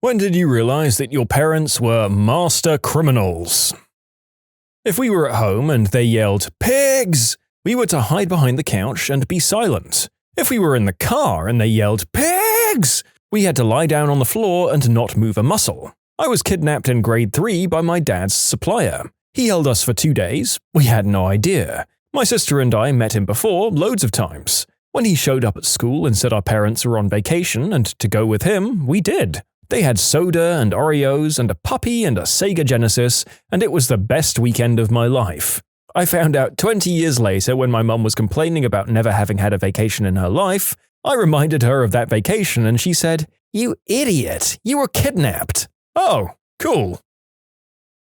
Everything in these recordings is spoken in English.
When did you realize that your parents were master criminals? If we were at home and they yelled, "Pigs!" we were to hide behind the couch and be silent. If we were in the car and they yelled, "Pigs!" we had to lie down on the floor and not move a muscle. I was kidnapped in grade 3 by my dad's supplier. He held us for 2 days. We had no idea. My sister and I met him before, loads of times. When he showed up at school and said our parents were on vacation and to go with him, we did. They had soda and Oreos and a puppy and a Sega Genesis, and it was the best weekend of my life. I found out 20 years later when my mum was complaining about never having had a vacation in her life. I reminded her of that vacation and she said, "You idiot, you were kidnapped." Oh, cool.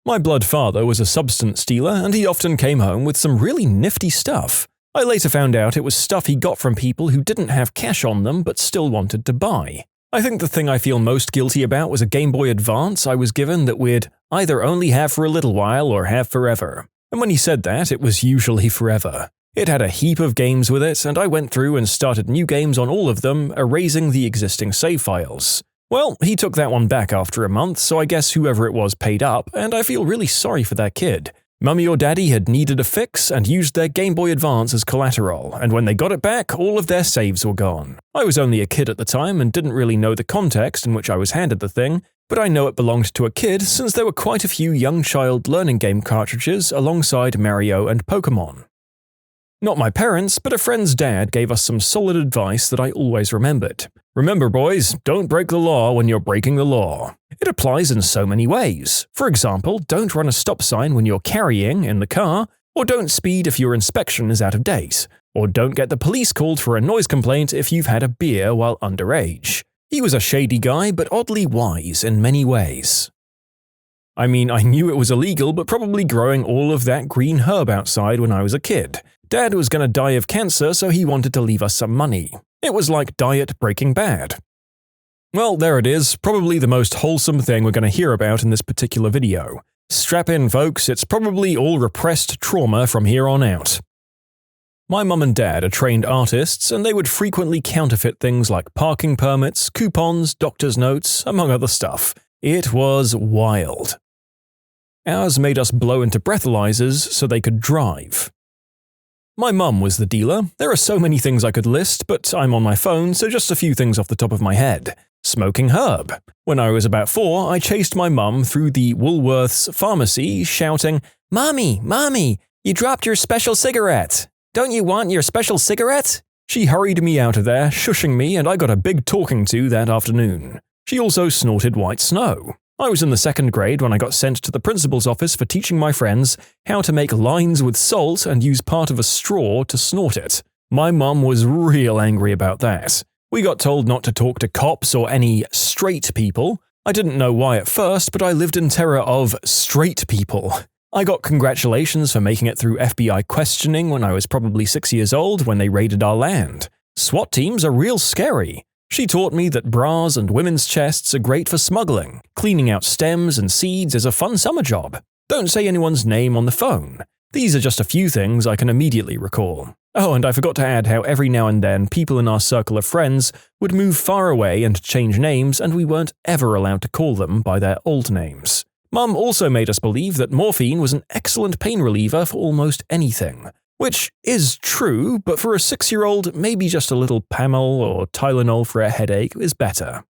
My blood father was a substance dealer and he often came home with some really nifty stuff. I later found out it was stuff he got from people who didn't have cash on them but still wanted to buy. I think the thing I feel most guilty about was a Game Boy Advance I was given that we'd either only have for a little while or have forever. And when he said that, it was usually forever. It had a heap of games with it, and I went through and started new games on all of them, erasing the existing save files. Well, he took that one back after a month, so I guess whoever it was paid up, and I feel really sorry for that kid. Mummy or Daddy had needed a fix and used their Game Boy Advance as collateral, and when they got it back, all of their saves were gone. I was only a kid at the time and didn't really know the context in which I was handed the thing, but I know it belonged to a kid since there were quite a few young child learning game cartridges alongside Mario and Pokemon. Not my parents, but a friend's dad gave us some solid advice that I always remembered. Remember, boys, don't break the law when you're breaking the law. It applies in so many ways. For example, don't run a stop sign when you're carrying in the car, or don't speed if your inspection is out of date, or don't get the police called for a noise complaint if you've had a beer while underage. He was a shady guy, but oddly wise in many ways. I mean, I knew it was illegal, but probably growing all of that green herb outside when I was a kid. Dad was going to die of cancer, so he wanted to leave us some money. It was like diet Breaking Bad. Well, there it is, probably the most wholesome thing we're going to hear about in this particular video. Strap in, folks, it's probably all repressed trauma from here on out. My mum and dad are trained artists, and they would frequently counterfeit things like parking permits, coupons, doctor's notes, among other stuff. It was wild. Ours made us blow into breathalyzers so they could drive. My mum was the dealer. There are so many things I could list, but I'm on my phone, so just a few things off the top of my head. Smoking herb. When I was about 4, I chased my mum through the Woolworths pharmacy, shouting, "Mommy, Mommy, you dropped your special cigarette. Don't you want your special cigarette?" She hurried me out of there, shushing me, and I got a big talking to that afternoon. She also snorted white snow. I was in the 2nd grade when I got sent to the principal's office for teaching my friends how to make lines with salt and use part of a straw to snort it. My mum was real angry about that. We got told not to talk to cops or any straight people. I didn't know why at first, but I lived in terror of straight people. I got congratulations for making it through FBI questioning when I was probably 6 years old when they raided our land. SWAT teams are real scary. She taught me that bras and women's chests are great for smuggling. Cleaning out stems and seeds is a fun summer job. Don't say anyone's name on the phone. These are just a few things I can immediately recall. Oh, and I forgot to add how every now and then people in our circle of friends would move far away and change names, and we weren't ever allowed to call them by their old names. Mum also made us believe that morphine was an excellent pain reliever for almost anything. Which is true, but for a 6-year-old, maybe just a little Pamel or Tylenol for a headache is better.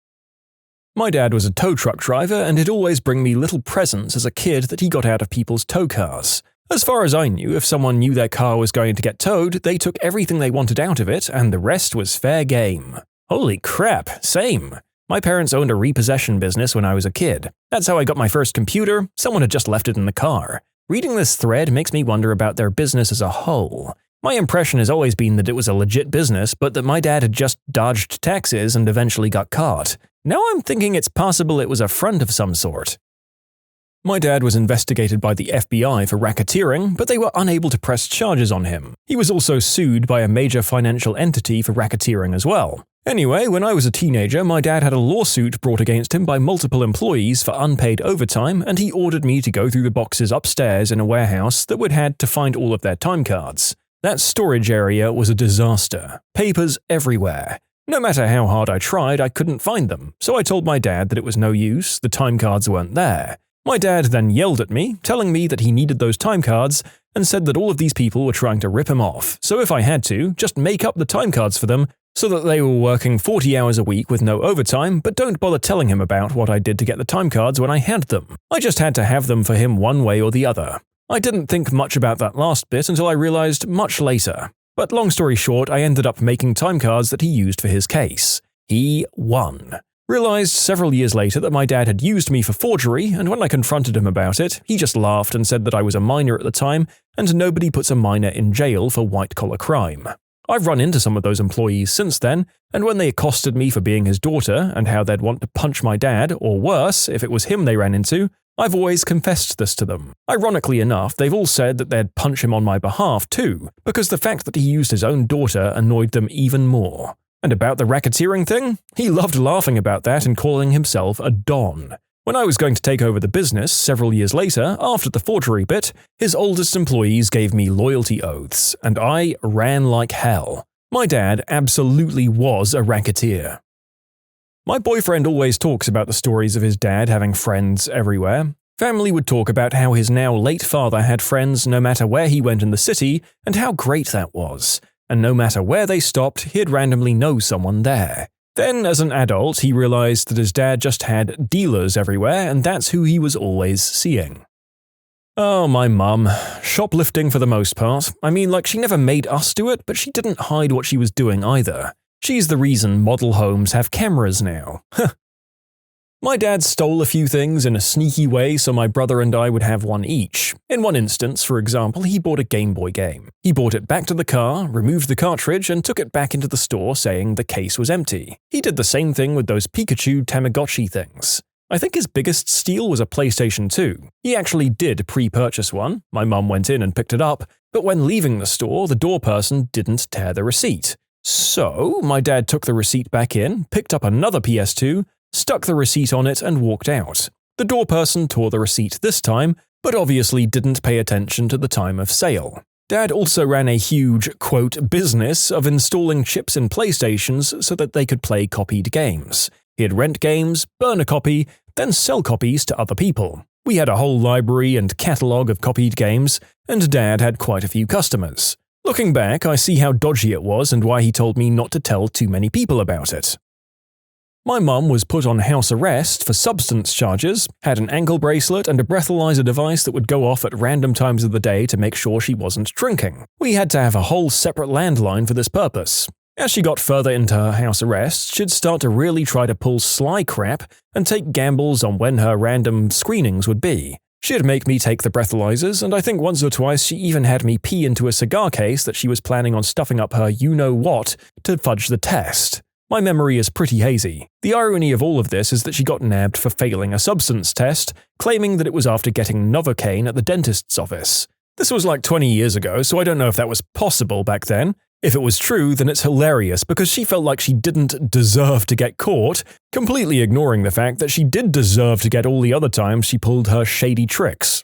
My dad was a tow truck driver, and he'd always bring me little presents as a kid that he got out of people's tow cars. As far as I knew, if someone knew their car was going to get towed, they took everything they wanted out of it, and the rest was fair game. Holy crap, same. My parents owned a repossession business when I was a kid. That's how I got my first computer. Someone had just left it in the car. Reading this thread makes me wonder about their business as a whole. My impression has always been that it was a legit business, but that my dad had just dodged taxes and eventually got caught. Now I'm thinking it's possible it was a front of some sort. My dad was investigated by the FBI for racketeering, but they were unable to press charges on him. He was also sued by a major financial entity for racketeering as well. Anyway, when I was a teenager, my dad had a lawsuit brought against him by multiple employees for unpaid overtime, and he ordered me to go through the boxes upstairs in a warehouse that would had to find all of their time cards. That storage area was a disaster. Papers everywhere. No matter how hard I tried, I couldn't find them, so I told my dad that it was no use, the time cards weren't there. My dad then yelled at me, telling me that he needed those time cards, and said that all of these people were trying to rip him off, so if I had to, just make up the time cards for them so that they were working 40 hours a week with no overtime, but don't bother telling him about what I did to get the time cards when I had them. I just had to have them for him one way or the other. I didn't think much about that last bit until I realized much later. But long story short, I ended up making time cards that he used for his case. He won. Realized several years later that my dad had used me for forgery, and when I confronted him about it, he just laughed and said that I was a minor at the time, and nobody puts a minor in jail for white-collar crime. I've run into some of those employees since then, and when they accosted me for being his daughter and how they'd want to punch my dad, or worse, if it was him they ran into, I've always confessed this to them. Ironically enough, they've all said that they'd punch him on my behalf too, because the fact that he used his own daughter annoyed them even more. And about the racketeering thing? He loved laughing about that and calling himself a Don. When I was going to take over the business several years later, after the forgery bit, his oldest employees gave me loyalty oaths, and I ran like hell. My dad absolutely was a racketeer. My boyfriend always talks about the stories of his dad having friends everywhere. Family would talk about how his now late father had friends no matter where he went in the city, and how great that was. And no matter where they stopped, he'd randomly know someone there. Then, as an adult, he realized that his dad just had dealers everywhere, and that's who he was always seeing. Oh, my mum. Shoplifting for the most part. I mean, like, she never made us do it, but she didn't hide what she was doing either. She's the reason model homes have cameras now. My dad stole a few things in a sneaky way so my brother and I would have one each. In one instance, for example, he bought a Game Boy game. He brought it back to the car, removed the cartridge, and took it back into the store saying the case was empty. He did the same thing with those Pikachu Tamagotchi things. I think his biggest steal was a PlayStation 2. He actually did pre-purchase one. My mum went in and picked it up, but when leaving the store, the door person didn't tear the receipt. So, my dad took the receipt back in, picked up another PS2, stuck the receipt on it and walked out. The door person tore the receipt this time, but obviously didn't pay attention to the time of sale. Dad also ran a huge, quote, business of installing chips in PlayStations so that they could play copied games. He'd rent games, burn a copy, then sell copies to other people. We had a whole library and catalogue of copied games, and Dad had quite a few customers. Looking back, I see how dodgy it was and why he told me not to tell too many people about it. My mum was put on house arrest for substance charges, had an ankle bracelet and a breathalyzer device that would go off at random times of the day to make sure she wasn't drinking. We had to have a whole separate landline for this purpose. As she got further into her house arrest, she'd start to really try to pull sly crap and take gambles on when her random screenings would be. She'd make me take the breathalyzers, and I think once or twice she even had me pee into a cigar case that she was planning on stuffing up her you-know-what to fudge the test. My memory is pretty hazy. The irony of all of this is that she got nabbed for failing a substance test, claiming that it was after getting Novocaine at the dentist's office. This was like 20 years ago, so I don't know if that was possible back then. If it was true, then it's hilarious because she felt like she didn't deserve to get caught, completely ignoring the fact that she did deserve to get all the other times she pulled her shady tricks.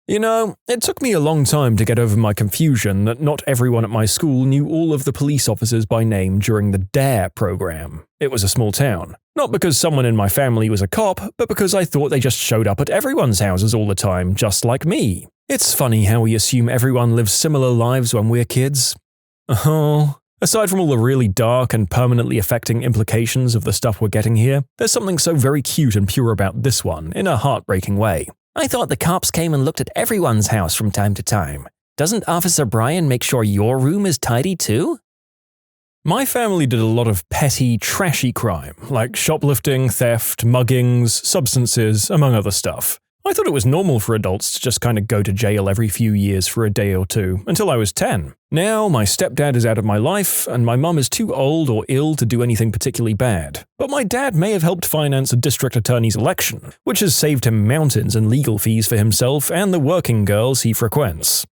You know, it took me a long time to get over my confusion that not everyone at my school knew all of the police officers by name during the DARE program. It was a small town. Not because someone in my family was a cop, but because I thought they just showed up at everyone's houses all the time, just like me. It's funny how we assume everyone lives similar lives when we're kids. Oh, aside from all the really dark and permanently affecting implications of the stuff we're getting here, there's something so very cute and pure about this one, in a heartbreaking way. I thought the cops came and looked at everyone's house from time to time. Doesn't Officer Brian make sure your room is tidy too? My family did a lot of petty, trashy crime, like shoplifting, theft, muggings, substances, among other stuff. I thought it was normal for adults to just kind of go to jail every few years for a day or two, until I was 10. Now, my stepdad is out of my life, and my mum is too old or ill to do anything particularly bad. But my dad may have helped finance a district attorney's election, which has saved him mountains in legal fees for himself and the working girls he frequents.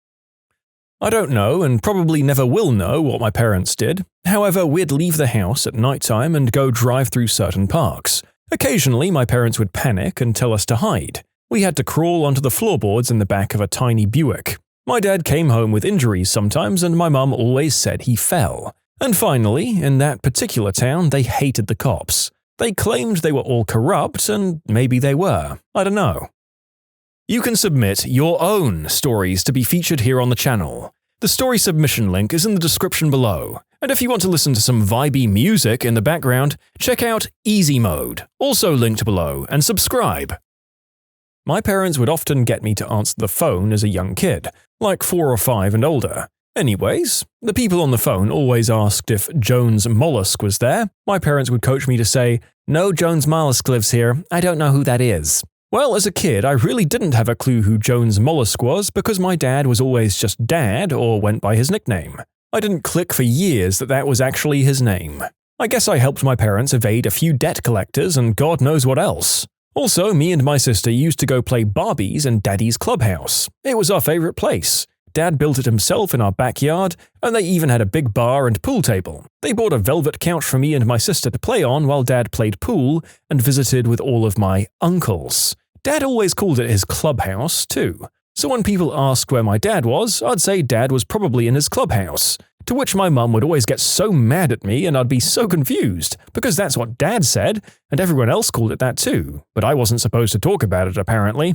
I don't know, and probably never will know, what my parents did. However, we'd leave the house at nighttime and go drive through certain parks. Occasionally, my parents would panic and tell us to hide. We had to crawl onto the floorboards in the back of a tiny Buick. My dad came home with injuries sometimes, and my mum always said he fell. And finally, in that particular town, they hated the cops. They claimed they were all corrupt, and maybe they were. I don't know. You can submit your own stories to be featured here on the channel. The story submission link is in the description below. And if you want to listen to some vibey music in the background, check out easymode, also linked below, and subscribe. My parents would often get me to answer the phone as a young kid, like 4 or 5 and older. Anyways, the people on the phone always asked if Jones Mollusk was there. My parents would coach me to say, "No, Jones Mollusk lives here. I don't know who that is." Well, as a kid, I really didn't have a clue who Jones Mollusk was because my dad was always just Dad or went by his nickname. I didn't click for years that that was actually his name. I guess I helped my parents evade a few debt collectors and God knows what else. Also, me and my sister used to go play Barbies in Daddy's clubhouse. It was our favorite place. Dad built it himself in our backyard, and they even had a big bar and pool table. They bought a velvet couch for me and my sister to play on while Dad played pool and visited with all of my uncles. Dad always called it his clubhouse, too. So when people asked where my dad was, I'd say Dad was probably in his clubhouse. To which my mum would always get so mad at me and I'd be so confused, because that's what Dad said, and everyone else called it that too. But I wasn't supposed to talk about it, apparently.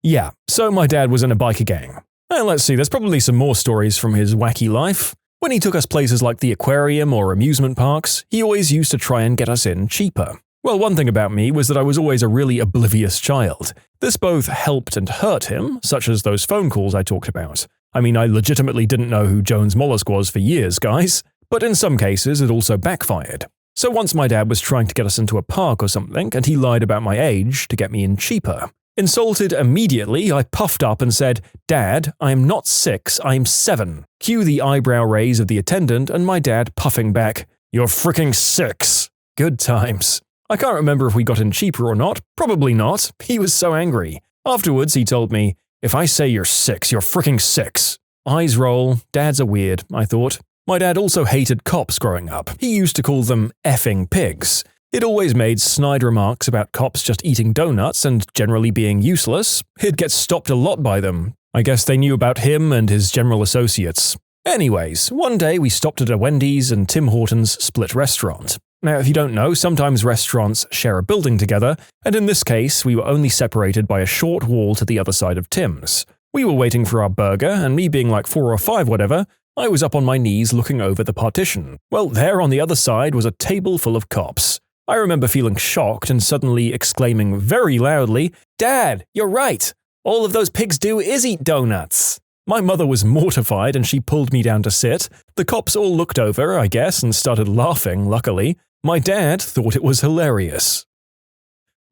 Yeah, so my dad was in a biker gang. And let's see, there's probably some more stories from his wacky life. When he took us places like the aquarium or amusement parks, he always used to try and get us in cheaper. Well, one thing about me was that I was always a really oblivious child. This both helped and hurt him, such as those phone calls I talked about. I mean, I legitimately didn't know who Jones Mollusk was for years, guys. But in some cases, it also backfired. So once my dad was trying to get us into a park or something, and he lied about my age to get me in cheaper. Insulted immediately, I puffed up and said, "Dad, I am not 6, I am 7. Cue the eyebrow raise of the attendant and my dad puffing back, "You're fricking 6. Good times. I can't remember if we got in cheaper or not. Probably not. He was so angry. Afterwards, he told me, "If I say you're 6, you're fricking 6. Eyes roll. Dads are weird, I thought. My dad also hated cops growing up. He used to call them effing pigs. He'd always made snide remarks about cops just eating donuts and generally being useless. He'd get stopped a lot by them. I guess they knew about him and his general associates. Anyways, one day we stopped at a Wendy's and Tim Hortons split restaurant. Now, if you don't know, sometimes restaurants share a building together, and in this case, we were only separated by a short wall to the other side of Tim's. We were waiting for our burger, and me being like 4 or 5 whatever, I was up on my knees looking over the partition. Well, there on the other side was a table full of cops. I remember feeling shocked and suddenly exclaiming very loudly, "Dad, you're right! All of those pigs do is eat donuts!" My mother was mortified and she pulled me down to sit. The cops all looked over, I guess, and started laughing, luckily. My dad thought it was hilarious.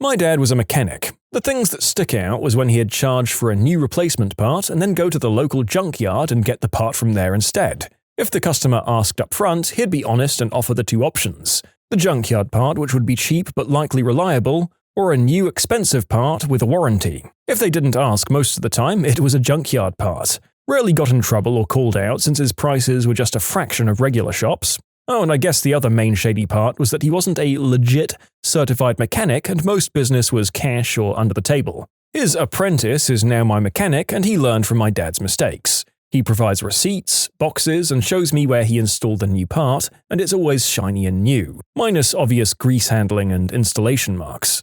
My dad was a mechanic. The things that stick out was when he had charged for a new replacement part and then go to the local junkyard and get the part from there instead. If the customer asked up front, he'd be honest and offer the 2 options. The junkyard part, which would be cheap but likely reliable, or a new expensive part with a warranty. If they didn't ask most of the time, it was a junkyard part. Rarely got in trouble or called out since his prices were just a fraction of regular shops. Oh, and I guess the other main shady part was that he wasn't a legit, certified mechanic and most business was cash or under the table. His apprentice is now my mechanic and he learned from my dad's mistakes. He provides receipts, boxes, and shows me where he installed the new part, and it's always shiny and new, minus obvious grease handling and installation marks.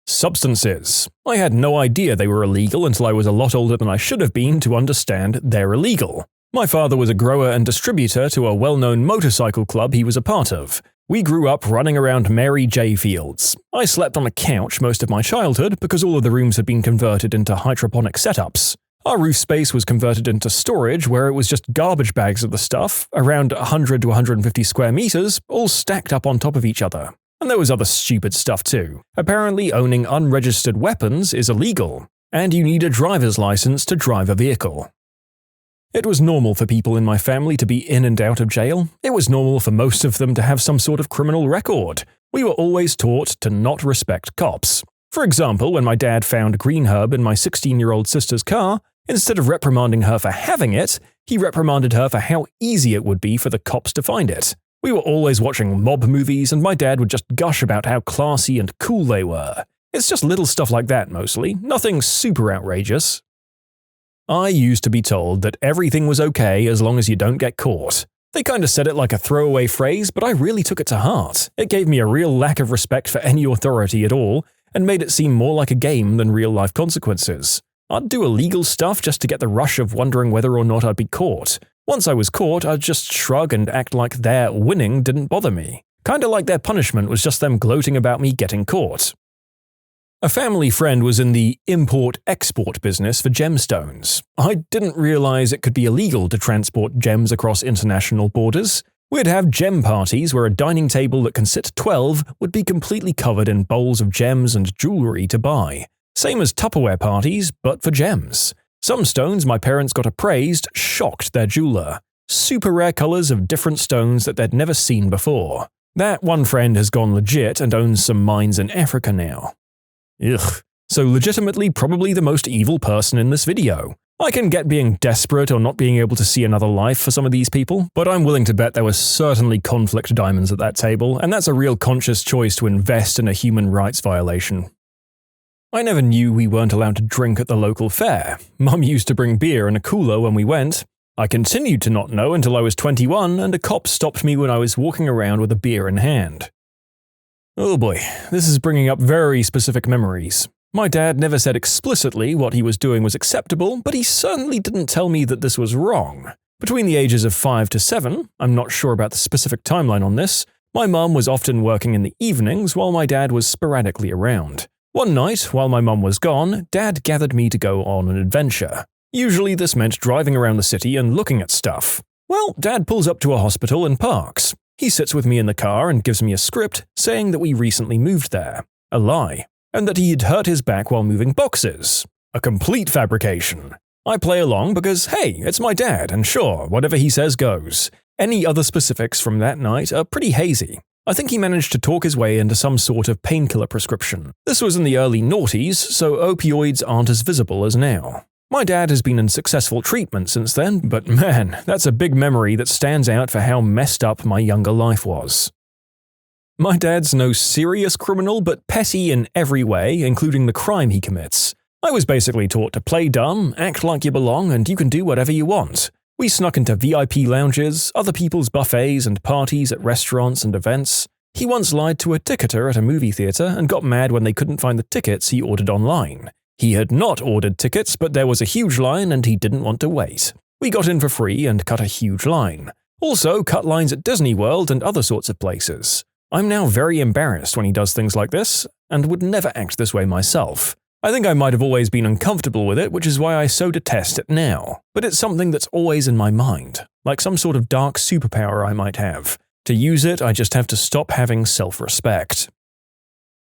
Substances. I had no idea they were illegal until I was a lot older than I should have been to understand they're illegal. My father was a grower and distributor to a well-known motorcycle club he was a part of. We grew up running around Mary J. Fields. I slept on a couch most of my childhood because all of the rooms had been converted into hydroponic setups. Our roof space was converted into storage where it was just garbage bags of the stuff, around 100 to 150 square meters, all stacked up on top of each other. And there was other stupid stuff too. Apparently owning unregistered weapons is illegal, and you need a driver's license to drive a vehicle. It was normal for people in my family to be in and out of jail. It was normal for most of them to have some sort of criminal record. We were always taught to not respect cops. For example, when my dad found green herb in my 16-year-old sister's car, instead of reprimanding her for having it, he reprimanded her for how easy it would be for the cops to find it. We were always watching mob movies and my dad would just gush about how classy and cool they were. It's just little stuff like that mostly, nothing super outrageous. I used to be told that everything was okay as long as you don't get caught. They kinda said it like a throwaway phrase, but I really took it to heart. It gave me a real lack of respect for any authority at all, and made it seem more like a game than real-life consequences. I'd do illegal stuff just to get the rush of wondering whether or not I'd be caught. Once I was caught, I'd just shrug and act like their winning didn't bother me. Kinda like their punishment was just them gloating about me getting caught. A family friend was in the import-export business for gemstones. I didn't realize it could be illegal to transport gems across international borders. We'd have gem parties where a dining table that can sit 12 would be completely covered in bowls of gems and jewelry to buy. Same as Tupperware parties, but for gems. Some stones my parents got appraised shocked their jeweler. Super rare colors of different stones that they'd never seen before. That one friend has gone legit and owns some mines in Africa now. Ugh. So legitimately probably the most evil person in this video. I can get being desperate or not being able to see another life for some of these people, but I'm willing to bet there was certainly conflict diamonds at that table, and that's a real conscious choice to invest in a human rights violation. I never knew we weren't allowed to drink at the local fair. Mum used to bring beer in a cooler when we went. I continued to not know until I was 21 and a cop stopped me when I was walking around with a beer in hand. Oh boy, this is bringing up very specific memories. My dad never said explicitly what he was doing was acceptable, but he certainly didn't tell me that this was wrong. Between the ages of 5 to 7, I'm not sure about the specific timeline on this, my mum was often working in the evenings while my dad was sporadically around. One night, while my mum was gone, Dad gathered me to go on an adventure. Usually this meant driving around the city and looking at stuff. Well, Dad pulls up to a hospital and parks. He sits with me in the car and gives me a script saying that we recently moved there. A lie. And that he had hurt his back while moving boxes. A complete fabrication. I play along because, hey, it's my dad, and sure, whatever he says goes. Any other specifics from that night are pretty hazy. I think he managed to talk his way into some sort of painkiller prescription. This was in the early noughties, so opioids aren't as visible as now. My dad has been in successful treatment since then, but man, that's a big memory that stands out for how messed up my younger life was. My dad's no serious criminal, but petty in every way, including the crime he commits. I was basically taught to play dumb, act like you belong, and you can do whatever you want. We snuck into VIP lounges, other people's buffets and parties at restaurants and events. He once lied to a ticketer at a movie theater and got mad when they couldn't find the tickets he ordered online. He had not ordered tickets, but there was a huge line and he didn't want to wait. We got in for free and cut a huge line. Also cut lines at Disney World and other sorts of places. I'm now very embarrassed when he does things like this, and would never act this way myself. I think I might have always been uncomfortable with it, which is why I so detest it now. But it's something that's always in my mind, like some sort of dark superpower I might have. To use it, I just have to stop having self-respect.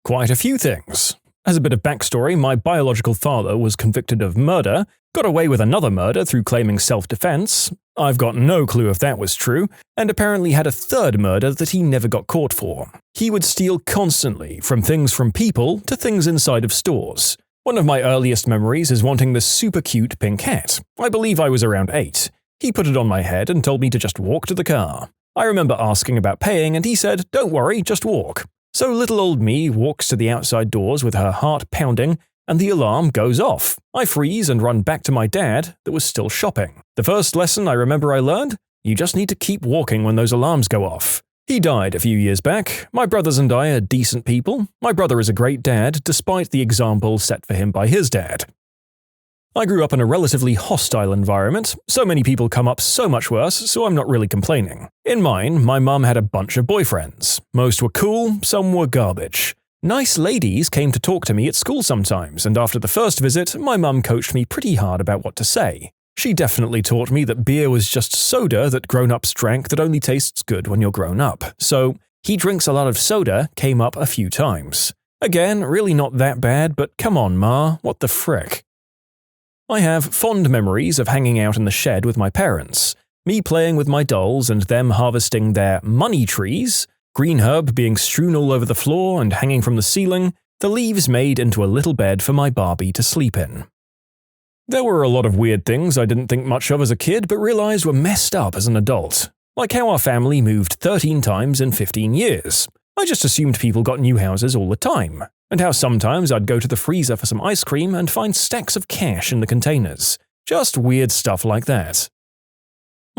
Quite a few things. As a bit of backstory, my biological father was convicted of murder, got away with another murder through claiming self-defense, I've got no clue if that was true, and apparently had a third murder that he never got caught for. He would steal constantly, from people to things inside of stores. One of my earliest memories is wanting this super cute pink hat. I believe I was around 8. He put it on my head and told me to just walk to the car. I remember asking about paying and he said, "Don't worry, just walk." So little old me walks to the outside doors with her heart pounding, and the alarm goes off. I freeze and run back to my dad that was still shopping. The first lesson I remember I learned? You just need to keep walking when those alarms go off. He died a few years back. My brothers and I are decent people. My brother is a great dad, despite the example set for him by his dad. I grew up in a relatively hostile environment. So many people come up so much worse, so I'm not really complaining. In mine, my mum had a bunch of boyfriends. Most were cool, some were garbage. Nice ladies came to talk to me at school sometimes, and after the first visit, my mum coached me pretty hard about what to say. She definitely taught me that beer was just soda that grown-ups drank that only tastes good when you're grown up. So, "he drinks a lot of soda" came up a few times. Again, really not that bad, but come on, Ma, what the frick? I have fond memories of hanging out in the shed with my parents, me playing with my dolls and them harvesting their money trees, green herb being strewn all over the floor and hanging from the ceiling, the leaves made into a little bed for my Barbie to sleep in. There were a lot of weird things I didn't think much of as a kid but realized were messed up as an adult, like how our family moved 13 times in 15 years. I just assumed people got new houses all the time, and how sometimes I'd go to the freezer for some ice cream and find stacks of cash in the containers. Just weird stuff like that.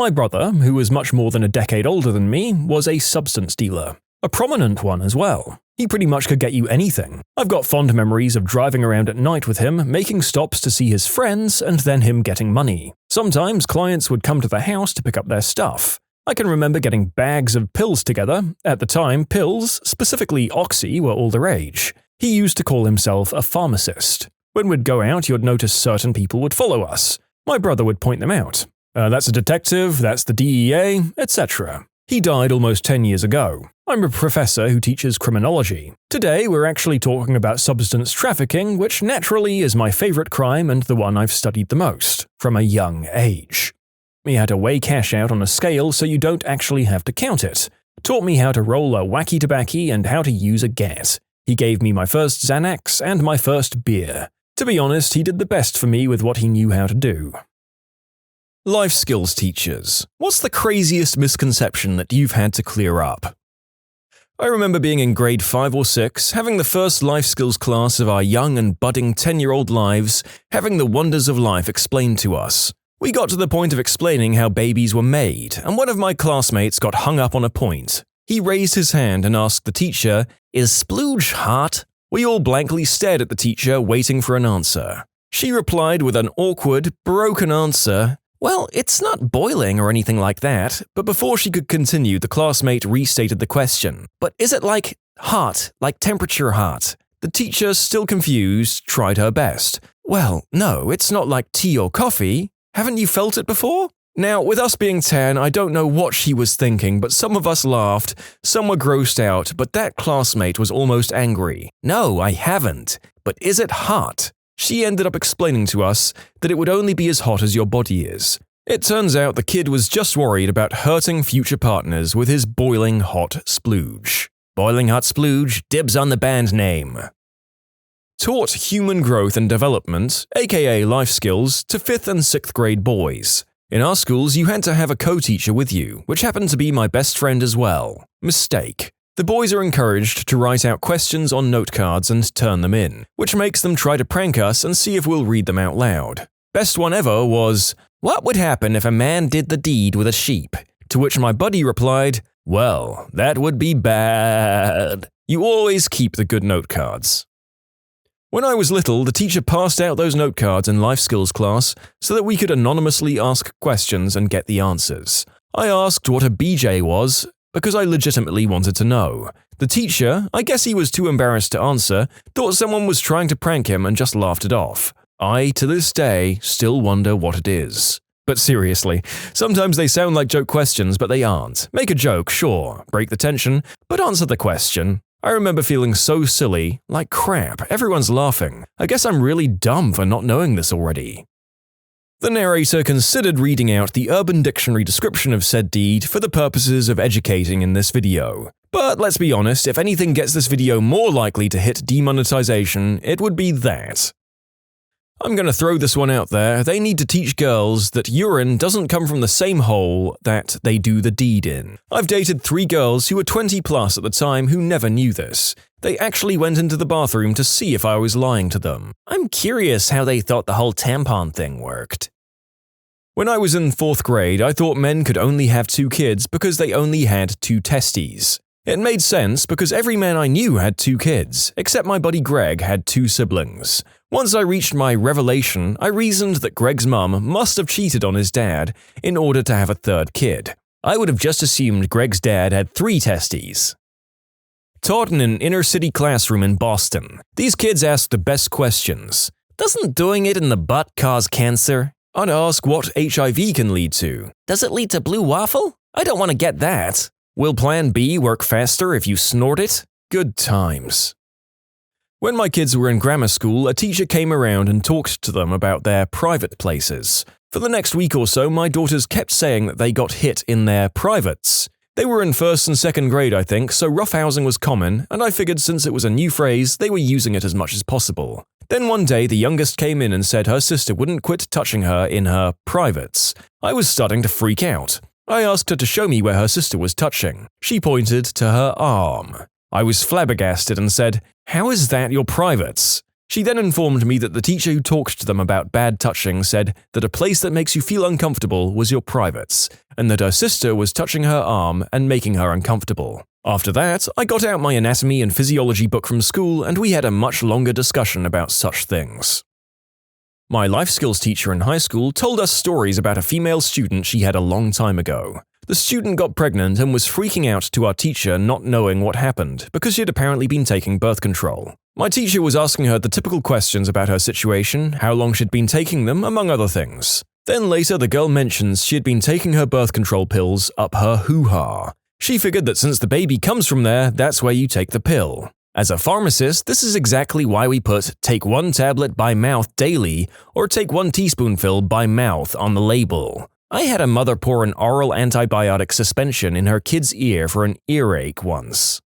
My brother, who was much more than a decade older than me, was a substance dealer. A prominent one as well. He pretty much could get you anything. I've got fond memories of driving around at night with him, making stops to see his friends, and then him getting money. Sometimes clients would come to the house to pick up their stuff. I can remember getting bags of pills together. At the time, pills, specifically Oxy, were all the rage. He used to call himself a pharmacist. When we'd go out, you'd notice certain people would follow us. My brother would point them out. That's a detective, that's the DEA, etc. He died almost 10 years ago. I'm a professor who teaches criminology. Today, we're actually talking about substance trafficking, which naturally is my favorite crime and the one I've studied the most, from a young age. He had to weigh cash out on a scale so you don't actually have to count it. Taught me how to roll a wacky tobacco and how to use a gat. He gave me my first Xanax and my first beer. To be honest, he did the best for me with what he knew how to do. Life skills teachers. What's the craziest misconception that you've had to clear up? I remember being in grade 5 or 6, having the first life skills class of our young and budding 10-year-old lives, having the wonders of life explained to us. We got to the point of explaining how babies were made, and one of my classmates got hung up on a point. He raised his hand and asked the teacher, "Is splooge hot?" We all blankly stared at the teacher, waiting for an answer. She replied with an awkward, broken answer, "Well, it's not boiling or anything like that," but before she could continue, the classmate restated the question. "But is it like hot, like temperature hot?" The teacher, still confused, tried her best. "Well, no, it's not like tea or coffee. Haven't you felt it before?" Now, with us being 10, I don't know what she was thinking, but some of us laughed, some were grossed out, but that classmate was almost angry. "No, I haven't. But is it hot?" She ended up explaining to us that it would only be as hot as your body is. It turns out the kid was just worried about hurting future partners with his boiling hot splooge. Boiling hot splooge, dibs on the band name. Taught human growth and development, aka life skills, to 5th and 6th grade boys. In our schools, you had to have a co-teacher with you, which happened to be my best friend as well. Mistake. The boys are encouraged to write out questions on note cards and turn them in, which makes them try to prank us and see if we'll read them out loud. Best one ever was, "What would happen if a man did the deed with a sheep?" To which my buddy replied, "Well, that would be bad." You always keep the good note cards. When I was little, the teacher passed out those note cards in life skills class so that we could anonymously ask questions and get the answers. I asked what a BJ was because I legitimately wanted to know. The teacher, I guess he was too embarrassed to answer, thought someone was trying to prank him and just laughed it off. I, to this day, still wonder what it is. But seriously, sometimes they sound like joke questions, but they aren't. Make a joke, sure, break the tension, but answer the question. I remember feeling so silly, like crap, everyone's laughing. I guess I'm really dumb for not knowing this already. The narrator considered reading out the Urban Dictionary description of said deed for the purposes of educating in this video. But let's be honest, if anything gets this video more likely to hit demonetization, it would be that. I'm gonna throw this one out there. They need to teach girls that urine doesn't come from the same hole that they do the deed in. I've dated 3 girls who were 20 plus at the time who never knew this. They actually went into the bathroom to see if I was lying to them. I'm curious how they thought the whole tampon thing worked. When I was in 4th grade, I thought men could only have 2 kids because they only had 2 testes. It made sense because every man I knew had 2 kids, except my buddy Greg had 2 siblings. Once I reached my revelation, I reasoned that Greg's mum must have cheated on his dad in order to have a 3rd kid. I would have just assumed Greg's dad had 3 testes. Taught in an inner-city classroom in Boston, these kids asked the best questions. Doesn't doing it in the butt cause cancer? I'd ask what HIV can lead to. Does it lead to blue waffle? I don't want to get that. Will Plan B work faster if you snort it? Good times. When my kids were in grammar school, a teacher came around and talked to them about their private places. For the next week or so, my daughters kept saying that they got hit in their privates. They were in 1st and 2nd grade, I think, so roughhousing was common, and I figured since it was a new phrase, they were using it as much as possible. Then one day, the youngest came in and said her sister wouldn't quit touching her in her privates. I was starting to freak out. I asked her to show me where her sister was touching. She pointed to her arm. I was flabbergasted and said, "How is that your privates?" She then informed me that the teacher who talked to them about bad touching said that a place that makes you feel uncomfortable was your privates, and that her sister was touching her arm and making her uncomfortable. After that, I got out my anatomy and physiology book from school and we had a much longer discussion about such things. My life skills teacher in high school told us stories about a female student she had a long time ago. The student got pregnant and was freaking out to our teacher, not knowing what happened because she had apparently been taking birth control. My teacher was asking her the typical questions about her situation, how long she'd been taking them, among other things. Then later the girl mentions she had been taking her birth control pills up her hoo-ha. She figured that since the baby comes from there, that's where you take the pill. As a pharmacist, this is exactly why we put "take 1 tablet by mouth daily" or "take 1 teaspoonful by mouth" on the label. I had a mother pour an oral antibiotic suspension in her kid's ear for an earache once.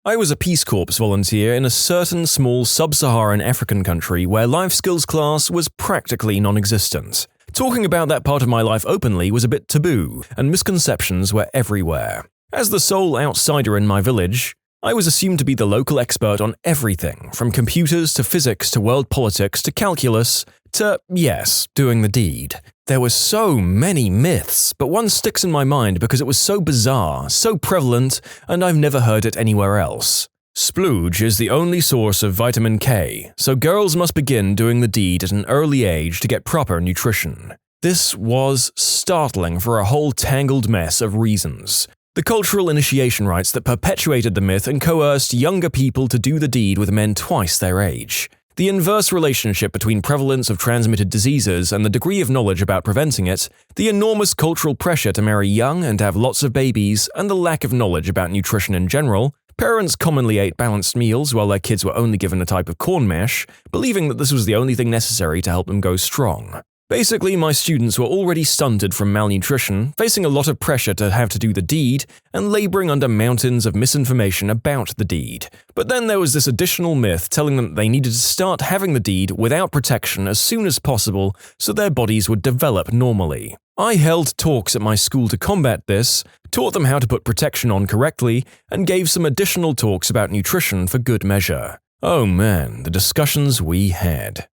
I was a Peace Corps volunteer in a certain small sub-Saharan African country where life skills class was practically non-existent. Talking about that part of my life openly was a bit taboo, and misconceptions were everywhere. As the sole outsider in my village, I was assumed to be the local expert on everything, from computers to physics to world politics to calculus to, yes, doing the deed. There were so many myths, but one sticks in my mind because it was so bizarre, so prevalent, and I've never heard it anywhere else. Splooge is the only source of vitamin K, so girls must begin doing the deed at an early age to get proper nutrition. This was startling for a whole tangled mess of reasons. The cultural initiation rites that perpetuated the myth and coerced younger people to do the deed with men twice their age. The inverse relationship between prevalence of transmitted diseases and the degree of knowledge about preventing it, the enormous cultural pressure to marry young and have lots of babies, and the lack of knowledge about nutrition in general. Parents commonly ate balanced meals while their kids were only given a type of corn mesh, believing that this was the only thing necessary to help them go strong. Basically, my students were already stunted from malnutrition, facing a lot of pressure to have to do the deed, and laboring under mountains of misinformation about the deed. But then there was this additional myth telling them that they needed to start having the deed without protection as soon as possible so their bodies would develop normally. I held talks at my school to combat this, taught them how to put protection on correctly, and gave some additional talks about nutrition for good measure. Oh man, the discussions we had.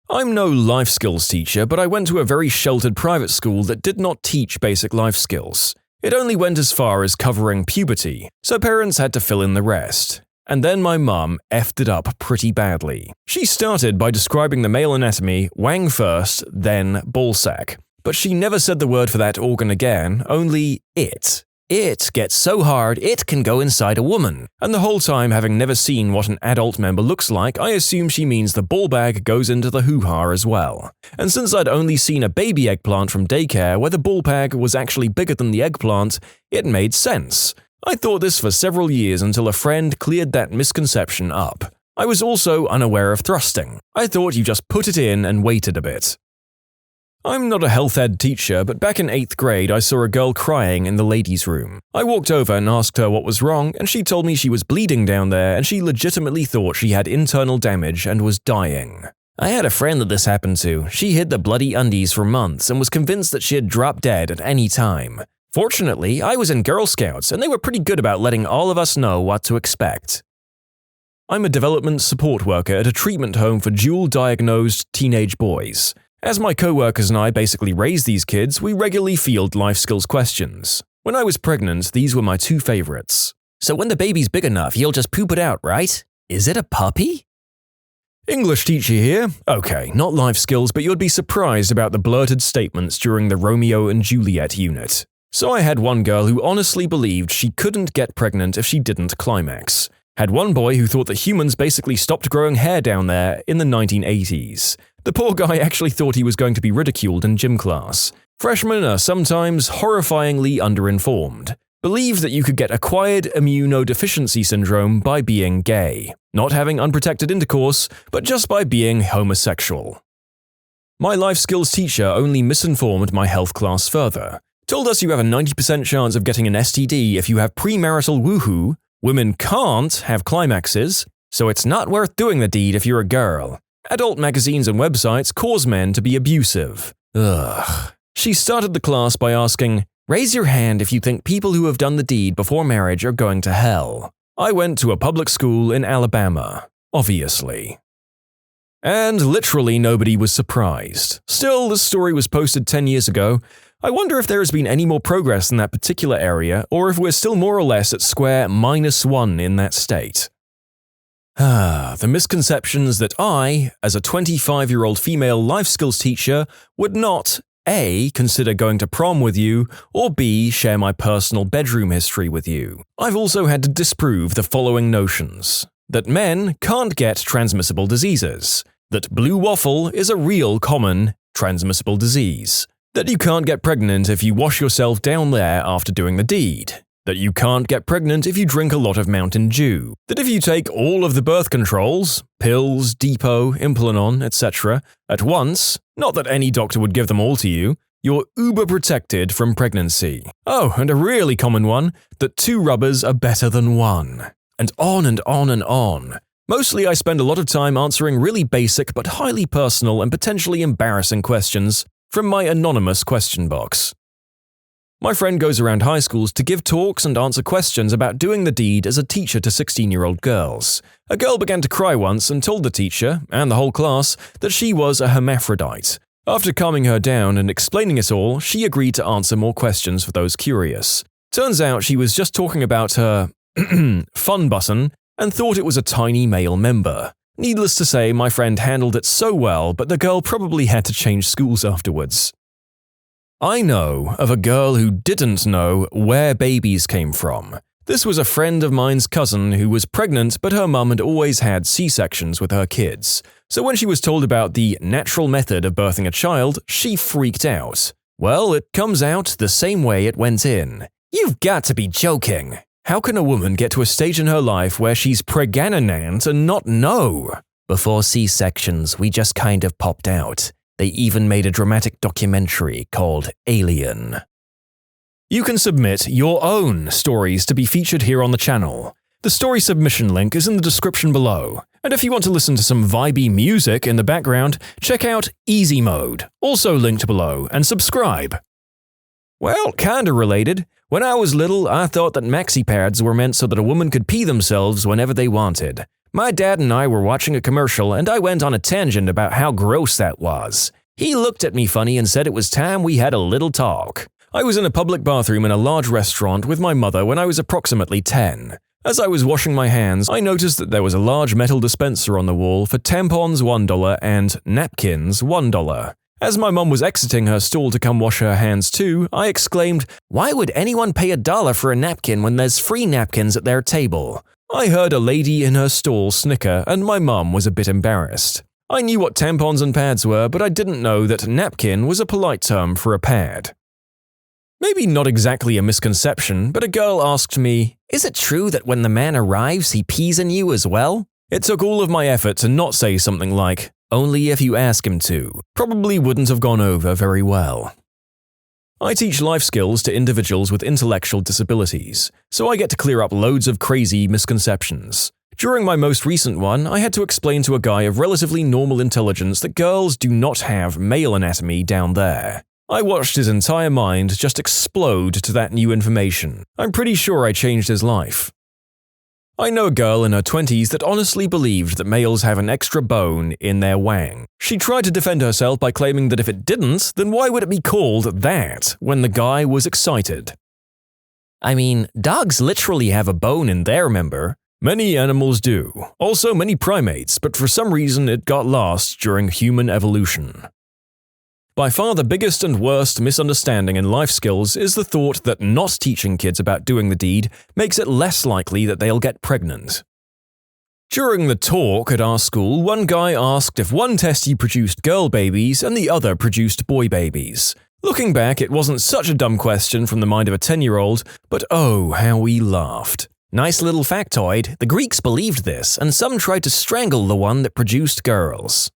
I'm no life skills teacher, but I went to a very sheltered private school that did not teach basic life skills. It only went as far as covering puberty, so parents had to fill in the rest. And then my mum effed it up pretty badly. She started by describing the male anatomy, wang first, then ballsack. But she never said the word for that organ again, only it. It gets so hard it can go inside a woman. And the whole time, having never seen what an adult member looks like, I assume she means the ball bag goes into the hoo-ha as well. And since I'd only seen a baby eggplant from daycare where the ball bag was actually bigger than the eggplant, it made sense. I thought this for several years until a friend cleared that misconception up. I was also unaware of thrusting. I thought you just put it in and waited a bit. I'm not a health ed teacher, but back in 8th grade I saw a girl crying in the ladies' room. I walked over and asked her what was wrong, and she told me she was bleeding down there and she legitimately thought she had internal damage and was dying. I had a friend that this happened to. She hid the bloody undies for months and was convinced that she had dropped dead at any time. Fortunately, I was in Girl Scouts and they were pretty good about letting all of us know what to expect. I'm a development support worker at a treatment home for dual-diagnosed teenage boys. As my co-workers and I basically raise these kids, we regularly field life skills questions. When I was pregnant, these were my two favorites. So when the baby's big enough, you'll just poop it out, right? Is it a puppy? English teacher here. Okay, not life skills, but you'd be surprised about the blurted statements during the Romeo and Juliet unit. So I had one girl who honestly believed she couldn't get pregnant if she didn't climax. Had one boy who thought that humans basically stopped growing hair down there in the 1980s. The poor guy actually thought he was going to be ridiculed in gym class. Freshmen are sometimes horrifyingly underinformed. Believed that you could get acquired immunodeficiency syndrome by being gay, not having unprotected intercourse, but just by being homosexual. My life skills teacher only misinformed my health class further. Told us you have a 90% chance of getting an STD if you have premarital woohoo, women can't have climaxes, so it's not worth doing the deed if you're a girl. Adult magazines and websites cause men to be abusive. Ugh. She started the class by asking, "Raise your hand if you think people who have done the deed before marriage are going to hell." I went to a public school in Alabama. obviously. And literally nobody was surprised. Still, the story was posted 10 years ago. I wonder if there has been any more progress in that particular area, or if we're still more or less at square -1 in that state. The misconceptions that I, as a 25-year-old female life skills teacher, would not A. consider going to prom with you, or B. share my personal bedroom history with you. I've also had to disprove the following notions. That men can't get transmissible diseases. That blue waffle is a real common transmissible disease. That you can't get pregnant if you wash yourself down there after doing the deed. That you can't get pregnant if you drink a lot of Mountain Dew. That if you take all of the birth controls, pills, Depot, Implanon, etc., at once, not that any doctor would give them all to you, you're uber protected from pregnancy. Oh, and a really common one, that 2 rubbers are better than 1. And on and on and on. Mostly I spend a lot of time answering really basic but highly personal and potentially embarrassing questions from my anonymous question box. My friend goes around high schools to give talks and answer questions about doing the deed as a teacher to 16-year-old girls. A girl began to cry once and told the teacher, and the whole class, that she was a hermaphrodite. After calming her down and explaining it all, she agreed to answer more questions for those curious. Turns out she was just talking about her fun button and thought it was a tiny male member. Needless to say, my friend handled it so well, but the girl probably had to change schools afterwards. I know of a girl who didn't know where babies came from. This was a friend of mine's cousin who was pregnant, but her mum had always had C-sections with her kids. So when she was told about the natural method of birthing a child, she freaked out. Well, it comes out the same way it went in. You've got to be joking. How can a woman get to a stage in her life where she's pregnant and not know? Before C-sections, we just kind of popped out. They even made a dramatic documentary called Alien. You can submit your own stories to be featured here on the channel. The story submission link is in the description below. And if you want to listen to some vibey music in the background, check out easymode, also linked below, and subscribe. Well, kinda related. When I was little, I thought that maxi pads were meant so that a woman could pee themselves whenever they wanted. My dad and I were watching a commercial and I went on a tangent about how gross that was. He looked at me funny and said it was time we had a little talk. I was in a public bathroom in a large restaurant with my mother when I was approximately 10. As I was washing my hands, I noticed that there was a large metal dispenser on the wall for tampons $1 and napkins $1. As my mum was exiting her stall to come wash her hands too, I exclaimed, "Why would anyone pay $1 for a napkin when there's free napkins at their table?" I heard a lady in her stall snicker and my mum was a bit embarrassed. I knew what tampons and pads were, but I didn't know that napkin was a polite term for a pad. Maybe not exactly a misconception, but a girl asked me, "Is it true that when the man arrives, he pees in you as well?" It took all of my effort to not say something like, "Only if you ask him to." Probably wouldn't have gone over very well. I teach life skills to individuals with intellectual disabilities, so I get to clear up loads of crazy misconceptions. During my most recent one, I had to explain to a guy of relatively normal intelligence that girls do not have male anatomy down there. I watched his entire mind just explode to that new information. I'm pretty sure I changed his life. I know a girl in her 20s that honestly believed that males have an extra bone in their wang. She tried to defend herself by claiming that if it didn't, then why would it be called that when the guy was excited? I mean, dogs literally have a bone in their member. Many animals do. Also many primates, but for some reason it got lost during human evolution. By far the biggest and worst misunderstanding in life skills is the thought that not teaching kids about doing the deed makes it less likely that they'll get pregnant. During the talk at our school, one guy asked if one testy produced girl babies and the other produced boy babies. Looking back, it wasn't such a dumb question from the mind of a 10-year-old, but oh, how we laughed. Nice little factoid, the Greeks believed this, and some tried to strangle the one that produced girls.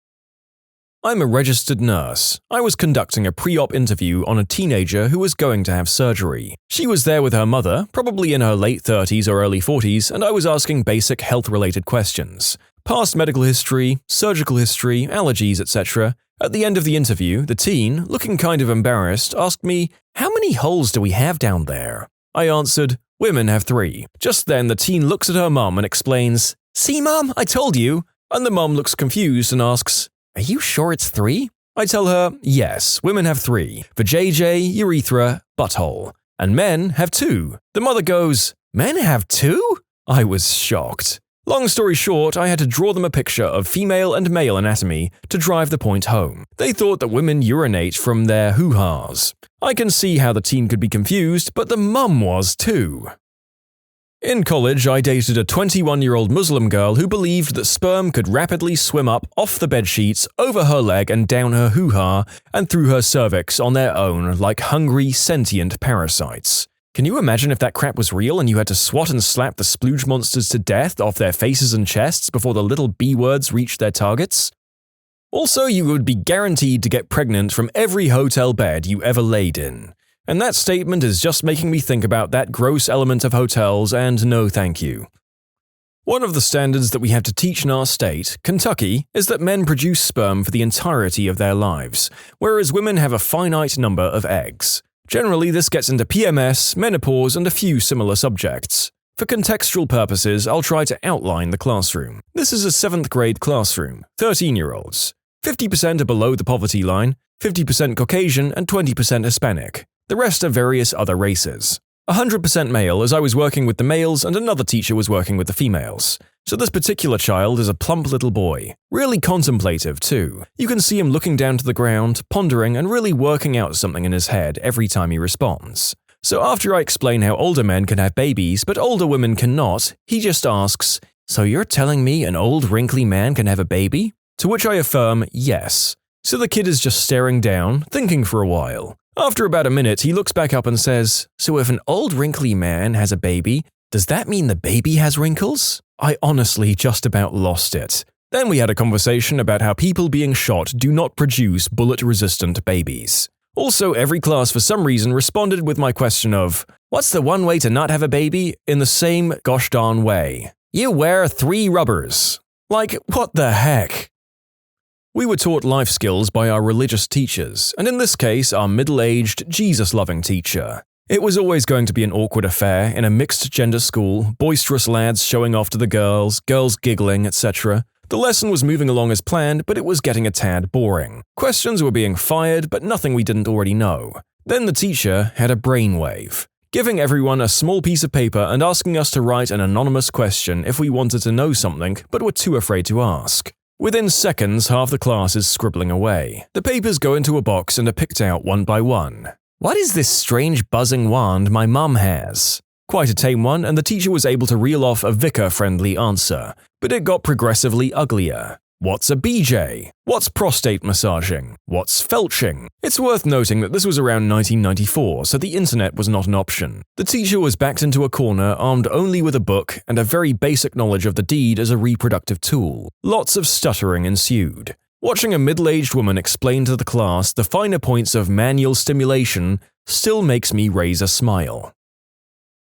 I'm a registered nurse. I was conducting a pre-op interview on a teenager who was going to have surgery. She was there with her mother, probably in her late 30s or early 40s, and I was asking basic health-related questions. Past medical history, surgical history, allergies, etc. At the end of the interview, the teen, looking kind of embarrassed, asked me, "How many holes do we have down there?" I answered, "Women have 3. Just then the teen looks at her mum and explains, "See, Mom, I told you." And the mom looks confused and asks, "Are you sure it's 3? I tell her, yes, women have 3, vajayjay, urethra, butthole, and men have 2. The mother goes, "Men have 2? I was shocked. Long story short, I had to draw them a picture of female and male anatomy to drive the point home. They thought that women urinate from their hoo-has. I can see how the teen could be confused, but the mum was too. In college, I dated a 21-year-old Muslim girl who believed that sperm could rapidly swim up off the bedsheets, over her leg and down her hoo-ha, and through her cervix on their own like hungry, sentient parasites. Can you imagine if that crap was real and you had to swat and slap the splooge monsters to death off their faces and chests before the little B-words reached their targets? Also, you would be guaranteed to get pregnant from every hotel bed you ever laid in. And that statement is just making me think about that gross element of hotels, and no thank you. One of the standards that we have to teach in our state, Kentucky, is that men produce sperm for the entirety of their lives, whereas women have a finite number of eggs. Generally, this gets into PMS, menopause, and a few similar subjects. For contextual purposes, I'll try to outline the classroom. This is a 7th grade classroom, 13-year-olds. 50% are below the poverty line, 50% Caucasian, and 20% Hispanic. The rest are various other races. 100% male, as I was working with the males and another teacher was working with the females. So this particular child is a plump little boy. Really contemplative, too. You can see him looking down to the ground, pondering, and really working out something in his head every time he responds. So after I explain how older men can have babies, but older women cannot, he just asks, "So you're telling me an old wrinkly man can have a baby?" To which I affirm, yes. So the kid is just staring down, thinking for a while. After about a minute, he looks back up and says, "So if an old wrinkly man has a baby, does that mean the baby has wrinkles?" I honestly just about lost it. Then we had a conversation about how people being shot do not produce bullet-resistant babies. Also, every class for some reason responded with my question of, "What's the one way to not have a baby?" in the same gosh darn way. "You wear 3 rubbers." Like, what the heck? We were taught life skills by our religious teachers, and in this case, our middle-aged, Jesus-loving teacher. It was always going to be an awkward affair in a mixed-gender school, boisterous lads showing off to the girls giggling, etc. The lesson was moving along as planned, but it was getting a tad boring. Questions were being fired, but nothing we didn't already know. Then the teacher had a brainwave, giving everyone a small piece of paper and asking us to write an anonymous question if we wanted to know something but were too afraid to ask. Within seconds, half the class is scribbling away. The papers go into a box and are picked out one by one. "What is this strange buzzing wand my mum has?" Quite a tame one, and the teacher was able to reel off a vicar-friendly answer, but it got progressively uglier. What's a BJ? What's prostate massaging? What's felching? It's worth noting that this was around 1994, so the internet was not an option. The teacher was backed into a corner, armed only with a book and a very basic knowledge of the deed as a reproductive tool. Lots of stuttering ensued. Watching a middle-aged woman explain to the class the finer points of manual stimulation still makes me raise a smile.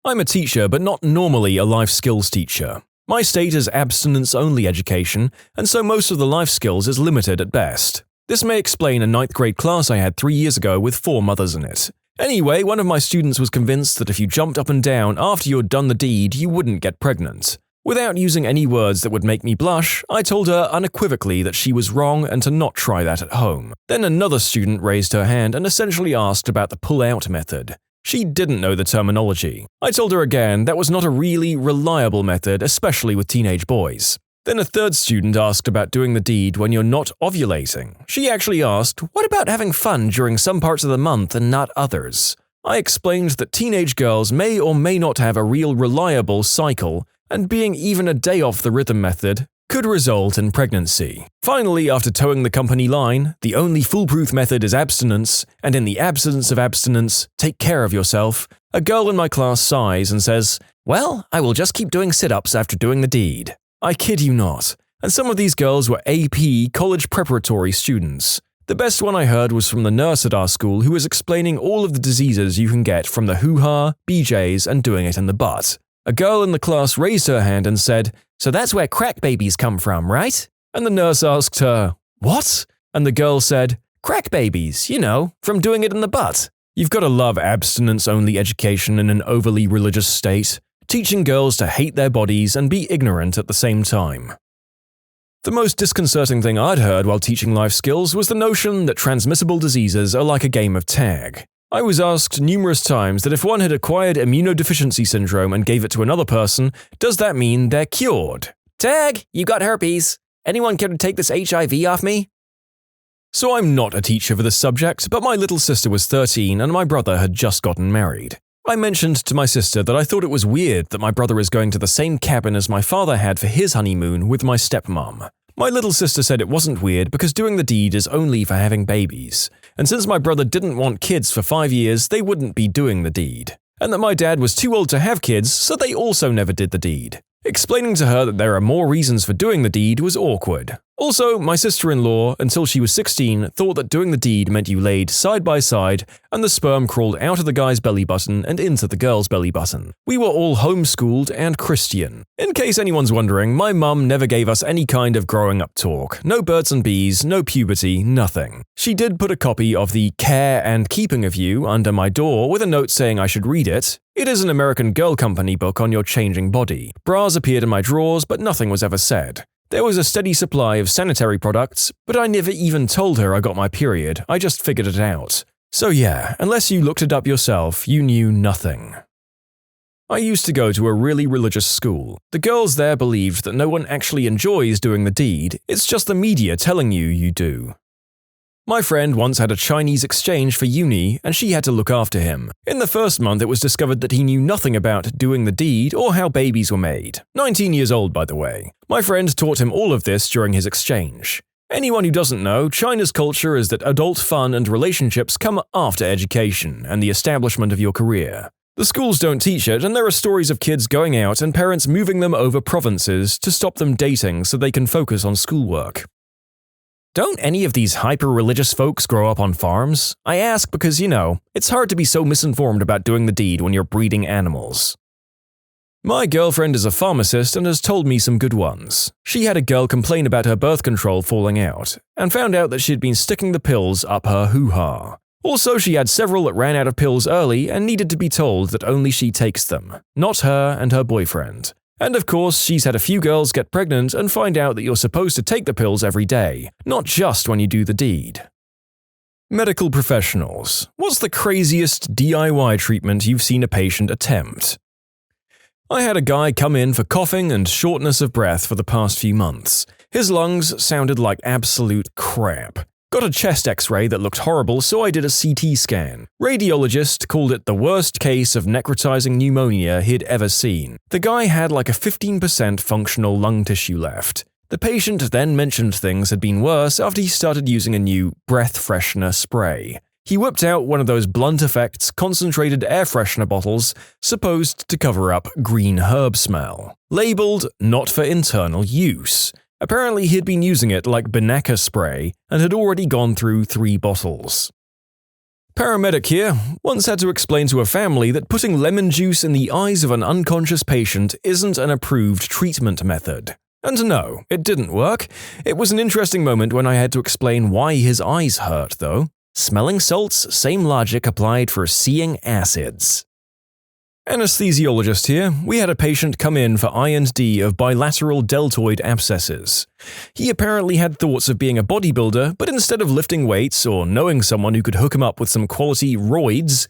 I'm a teacher, but not normally a life skills teacher. My state is abstinence-only education, and so most of the life skills is limited at best. This may explain a 9th grade class I had 3 years ago with 4 mothers in it. Anyway, one of my students was convinced that if you jumped up and down after you had done the deed, you wouldn't get pregnant. Without using any words that would make me blush, I told her unequivocally that she was wrong and to not try that at home. Then another student raised her hand and essentially asked about the pull-out method. She didn't know the terminology. I told her again that was not a really reliable method, especially with teenage boys. Then a third student asked about doing the deed when you're not ovulating. She actually asked, "What about having fun during some parts of the month and not others?" I explained that teenage girls may or may not have a real reliable cycle, and being even a day off the rhythm method could result in pregnancy. Finally, after towing the company line, the only foolproof method is abstinence, and in the absence of abstinence, take care of yourself, a girl in my class sighs and says, "Well, I will just keep doing sit-ups after doing the deed." I kid you not. And some of these girls were AP college preparatory students. The best one I heard was from the nurse at our school who was explaining all of the diseases you can get from the hoo-ha, BJs, and doing it in the butt. A girl in the class raised her hand and said, "So that's where crack babies come from, right?" And the nurse asked her, "What?" And the girl said, "Crack babies, you know, from doing it in the butt." You've got to love abstinence-only education in an overly religious state. teaching girls to hate their bodies and be ignorant at the same time. The most disconcerting thing I'd heard while teaching life skills was the notion that transmissible diseases are like a game of tag. I was asked numerous times that if one had acquired immunodeficiency syndrome and gave it to another person, does that mean they're cured? Tag, you got herpes. Anyone care to take this HIV off me? So I'm not a teacher for this subject, but my little sister was 13 and my brother had just gotten married. I mentioned to my sister that I thought it was weird that my brother is going to the same cabin as my father had for his honeymoon with my stepmom. My little sister said it wasn't weird because doing the deed is only for having babies, and since my brother didn't want kids for 5 years, they wouldn't be doing the deed, and that my dad was too old to have kids, so they also never did the deed. Explaining to her that there are more reasons for doing the deed was awkward. Also, my sister-in-law, until she was 16, thought that doing the deed meant you laid side by side and the sperm crawled out of the guy's belly button and into the girl's belly button. We were all homeschooled and Christian. In case anyone's wondering, my mum never gave us any kind of growing up talk. No birds and bees, no puberty, nothing. She did put a copy of The Care and Keeping of You under my door with a note saying I should read it. It is an American Girl Company book on your changing body. Bras appeared in my drawers, but nothing was ever said. There was a steady supply of sanitary products, but I never even told her I got my period, I just figured it out. So yeah, unless you looked it up yourself, you knew nothing. I used to go to a really religious school. The girls there believed that no one actually enjoys doing the deed, it's just the media telling you you do. My friend once had a Chinese exchange for uni, and she had to look after him. In the first month, it was discovered that he knew nothing about doing the deed or how babies were made. 19 years old, by the way. My friend taught him all of this during his exchange. Anyone who doesn't know, China's culture is that adult fun and relationships come after education and the establishment of your career. The schools don't teach it, and there are stories of kids going out and parents moving them over provinces to stop them dating so they can focus on schoolwork. Don't any of these hyper-religious folks grow up on farms? I ask because, it's hard to be so misinformed about doing the deed when you're breeding animals. My girlfriend is a pharmacist and has told me some good ones. She had a girl complain about her birth control falling out, and found out that she had been sticking the pills up her hoo-ha. Also, she had several that ran out of pills early and needed to be told that only she takes them, not her and her boyfriend. And of course, she's had a few girls get pregnant and find out that you're supposed to take the pills every day, not just when you do the deed. Medical professionals. What's the craziest DIY treatment you've seen a patient attempt? I had a guy come in for coughing and shortness of breath for the past few months. His lungs sounded like absolute crap. Got a chest x-ray that looked horrible, so I did a CT scan. Radiologist called it the worst case of necrotizing pneumonia he'd ever seen. The guy had like a 15% functional lung tissue left. The patient then mentioned things had been worse after he started using a new breath freshener spray. He whipped out one of those blunt effects concentrated air freshener bottles supposed to cover up green herb smell. Labeled not for internal use. Apparently, he'd been using it like Banaka spray and had already gone through 3 bottles. Paramedic here once had to explain to a family that putting lemon juice in the eyes of an unconscious patient isn't an approved treatment method. And no, it didn't work. It was an interesting moment when I had to explain why his eyes hurt, though. Smelling salts, same logic applied for seeing acids. Anesthesiologist here, we had a patient come in for I&D of bilateral deltoid abscesses. He apparently had thoughts of being a bodybuilder, but instead of lifting weights or knowing someone who could hook him up with some quality roids,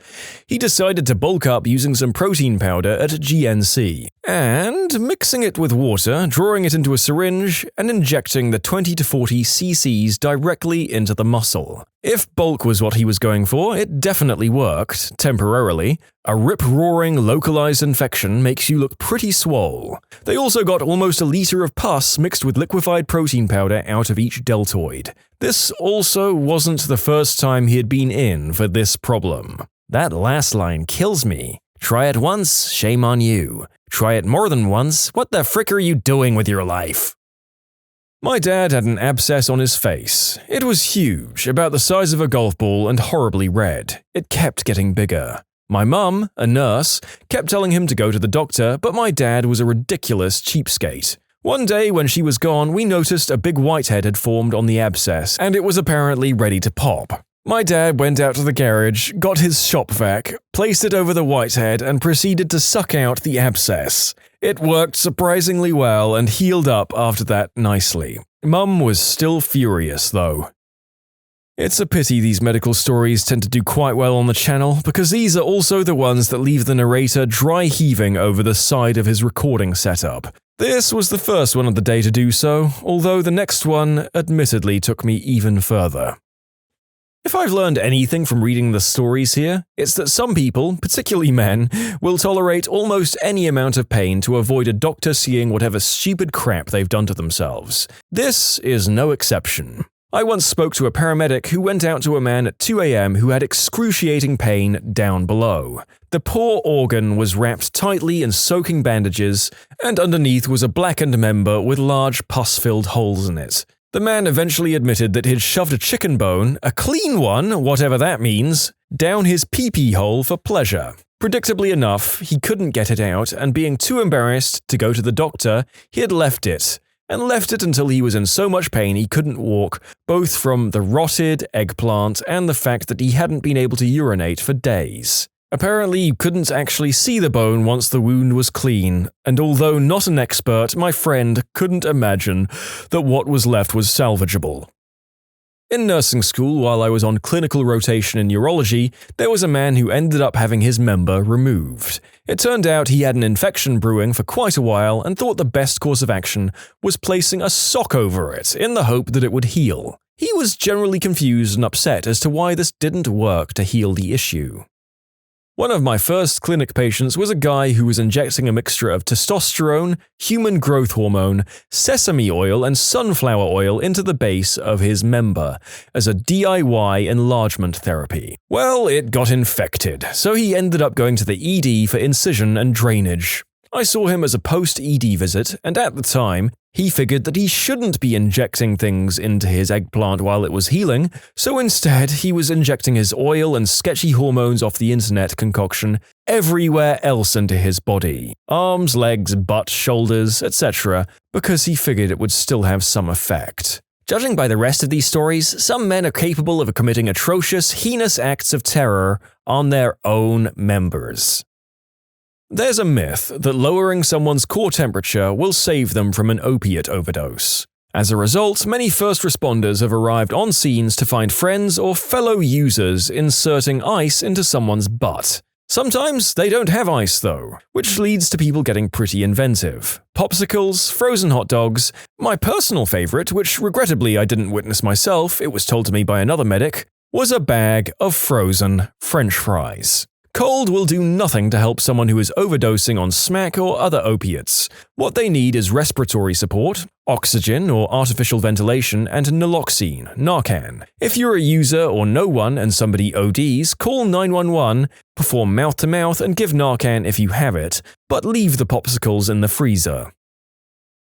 he decided to bulk up using some protein powder at GNC, and mixing it with water, drawing it into a syringe, and injecting the 20 to 40 cc's directly into the muscle. If bulk was what he was going for, it definitely worked, temporarily. A rip-roaring localized infection makes you look pretty swole. They also got almost a liter of pus mixed with liquefied protein powder out of each deltoid. This also wasn't the first time he had been in for this problem. That last line kills me. Try it once, shame on you. Try it more than once, what the frick are you doing with your life? My dad had an abscess on his face. It was huge, about the size of a golf ball and horribly red. It kept getting bigger. My mum, a nurse, kept telling him to go to the doctor, but my dad was a ridiculous cheapskate. One day when she was gone, we noticed a big whitehead had formed on the abscess, and it was apparently ready to pop. My dad went out to the garage, got his shop vac, placed it over the whitehead, and proceeded to suck out the abscess. It worked surprisingly well and healed up after that nicely. Mum was still furious, though. It's a pity these medical stories tend to do quite well on the channel, because these are also the ones that leave the narrator dry heaving over the side of his recording setup. This was the first one of the day to do so, although the next one admittedly took me even further. If I've learned anything from reading the stories here, it's that some people, particularly men, will tolerate almost any amount of pain to avoid a doctor seeing whatever stupid crap they've done to themselves. This is no exception. I once spoke to a paramedic who went out to a man at 2 a.m. who had excruciating pain down below. The poor organ was wrapped tightly in soaking bandages, and underneath was a blackened member with large pus-filled holes in it. The man eventually admitted that he'd shoved a chicken bone, a clean one, whatever that means, down his pee-pee hole for pleasure. Predictably enough, he couldn't get it out, and being too embarrassed to go to the doctor, he had left it until he was in so much pain he couldn't walk, both from the rotted eggplant and the fact that he hadn't been able to urinate for days. Apparently, you couldn't actually see the bone once the wound was clean, and although not an expert, my friend couldn't imagine that what was left was salvageable. In nursing school, while I was on clinical rotation in urology, there was a man who ended up having his member removed. It turned out he had an infection brewing for quite a while and thought the best course of action was placing a sock over it in the hope that it would heal. He was generally confused and upset as to why this didn't work to heal the issue. One of my first clinic patients was a guy who was injecting a mixture of testosterone, human growth hormone, sesame oil, and sunflower oil into the base of his member as a DIY enlargement therapy. Well, it got infected, so he ended up going to the ED for incision and drainage. I saw him as a post-ED visit, and at the time, he figured that he shouldn't be injecting things into his eggplant while it was healing, so instead he was injecting his oil and sketchy hormones off the internet concoction everywhere else into his body. Arms, legs, butt, shoulders, etc., because he figured it would still have some effect. Judging by the rest of these stories, some men are capable of committing atrocious, heinous acts of terror on their own members. There's a myth that lowering someone's core temperature will save them from an opiate overdose. As a result, many first responders have arrived on scenes to find friends or fellow users inserting ice into someone's butt. Sometimes they don't have ice though, which leads to people getting pretty inventive. Popsicles, frozen hot dogs, my personal favorite, which regrettably I didn't witness myself, it was told to me by another medic, was a bag of frozen French fries. Cold will do nothing to help someone who is overdosing on smack or other opiates. What they need is respiratory support, oxygen or artificial ventilation, and naloxone, Narcan. If you're a user or know one and somebody ODs, call 911, perform mouth-to-mouth, and give Narcan if you have it, but leave the popsicles in the freezer.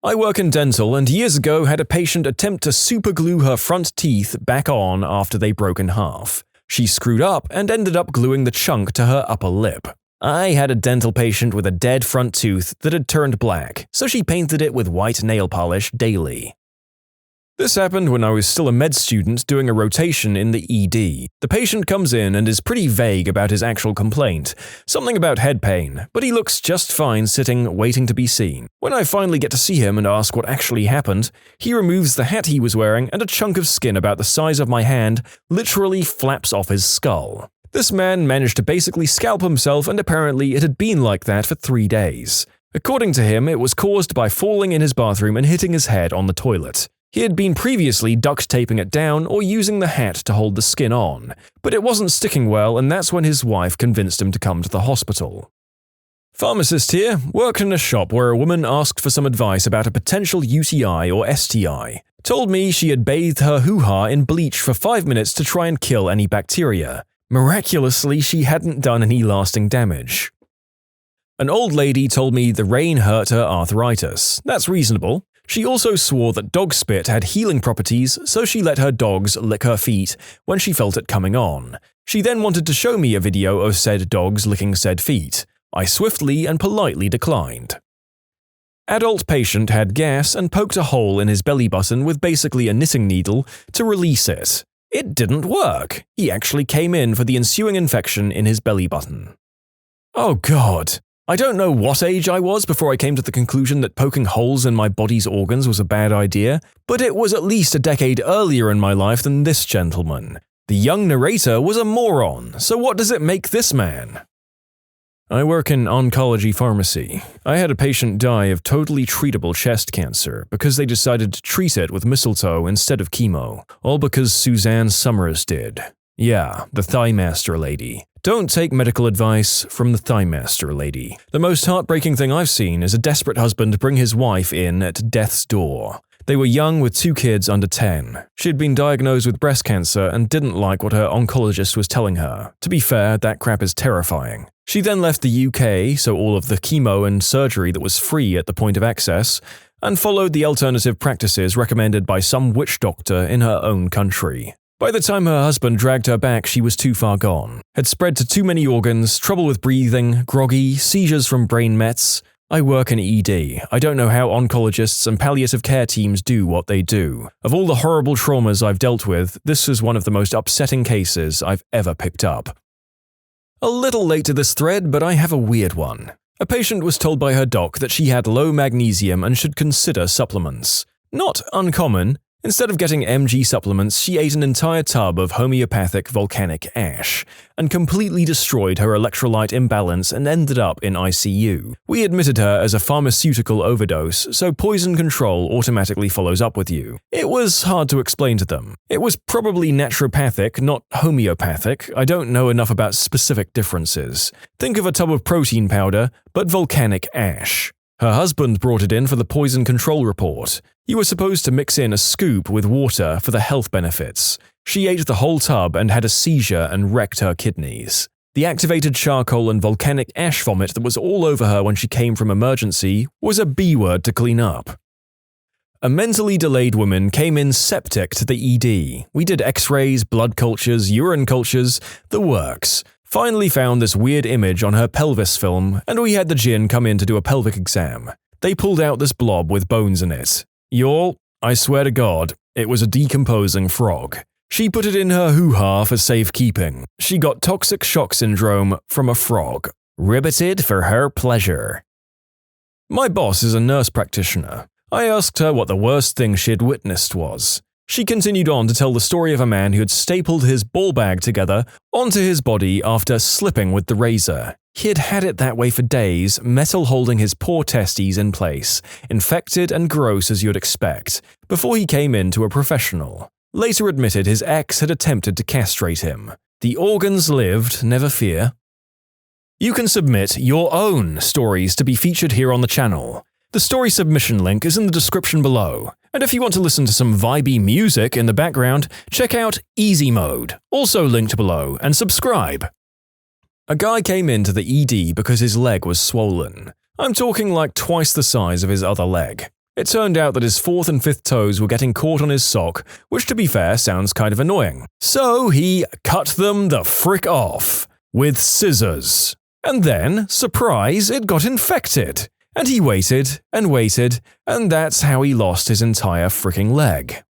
I work in dental and years ago had a patient attempt to superglue her front teeth back on after they broke in half. She screwed up and ended up gluing the chunk to her upper lip. I had a dental patient with a dead front tooth that had turned black, so she painted it with white nail polish daily. This happened when I was still a med student doing a rotation in the ED. The patient comes in and is pretty vague about his actual complaint, something about head pain, but he looks just fine sitting waiting to be seen. When I finally get to see him and ask what actually happened, he removes the hat he was wearing and a chunk of skin about the size of my hand literally flaps off his skull. This man managed to basically scalp himself, and apparently it had been like that for 3 days. According to him, it was caused by falling in his bathroom and hitting his head on the toilet. He had been previously duct taping it down or using the hat to hold the skin on, but it wasn't sticking well, and that's when his wife convinced him to come to the hospital. Pharmacist here, worked in a shop where a woman asked for some advice about a potential UTI or STI. Told me she had bathed her hoo-ha in bleach for 5 minutes to try and kill any bacteria. Miraculously, she hadn't done any lasting damage. An old lady told me the rain hurt her arthritis. That's reasonable. She also swore that dog spit had healing properties, so she let her dogs lick her feet when she felt it coming on. She then wanted to show me a video of said dogs licking said feet. I swiftly and politely declined. Adult patient had gas and poked a hole in his belly button with basically a knitting needle to release it. It didn't work. He actually came in for the ensuing infection in his belly button. Oh God. I don't know what age I was before I came to the conclusion that poking holes in my body's organs was a bad idea, but it was at least a decade earlier in my life than this gentleman. The young narrator was a moron, so what does it make this man? I work in oncology pharmacy. I had a patient die of totally treatable chest cancer because they decided to treat it with mistletoe instead of chemo, all because Suzanne Summers did. Yeah, the Thigh Master Lady. Don't take medical advice from the Thigh Master Lady. The most heartbreaking thing I've seen is a desperate husband bring his wife in at death's door. They were young with 2 kids under 10. She had been diagnosed with breast cancer and didn't like what her oncologist was telling her. To be fair, that crap is terrifying. She then left the UK, so all of the chemo and surgery that was free at the point of access, and followed the alternative practices recommended by some witch doctor in her own country. By the time her husband dragged her back, she was too far gone. Had spread to too many organs, trouble with breathing, groggy, seizures from brain mets. I work in ED. I don't know how oncologists and palliative care teams do what they do. Of all the horrible traumas I've dealt with, this is one of the most upsetting cases I've ever picked up. A little late to this thread, but I have a weird one. A patient was told by her doc that she had low magnesium and should consider supplements. Not uncommon. Instead of getting MG supplements, she ate an entire tub of homeopathic volcanic ash and completely destroyed her electrolyte imbalance and ended up in ICU. We admitted her as a pharmaceutical overdose, so poison control automatically follows up with you. It was hard to explain to them. It was probably naturopathic, not homeopathic. I don't know enough about specific differences. Think of a tub of protein powder, but volcanic ash. Her husband brought it in for the poison control report. You were supposed to mix in a scoop with water for the health benefits. She ate the whole tub and had a seizure and wrecked her kidneys. The activated charcoal and volcanic ash vomit that was all over her when she came from emergency was a B word to clean up. A mentally delayed woman came in septic to the ED. We did x-rays, blood cultures, urine cultures, the works. Finally found this weird image on her pelvis film, and we had the gyn come in to do a pelvic exam. They pulled out this blob with bones in it. Y'all, I swear to God, it was a decomposing frog. She put it in her hoo-ha for safekeeping. She got toxic shock syndrome from a frog. Ribbited for her pleasure. My boss is a nurse practitioner. I asked her what the worst thing she had witnessed was. She continued on to tell the story of a man who had stapled his ball bag together onto his body after slipping with the razor. He had had it that way for days, metal holding his poor testes in place, infected and gross as you'd expect, before he came in to a professional. Later admitted his ex had attempted to castrate him. The organs lived, never fear. You can submit your own stories to be featured here on the channel. The story submission link is in the description below. And if you want to listen to some vibey music in the background, check out easymode, also linked below, and subscribe. A guy came into the ED because his leg was swollen. I'm talking like twice the size of his other leg. It turned out that his 4th and 5th toes were getting caught on his sock, which to be fair sounds kind of annoying. So he cut them the frick off with scissors. And then, surprise, it got infected. And he waited, and that's how he lost his entire fricking leg.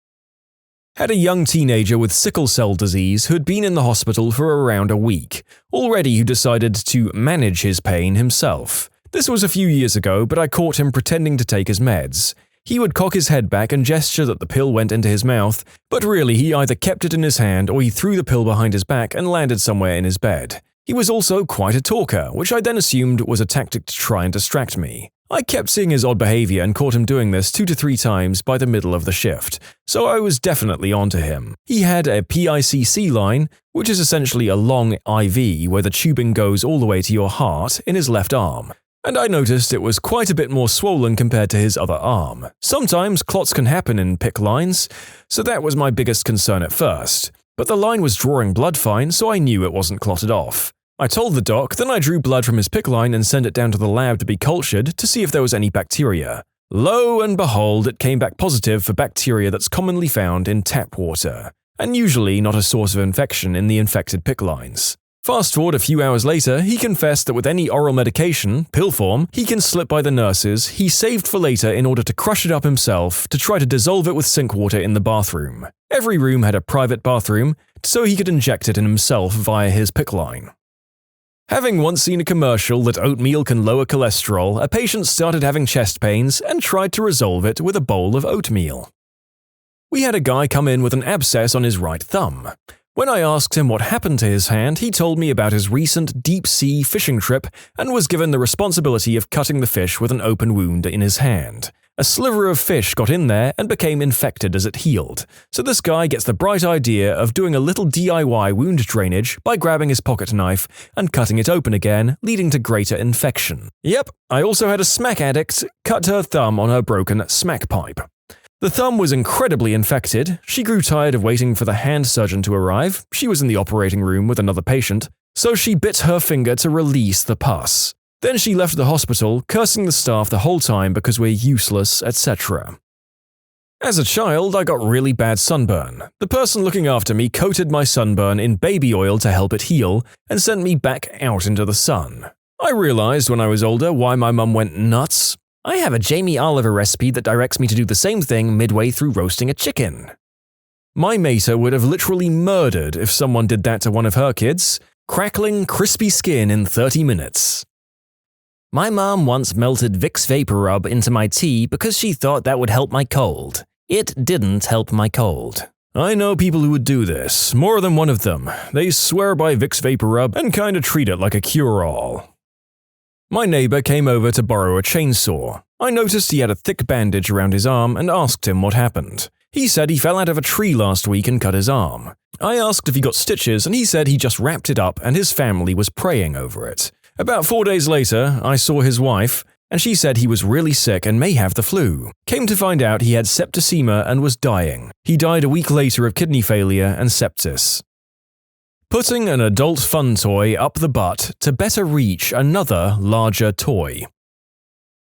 Had a young teenager with sickle cell disease who had been in the hospital for around a week, already who decided to manage his pain himself. This was a few years ago, but I caught him pretending to take his meds. He would cock his head back and gesture that the pill went into his mouth, but really he either kept it in his hand or he threw the pill behind his back and landed somewhere in his bed. He was also quite a talker, which I then assumed was a tactic to try and distract me. I kept seeing his odd behavior and caught him doing this 2 to 3 times by the middle of the shift, so I was definitely onto him. He had a PICC line, which is essentially a long IV where the tubing goes all the way to your heart, in his left arm. And I noticed it was quite a bit more swollen compared to his other arm. Sometimes clots can happen in PICC lines, so that was my biggest concern at first. But the line was drawing blood fine, so I knew it wasn't clotted off. I told the doc, then I drew blood from his PICC line and sent it down to the lab to be cultured to see if there was any bacteria. Lo and behold, it came back positive for bacteria that's commonly found in tap water, and usually not a source of infection in the infected PICC lines. Fast forward a few hours later, he confessed that with any oral medication, pill form, he can slip by the nurses, he saved for later in order to crush it up himself to try to dissolve it with sink water in the bathroom. Every room had a private bathroom, so he could inject it in himself via his PICC line. Having once seen a commercial that oatmeal can lower cholesterol, a patient started having chest pains and tried to resolve it with a bowl of oatmeal. We had a guy come in with an abscess on his right thumb. When I asked him what happened to his hand, he told me about his recent deep-sea fishing trip and was given the responsibility of cutting the fish with an open wound in his hand. A sliver of fish got in there and became infected as it healed, so this guy gets the bright idea of doing a little DIY wound drainage by grabbing his pocket knife and cutting it open again, leading to greater infection. Yep, I also had a smack addict cut her thumb on her broken smack pipe. The thumb was incredibly infected. She grew tired of waiting for the hand surgeon to arrive. She was in the operating room with another patient, so she bit her finger to release the pus. Then she left the hospital, cursing the staff the whole time because we're useless, etc. As a child, I got really bad sunburn. The person looking after me coated my sunburn in baby oil to help it heal and sent me back out into the sun. I realized when I was older why my mum went nuts. I have a Jamie Oliver recipe that directs me to do the same thing midway through roasting a chicken. My mater would have literally murdered if someone did that to one of her kids. Crackling, crispy skin in 30 minutes. My mom once melted Vicks VapoRub into my tea because she thought that would help my cold. It didn't help my cold. I know people who would do this, more than one of them. They swear by Vicks VapoRub and kinda treat it like a cure-all. My neighbor came over to borrow a chainsaw. I noticed he had a thick bandage around his arm and asked him what happened. He said he fell out of a tree last week and cut his arm. I asked if he got stitches and he said he just wrapped it up and his family was praying over it. About 4 days later, I saw his wife, and she said he was really sick and may have the flu. Came to find out he had septicemia and was dying. He died a week later of kidney failure and sepsis. Putting an adult fun toy up the butt to better reach another, larger toy.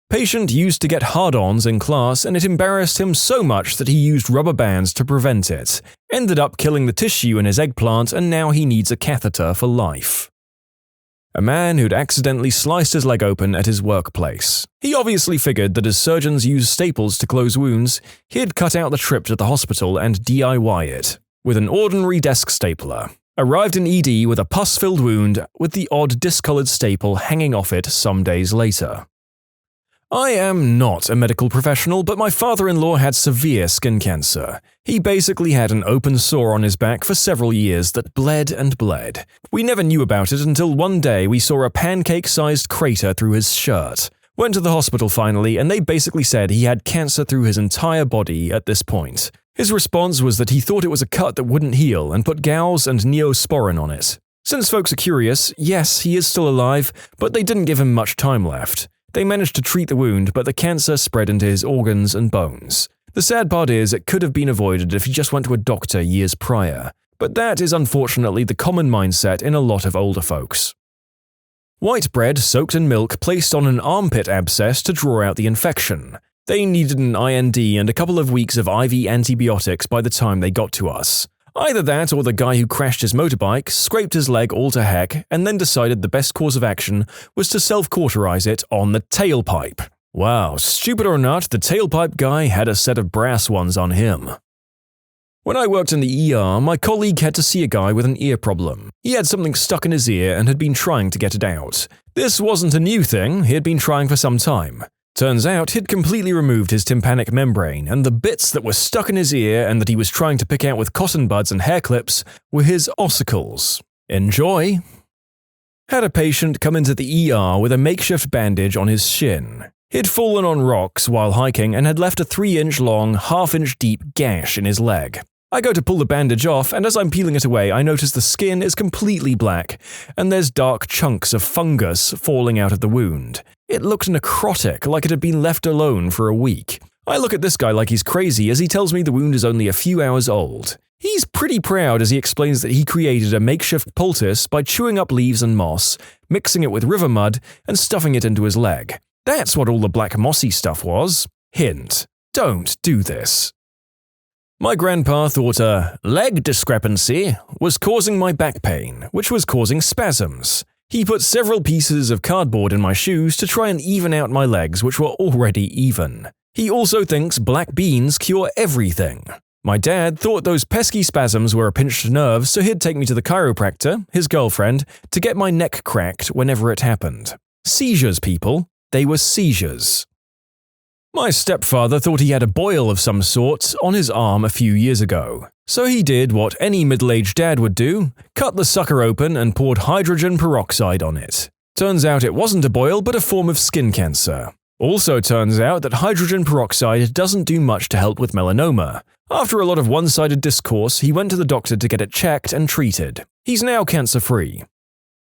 Patient used to get hard-ons in class and it embarrassed him so much that he used rubber bands to prevent it. Ended up killing the tissue in his eggplant and now he needs a catheter for life. A man who'd accidentally sliced his leg open at his workplace. He obviously figured that as surgeons use staples to close wounds, he'd cut out the trip to the hospital and DIY it, with an ordinary desk stapler. Arrived in ED with a pus-filled wound with the odd discolored staple hanging off it some days later. I am not a medical professional, but my father-in-law had severe skin cancer. He basically had an open sore on his back for several years that bled and bled. We never knew about it until one day we saw a pancake-sized crater through his shirt. Went to the hospital finally, and they basically said he had cancer through his entire body at this point. His response was that he thought it was a cut that wouldn't heal and put gauze and neosporin on it. Since folks are curious, yes, he is still alive, but they didn't give him much time left. They managed to treat the wound, but the cancer spread into his organs and bones. The sad part is it could have been avoided if he just went to a doctor years prior. But that is unfortunately the common mindset in a lot of older folks. White bread soaked in milk placed on an armpit abscess to draw out the infection. They needed an IND and a couple of weeks of IV antibiotics by the time they got to us. Either that or the guy who crashed his motorbike, scraped his leg all to heck, and then decided the best course of action was to self-cauterize it on the tailpipe. Wow, stupid or not, the tailpipe guy had a set of brass ones on him. When I worked in the ER, my colleague had to see a guy with an ear problem. He had something stuck in his ear and had been trying to get it out. This wasn't a new thing, he had been trying for some time. Turns out he'd completely removed his tympanic membrane, and the bits that were stuck in his ear and that he was trying to pick out with cotton buds and hair clips were his ossicles. Enjoy! Had a patient come into the ER with a makeshift bandage on his shin. He'd fallen on rocks while hiking and had left a 3-inch long, half-inch deep gash in his leg. I go to pull the bandage off, and as I'm peeling it away, I notice the skin is completely black, and there's dark chunks of fungus falling out of the wound. It looked necrotic, like it had been left alone for a week. I look at this guy like he's crazy as he tells me the wound is only a few hours old. He's pretty proud as he explains that he created a makeshift poultice by chewing up leaves and moss, mixing it with river mud, and stuffing it into his leg. That's what all the black mossy stuff was. Hint: don't do this. My grandpa thought a leg discrepancy was causing my back pain, which was causing spasms. He put several pieces of cardboard in my shoes to try and even out my legs, which were already even. He also thinks black beans cure everything. My dad thought those pesky spasms were a pinched nerve, so he'd take me to the chiropractor, his girlfriend, to get my neck cracked whenever it happened. Seizures, people. They were seizures. My stepfather thought he had a boil of some sort on his arm a few years ago. So he did what any middle-aged dad would do, cut the sucker open and poured hydrogen peroxide on it. Turns out it wasn't a boil but a form of skin cancer. Also turns out that hydrogen peroxide doesn't do much to help with melanoma. After a lot of one-sided discourse, he went to the doctor to get it checked and treated. He's now cancer-free.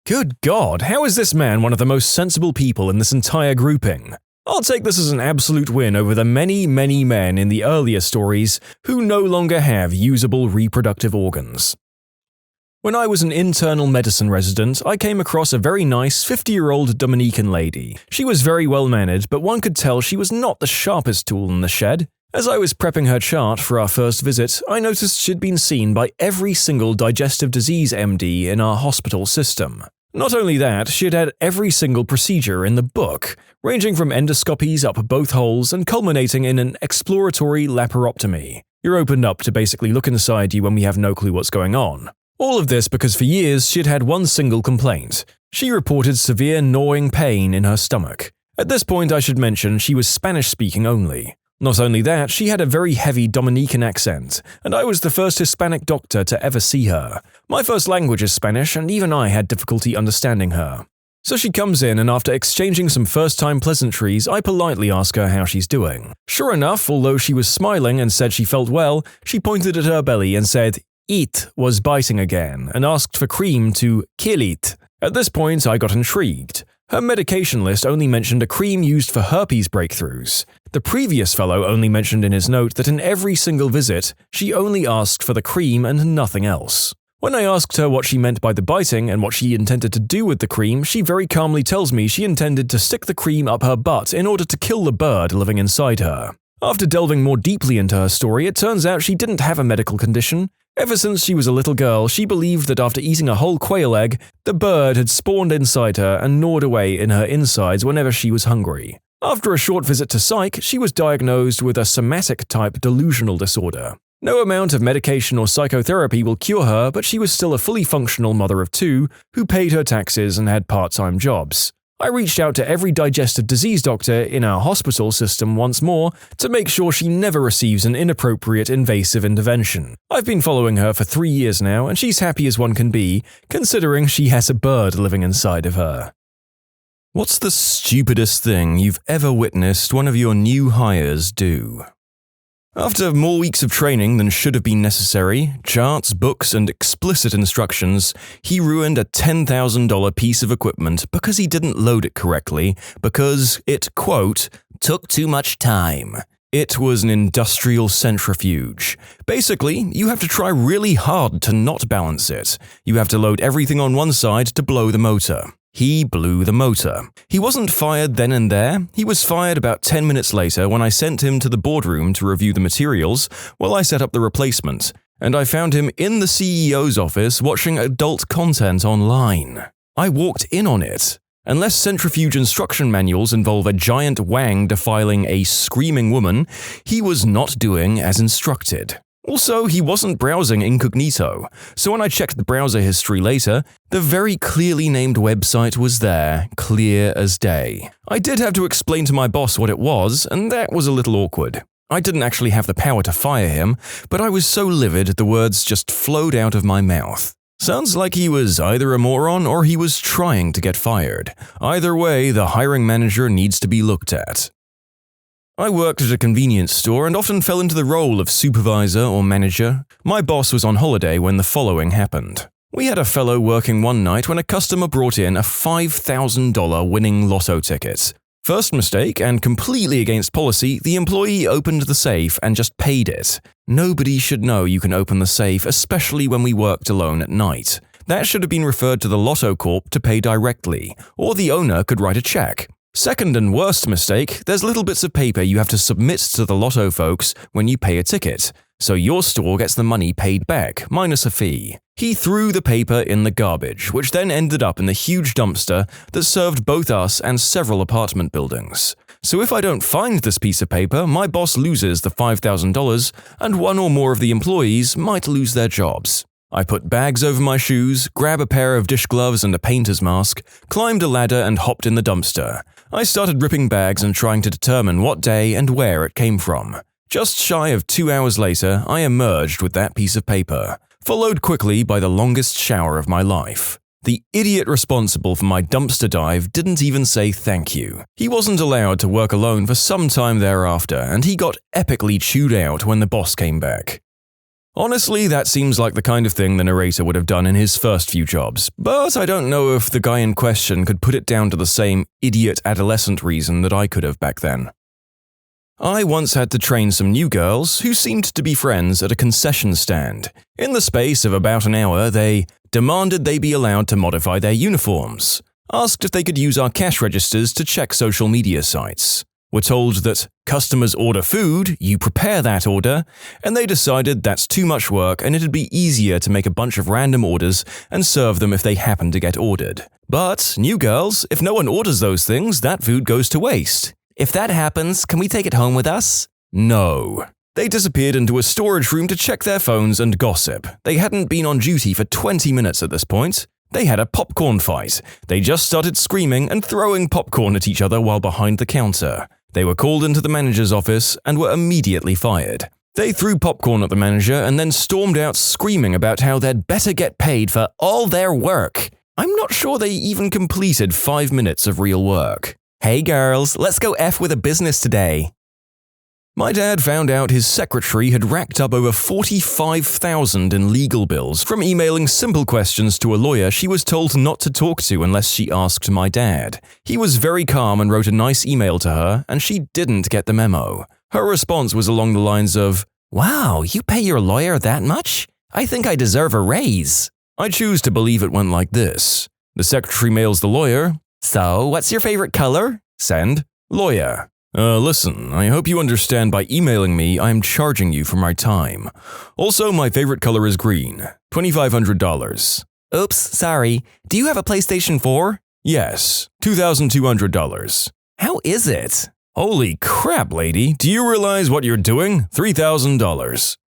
Good God, how is this man one of the most sensible people in this entire grouping? I'll take this as an absolute win over the many, many men in the earlier stories who no longer have usable reproductive organs. When I was an internal medicine resident, I came across a very nice 50-year-old Dominican lady. She was very well-mannered, but one could tell she was not the sharpest tool in the shed. As I was prepping her chart for our first visit, I noticed she'd been seen by every single digestive disease MD in our hospital system. Not only that, she had had every single procedure in the book, ranging from endoscopies up both holes and culminating in an exploratory laparotomy. You're opened up to basically look inside you when we have no clue what's going on. All of this because for years she'd had one single complaint. She reported severe gnawing pain in her stomach. At this point I should mention she was Spanish-speaking only. Not only that, she had a very heavy Dominican accent, and I was the first Hispanic doctor to ever see her. My first language is Spanish, and even I had difficulty understanding her. So she comes in, and after exchanging some first-time pleasantries, I politely ask her how she's doing. Sure enough, although she was smiling and said she felt well, she pointed at her belly and said it was biting again, and asked for cream to kill it. At this point, I got intrigued. Her medication list only mentioned a cream used for herpes breakthroughs. The previous fellow only mentioned in his note that in every single visit, she only asked for the cream and nothing else. When I asked her what she meant by the biting and what she intended to do with the cream, she very calmly tells me she intended to stick the cream up her butt in order to kill the bird living inside her. After delving more deeply into her story, it turns out she didn't have a medical condition. Ever since she was a little girl, she believed that after eating a whole quail egg, the bird had spawned inside her and gnawed away in her insides whenever she was hungry. After a short visit to psych, she was diagnosed with a somatic-type delusional disorder. No amount of medication or psychotherapy will cure her, but she was still a fully functional mother of two who paid her taxes and had part-time jobs. I reached out to every digestive disease doctor in our hospital system once more to make sure she never receives an inappropriate invasive intervention. I've been following her for 3 years now, and she's happy as one can be, considering she has a bird living inside of her. What's the stupidest thing you've ever witnessed one of your new hires do? After more weeks of training than should have been necessary, charts, books, and explicit instructions, he ruined a $10,000 piece of equipment because he didn't load it correctly, because it, quote, took too much time. It was an industrial centrifuge. Basically, you have to try really hard to not balance it. You have to load everything on one side to blow the motor. He blew the motor. He wasn't fired then and there. He was fired about 10 minutes later when I sent him to the boardroom to review the materials while I set up the replacement, and I found him in the CEO's office watching adult content online. I walked in on it. Unless centrifuge instruction manuals involve a giant wang defiling a screaming woman, he was not doing as instructed. Also, he wasn't browsing incognito, so when I checked the browser history later, the very clearly named website was there, clear as day. I did have to explain to my boss what it was, and that was a little awkward. I didn't actually have the power to fire him, but I was so livid the words just flowed out of my mouth. Sounds like he was either a moron or he was trying to get fired. Either way, the hiring manager needs to be looked at. I worked at a convenience store and often fell into the role of supervisor or manager. My boss was on holiday when the following happened. We had a fellow working one night when a customer brought in a $5,000 winning lotto ticket. First mistake, and completely against policy, the employee opened the safe and just paid it. Nobody should know you can open the safe, especially when we worked alone at night. That should have been referred to the Lotto Corp to pay directly, or the owner could write a check. Second and worst mistake, there's little bits of paper you have to submit to the Lotto folks when you pay a ticket. so your store gets the money paid back, minus a fee. He threw the paper in the garbage, which then ended up in the huge dumpster that served both us and several apartment buildings. So if I don't find this piece of paper, my boss loses the $5,000 and one or more of the employees might lose their jobs. I put bags over my shoes, grabbed a pair of dish gloves and a painter's mask, climbed a ladder and hopped in the dumpster. I started ripping bags and trying to determine what day and where it came from. Just shy of 2 hours later, I emerged with that piece of paper, followed quickly by the longest shower of my life. The idiot responsible for my dumpster dive didn't even say thank you. He wasn't allowed to work alone for some time thereafter, and he got epically chewed out when the boss came back. Honestly, that seems like the kind of thing the narrator would have done in his first few jobs, but I don't know if the guy in question could put it down to the same idiot adolescent reason that I could have back then. I once had to train some new girls who seemed to be friends at a concession stand. In the space of about an hour, they demanded they be allowed to modify their uniforms, asked if they could use our cash registers to check social media sites, were told that customers order food, you prepare that order, and they decided that's too much work and it'd be easier to make a bunch of random orders and serve them if they happen to get ordered. But, new girls, if no one orders those things, that food goes to waste. If that happens, can we take it home with us? No. They disappeared into a storage room to check their phones and gossip. They hadn't been on duty for 20 minutes at this point. They had a popcorn fight. They just started screaming and throwing popcorn at each other while behind the counter. They were called into the manager's office and were immediately fired. They threw popcorn at the manager and then stormed out screaming about how they'd better get paid for all their work. I'm not sure they even completed 5 minutes of real work. Hey girls, let's go F with a business today. My dad found out his secretary had racked up over $45,000 in legal bills from emailing simple questions to a lawyer she was told not to talk to unless she asked my dad. He was very calm and wrote a nice email to her, and she didn't get the memo. Her response was along the lines of, "Wow, you pay your lawyer that much? I think I deserve a raise." I choose to believe it went like this. The secretary mails the lawyer, "So, what's your favorite color?" Send. Lawyer. Listen, I hope you understand by emailing me I am charging you for my time. Also, my favorite color is green. $2,500. Oops, sorry. Do you have a PlayStation 4? Yes. $2,200. How is it? Holy crap, lady. Do you realize what you're doing? $3,000.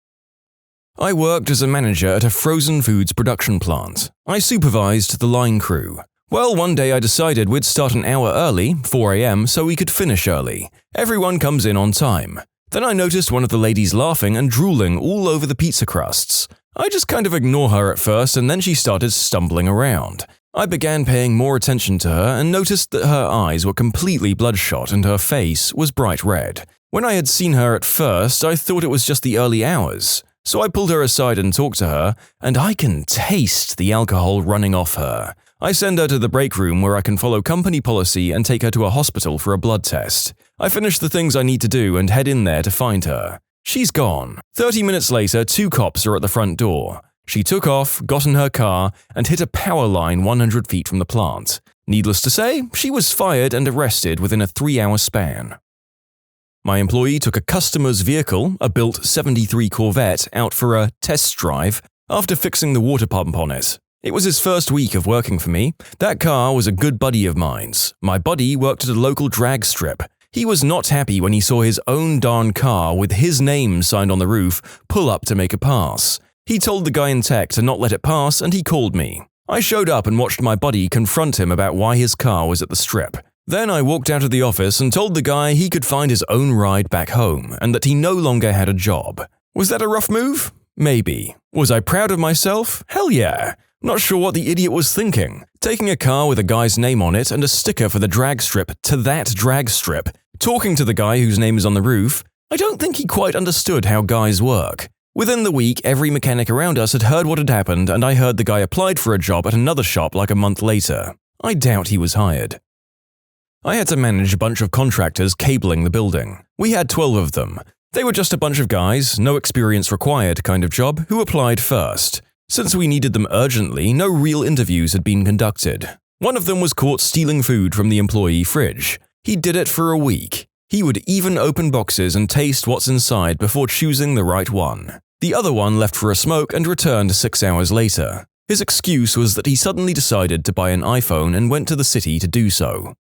I worked as a manager at a frozen foods production plant. I supervised the line crew. Well, one day I decided we'd start an hour early, 4 a.m., so we could finish early. Everyone comes in on time. Then I noticed one of the ladies laughing and drooling all over the pizza crusts. I just kind of ignore her at first, and then she started stumbling around. I began paying more attention to her and noticed that her eyes were completely bloodshot and her face was bright red. When I had seen her at first, I thought it was just the early hours. So I pulled her aside and talked to her, and I can taste the alcohol running off her. I send her to the break room where I can follow company policy and take her to a hospital for a blood test. I finish the things I need to do and head in there to find her. She's gone. 30 minutes later, 2 cops are at the front door. She took off, got in her car, and hit a power line 100 feet from the plant. Needless to say, she was fired and arrested within a 3-hour span. My employee took a customer's vehicle, a built 73 Corvette, out for a test drive after fixing the water pump on it. It was his first week of working for me. That car was a good buddy of mine's. My buddy worked at a local drag strip. He was not happy when he saw his own darn car with his name signed on the roof pull up to make a pass. He told the guy in tech to not let it pass, and he called me. I showed up and watched my buddy confront him about why his car was at the strip. Then I walked out of the office and told the guy he could find his own ride back home and that he no longer had a job. Was that a rough move? Maybe. Was I proud of myself? Hell yeah. Not sure what the idiot was thinking. Taking a car with a guy's name on it and a sticker for the drag strip to that drag strip. Talking to the guy whose name is on the roof. I don't think he quite understood how guys work. Within the week, every mechanic around us had heard what had happened, and I heard the guy applied for a job at another shop like a month later. I doubt he was hired. I had to manage a bunch of contractors cabling the building. We had 12 of them. They were just a bunch of guys, no experience required kind of job, who applied first. Since we needed them urgently, no real interviews had been conducted. One of them was caught stealing food from the employee fridge. He did it for a week. He would even open boxes and taste what's inside before choosing the right one. The other one left for a smoke and returned 6 hours later. His excuse was that he suddenly decided to buy an iPhone and went to the city to do so.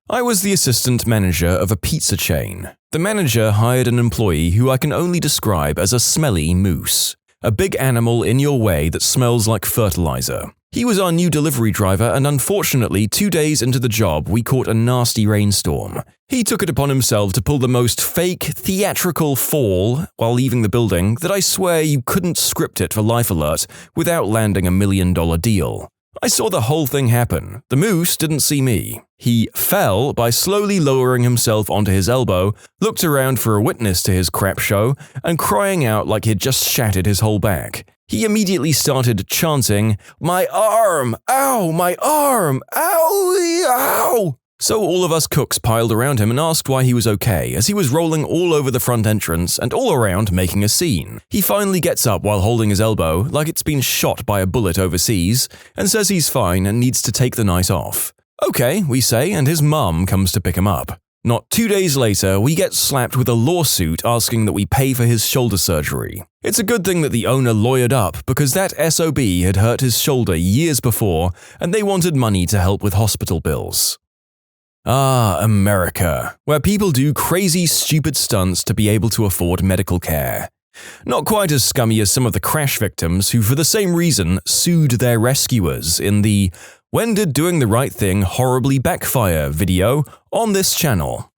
I was the assistant manager of a pizza chain. The manager hired an employee who I can only describe as a smelly moose, a big animal in your way that smells like fertilizer. He was our new delivery driver, and unfortunately 2 days into the job we caught a nasty rainstorm. He took it upon himself to pull the most fake, theatrical fall while leaving the building that I swear you couldn't script it for Life Alert without landing $1 million deal. I saw the whole thing happen. The moose didn't see me. He fell by slowly lowering himself onto his elbow, looked around for a witness to his crap show, and crying out like he'd just shattered his whole back. He immediately started chanting, "My arm! Ow! My arm! Ow! Ow!" So all of us cooks piled around him and asked why he was okay, as he was rolling all over the front entrance and all around making a scene. He finally gets up while holding his elbow, like it's been shot by a bullet overseas, and says he's fine and needs to take the night off. Okay, we say, and his mum comes to pick him up. Not 2 days later, we get slapped with a lawsuit asking that we pay for his shoulder surgery. It's a good thing that the owner lawyered up because that SOB had hurt his shoulder years before and they wanted money to help with hospital bills. Ah, America, where people do crazy, stupid stunts to be able to afford medical care. Not quite as scummy as some of the crash victims who, for the same reason, sued their rescuers in the "When Did Doing the Right Thing Horribly Backfire" video on this channel.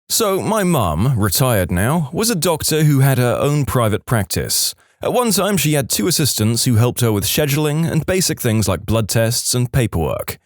So, my mum, retired now, was a doctor who had her own private practice. At one time, she had 2 assistants who helped her with scheduling and basic things like blood tests and paperwork.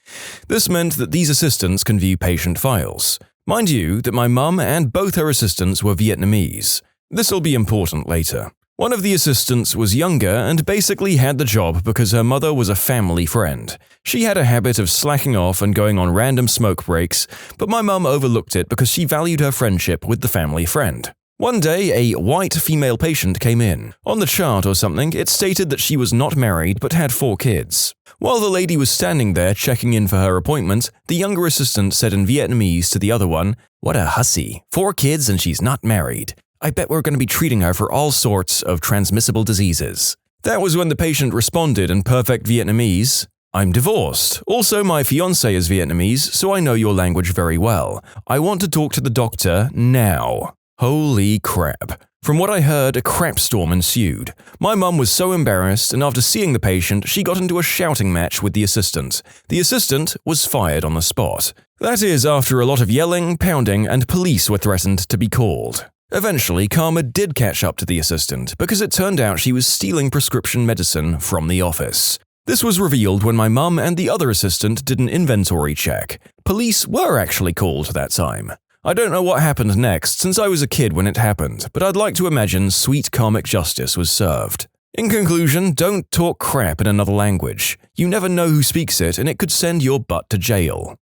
This meant that these assistants can view patient files. Mind you, that my mum and both her assistants were Vietnamese. This'll be important later. One of the assistants was younger and basically had the job because her mother was a family friend. She had a habit of slacking off and going on random smoke breaks, but my mum overlooked it because she valued her friendship with the family friend. One day, a white female patient came in. On the chart or something, it stated that she was not married but had 4 kids. While the lady was standing there checking in for her appointment, the younger assistant said in Vietnamese to the other one, "What a hussy, 4 kids and she's not married. I bet we're going to be treating her for all sorts of transmissible diseases." That was when the patient responded in perfect Vietnamese, "I'm divorced. Also, my fiancé is Vietnamese, so I know your language very well. I want to talk to the doctor now." Holy crap. From what I heard, a crap storm ensued. My mum was so embarrassed, and after seeing the patient, she got into a shouting match with the assistant. The assistant was fired on the spot. That is, after a lot of yelling, pounding, and police were threatened to be called. Eventually, karma did catch up to the assistant, because it turned out she was stealing prescription medicine from the office. This was revealed when my mum and the other assistant did an inventory check. Police were actually called that time. I don't know what happened next since I was a kid when it happened, but I'd like to imagine sweet karmic justice was served. In conclusion, don't talk crap in another language. You never know who speaks it and it could send your butt to jail.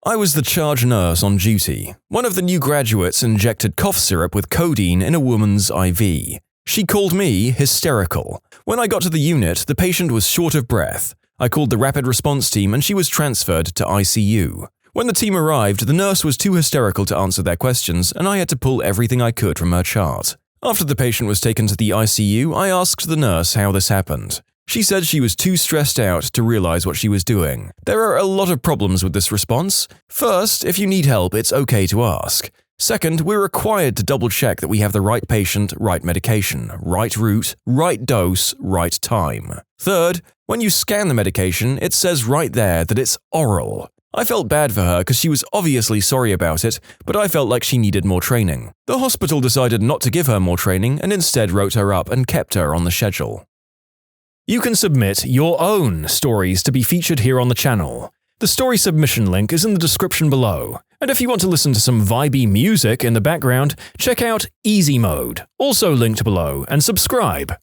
I was the charge nurse on duty. One of the new graduates injected cough syrup with codeine in a woman's IV. She called me hysterical. When I got to the unit, the patient was short of breath. I called the rapid response team and she was transferred to ICU. When the team arrived, the nurse was too hysterical to answer their questions, and I had to pull everything I could from her chart. After the patient was taken to the ICU, I asked the nurse how this happened. She said she was too stressed out to realize what she was doing. There are a lot of problems with this response. First, if you need help, it's okay to ask. Second, we're required to double-check that we have the right patient, right medication, right route, right dose, right time. Third, when you scan the medication, it says right there that it's oral. I felt bad for her because she was obviously sorry about it, but I felt like she needed more training. The hospital decided not to give her more training and instead wrote her up and kept her on the schedule. You can submit your own stories to be featured here on the channel. The story submission link is in the description below. And if you want to listen to some vibey music in the background, check out easymode, also linked below, and subscribe.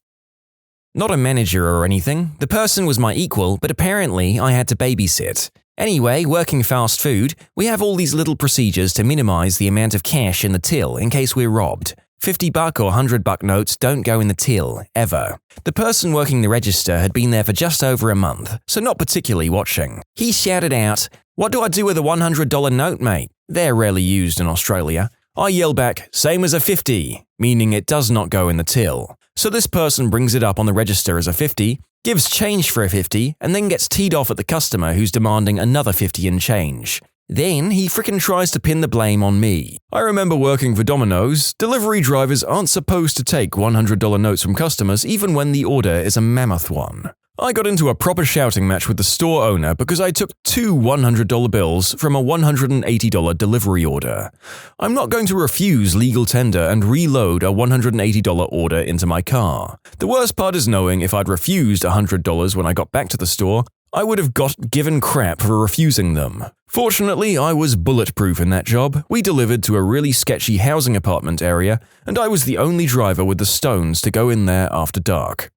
Not a manager or anything. The person was my equal, but apparently I had to babysit. Anyway, working fast food, we have all these little procedures to minimize the amount of cash in the till in case we're robbed. $50 or $100 notes don't go in the till, ever. The person working the register had been there for just over a month, so not particularly watching. He shouted out, "What do I do with a $100 note, mate? They're rarely used in Australia. I yell back, same as a 50, meaning it does not go in the till. So this person brings it up on the register as a 50, gives change for a 50, and then gets teed off at the customer who's demanding another 50 in change. Then he frickin' tries to pin the blame on me. I remember working for Domino's. Delivery drivers aren't supposed to take $100 notes from customers even when the order is a mammoth one. I got into a proper shouting match with the store owner because I took 2 $100 bills from a $180 delivery order. I'm not going to refuse legal tender and reload a $180 order into my car. The worst part is knowing if I'd refused $100 when I got back to the store, I would have got given crap for refusing them. Fortunately, I was bulletproof in that job. We delivered to a really sketchy housing apartment area, and I was the only driver with the stones to go in there after dark.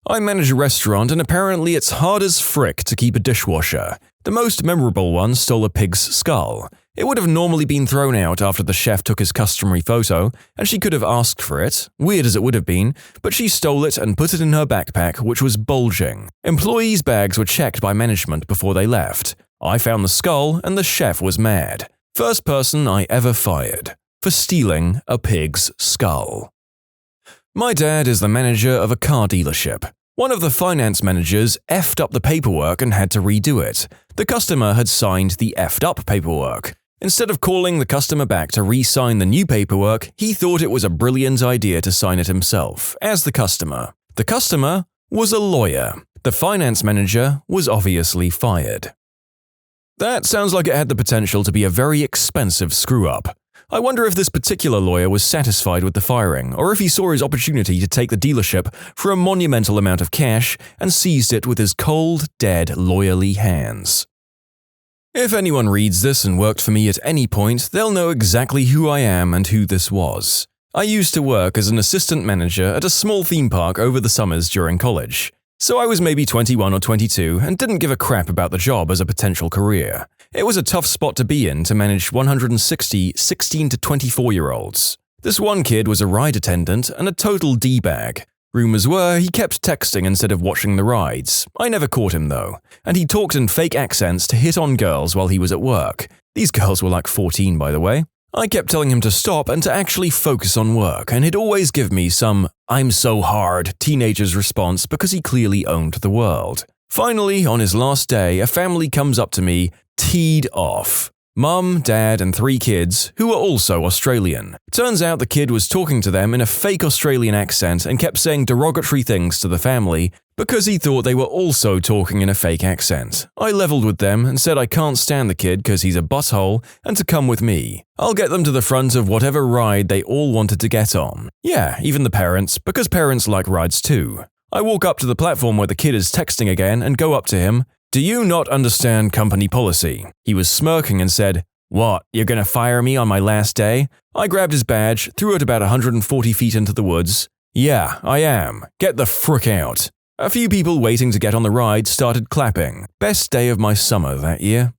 I manage a restaurant, and apparently it's hard as frick to keep a dishwasher. The most memorable one stole a pig's skull. It would have normally been thrown out after the chef took his customary photo, and she could have asked for it, weird as it would have been, but she stole it and put it in her backpack, which was bulging. Employees' bags were checked by management before they left. I found the skull, and the chef was mad. First person I ever fired. For stealing a pig's skull. My dad is the manager of a car dealership. One of the finance managers effed up the paperwork and had to redo it. The customer had signed the effed up paperwork. Instead of calling the customer back to re-sign the new paperwork, he thought it was a brilliant idea to sign it himself, as the customer. The customer was a lawyer. The finance manager was obviously fired. That sounds like it had the potential to be a very expensive screw-up. I wonder if this particular lawyer was satisfied with the firing, or if he saw his opportunity to take the dealership for a monumental amount of cash and seized it with his cold, dead, lawyerly hands. If anyone reads this and worked for me at any point, they'll know exactly who I am and who this was. I used to work as an assistant manager at a small theme park over the summers during college. So I was maybe 21 or 22 and didn't give a crap about the job as a potential career. It was a tough spot to be in to manage 160 16 to 24-year-olds. This one kid was a ride attendant and a total D-bag. Rumors were he kept texting instead of watching the rides. I never caught him though, and he talked in fake accents to hit on girls while he was at work. These girls were like 14, by the way. I kept telling him to stop and to actually focus on work, and he'd always give me some "I'm so hard" teenager's response because he clearly owned the world. Finally, on his last day, a family comes up to me, teed off. Mum, dad, and 3 kids, who were also Australian. Turns out the kid was talking to them in a fake Australian accent and kept saying derogatory things to the family because he thought they were also talking in a fake accent. I leveled with them and said I can't stand the kid because he's a butthole and to come with me. I'll get them to the front of whatever ride they all wanted to get on. Yeah, even the parents, because parents like rides too. I walk up to the platform where the kid is texting again and go up to him. "Do you not understand company policy?" He was smirking and said, "What, you're gonna fire me on my last day?" I grabbed his badge, threw it about 140 feet into the woods. "Yeah, I am. Get the frick out." A few people waiting to get on the ride started clapping. Best day of my summer that year.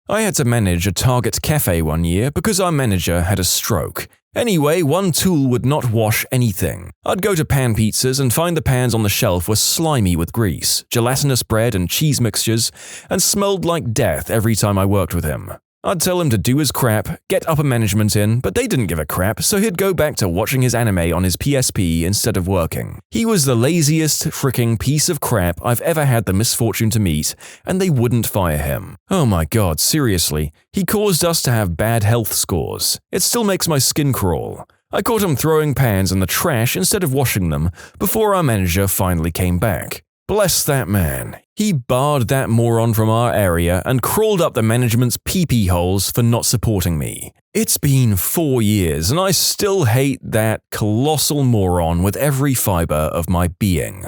I had to manage a Target cafe one year because our manager had a stroke. Anyway, one tool would not wash anything. I'd go to Pan Pizzas and find the pans on the shelf were slimy with grease, gelatinous bread and cheese mixtures, and smelled like death every time I worked with him. I'd tell him to do his crap, get upper management in, but they didn't give a crap, so he'd go back to watching his anime on his PSP instead of working. He was the laziest fricking piece of crap I've ever had the misfortune to meet, and they wouldn't fire him. Oh my god, seriously. He caused us to have bad health scores. It still makes my skin crawl. I caught him throwing pans in the trash instead of washing them before our manager finally came back. Bless that man. He barred that moron from our area and crawled up the management's pee-pee holes for not supporting me. It's been 4 years and I still hate that colossal moron with every fiber of my being.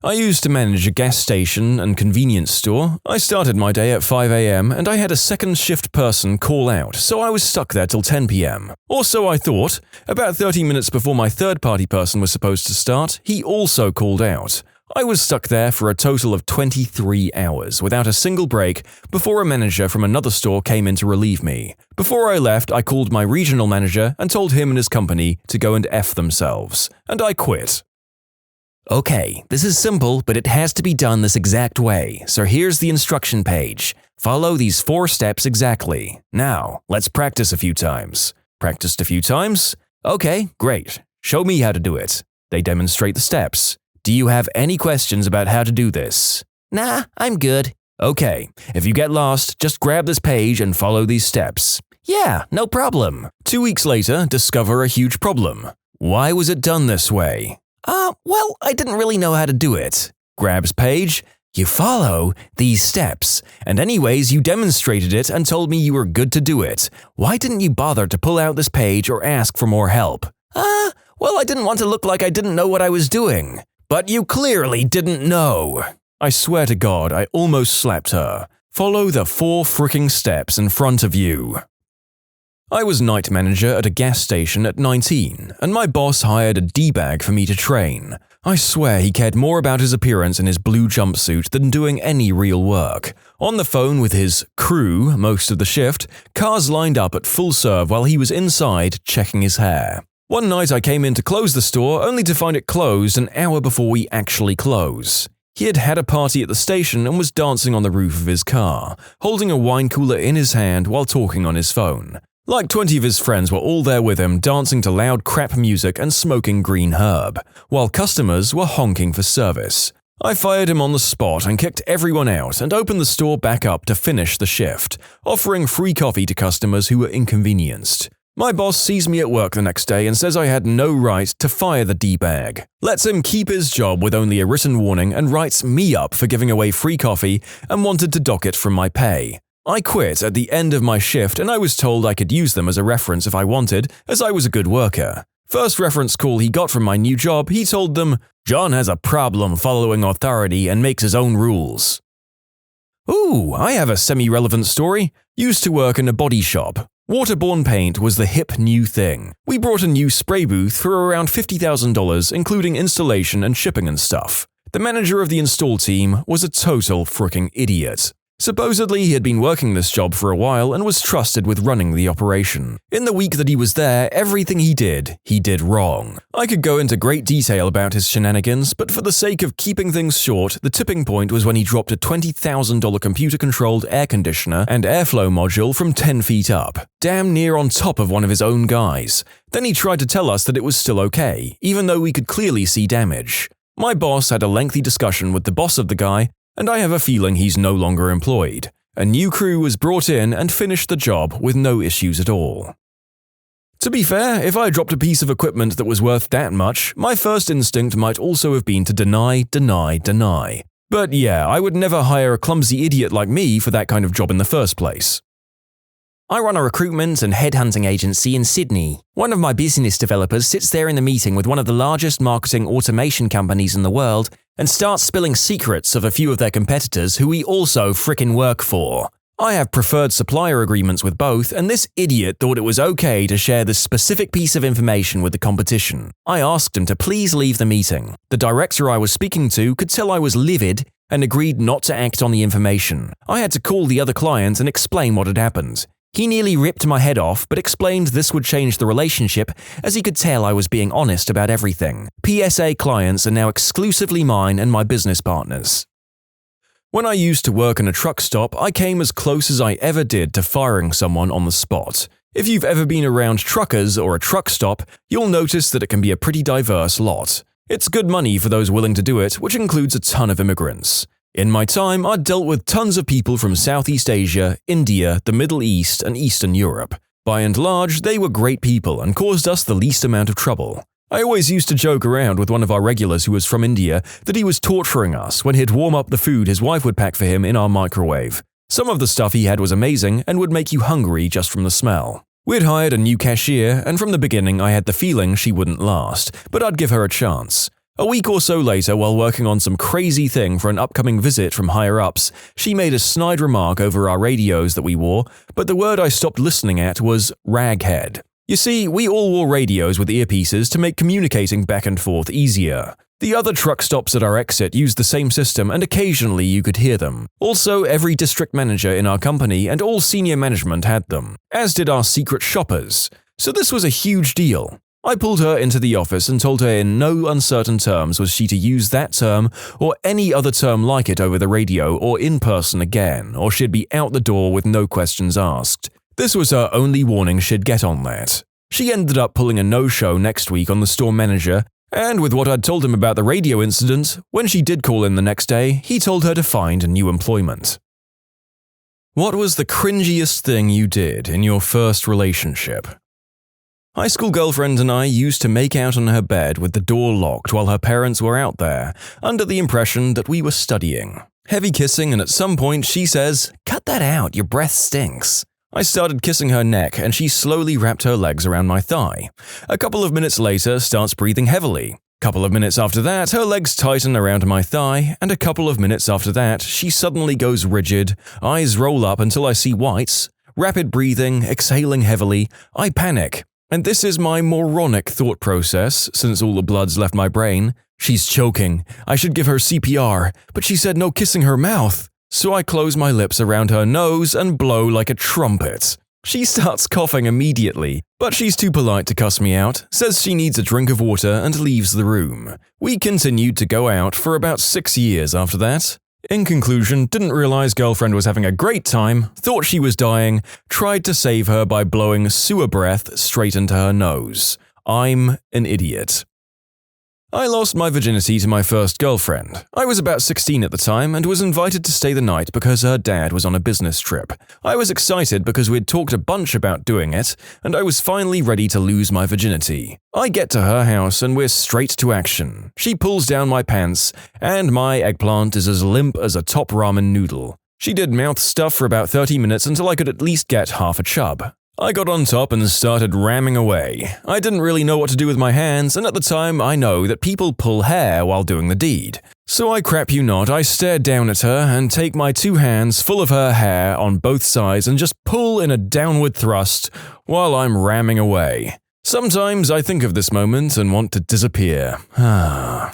I used to manage a gas station and convenience store. I started my day at 5 a.m. and I had a second shift person call out, so I was stuck there till 10 p.m. Or so I thought. About 30 minutes before my third-party person was supposed to start, he also called out. I was stuck there for a total of 23 hours without a single break before a manager from another store came in to relieve me. Before I left, I called my regional manager and told him and his company to go and F themselves, and I quit. Okay, this is simple, but it has to be done this exact way, so here's the instruction page. Follow these 4 steps exactly. Now, let's practice a few times. Practiced a few times? Okay, great. Show me how to do it. They demonstrate the steps. Do you have any questions about how to do this? Nah, I'm good. Okay, if you get lost, just grab this page and follow these steps. Yeah, no problem. 2 weeks later, discover a huge problem. Why was it done this way? Well, I didn't really know how to do it. Grabs page. You follow these steps, and anyways, you demonstrated it and told me you were good to do it. Why didn't you bother to pull out this page or ask for more help? Well, I didn't want to look like I didn't know what I was doing. But you clearly didn't know. I swear to God, I almost slapped her. Follow the 4 fricking steps in front of you. I was night manager at a gas station at 19, and my boss hired a D-bag for me to train. I swear he cared more about his appearance in his blue jumpsuit than doing any real work. On the phone with his crew most of the shift, cars lined up at full serve while he was inside checking his hair. One night I came in to close the store only to find it closed an hour before we actually close. He had had a party at the station and was dancing on the roof of his car, holding a wine cooler in his hand while talking on his phone. Like 20 of his friends were all there with him, dancing to loud crap music and smoking green herb, while customers were honking for service. I fired him on the spot and kicked everyone out and opened the store back up to finish the shift, offering free coffee to customers who were inconvenienced. My boss sees me at work the next day and says I had no right to fire the D-bag, lets him keep his job with only a written warning and writes me up for giving away free coffee and wanted to dock it from my pay. I quit at the end of my shift and I was told I could use them as a reference if I wanted, as I was a good worker. First reference call he got from my new job, he told them, "John has a problem following authority and makes his own rules." Ooh, I have a semi-relevant story. Used to work in a body shop. Waterborne paint was the hip new thing. We brought a new spray booth for around $50,000, including installation and shipping and stuff. The manager of the install team was a total fricking idiot. Supposedly, he had been working this job for a while and was trusted with running the operation. In the week that he was there, everything he did wrong. I could go into great detail about his shenanigans, but for the sake of keeping things short, the tipping point was when he dropped a $20,000 computer-controlled air conditioner and airflow module from 10 feet up, damn near on top of one of his own guys. Then he tried to tell us that it was still okay, even though we could clearly see damage. My boss had a lengthy discussion with the boss of the guy, and I have a feeling he's no longer employed. A new crew was brought in and finished the job with no issues at all. To be fair, if I dropped a piece of equipment that was worth that much, my first instinct might also have been to deny. But yeah, I would never hire a clumsy idiot like me for that kind of job in the first place. I run a recruitment and headhunting agency in Sydney. One of my business developers sits there in the meeting with one of the largest marketing automation companies in the world and starts spilling secrets of a few of their competitors who we also frickin' work for. I have preferred supplier agreements with both, and this idiot thought it was okay to share this specific piece of information with the competition. I asked him to please leave the meeting. The director I was speaking to could tell I was livid and agreed not to act on the information. I had to call the other client and explain what had happened. He nearly ripped my head off, but explained this would change the relationship as he could tell I was being honest about everything. PSA clients are now exclusively mine and my business partners. When I used to work in a truck stop, I came as close as I ever did to firing someone on the spot. If you've ever been around truckers or a truck stop, you'll notice that it can be a pretty diverse lot. It's good money for those willing to do it, which includes a ton of immigrants. In my time, I'd dealt with tons of people from Southeast Asia, India, the Middle East, and Eastern Europe. By and large, they were great people and caused us the least amount of trouble. I always used to joke around with one of our regulars who was from India that he was torturing us when he'd warm up the food his wife would pack for him in our microwave. Some of the stuff he had was amazing and would make you hungry just from the smell. We'd hired a new cashier, and from the beginning I had the feeling she wouldn't last, but I'd give her a chance. A week or so later, while working on some crazy thing for an upcoming visit from higher-ups, she made a snide remark over our radios that we wore, but the word I stopped listening at was raghead. You see, we all wore radios with earpieces to make communicating back and forth easier. The other truck stops at our exit used the same system and occasionally you could hear them. Also, every district manager in our company and all senior management had them, as did our secret shoppers. So this was a huge deal. I pulled her into the office and told her in no uncertain terms was she to use that term or any other term like it over the radio or in person again, or she'd be out the door with no questions asked. This was her only warning she'd get on that. She ended up pulling a no-show next week on the store manager, and with what I'd told him about the radio incident, when she did call in the next day, he told her to find new employment. What was the cringiest thing you did in your first relationship? High school girlfriend and I used to make out on her bed with the door locked while her parents were out there, under the impression that we were studying. Heavy kissing, and at some point she says, "Cut that out, your breath stinks." I started kissing her neck and she slowly wrapped her legs around my thigh. A couple of minutes later, starts breathing heavily. Couple of minutes after that, her legs tighten around my thigh, and a couple of minutes after that, she suddenly goes rigid, eyes roll up until I see whites, rapid breathing, exhaling heavily. I panic. And this is my moronic thought process, since all the blood's left my brain. She's choking. I should give her CPR, but she said no kissing her mouth. So I close my lips around her nose and blow like a trumpet. She starts coughing immediately, but she's too polite to cuss me out, says she needs a drink of water and leaves the room. We continued to go out for about 6 years after that. In conclusion, didn't realize girlfriend was having a great time, thought she was dying, tried to save her by blowing sewer breath straight into her nose. I'm an idiot. I lost my virginity to my first girlfriend. I was about 16 at the time and was invited to stay the night because her dad was on a business trip. I was excited because we'd talked a bunch about doing it, and I was finally ready to lose my virginity. I get to her house and we're straight to action. She pulls down my pants, and my eggplant is as limp as a top ramen noodle. She did mouth stuff for about 30 minutes until I could at least get half a chub. I got on top and started ramming away. I didn't really know what to do with my hands, and at the time I know that people pull hair while doing the deed. So I crap you not, I stared down at her and take my 2 hands full of her hair on both sides and just pull in a downward thrust while I'm ramming away. Sometimes I think of this moment and want to disappear. I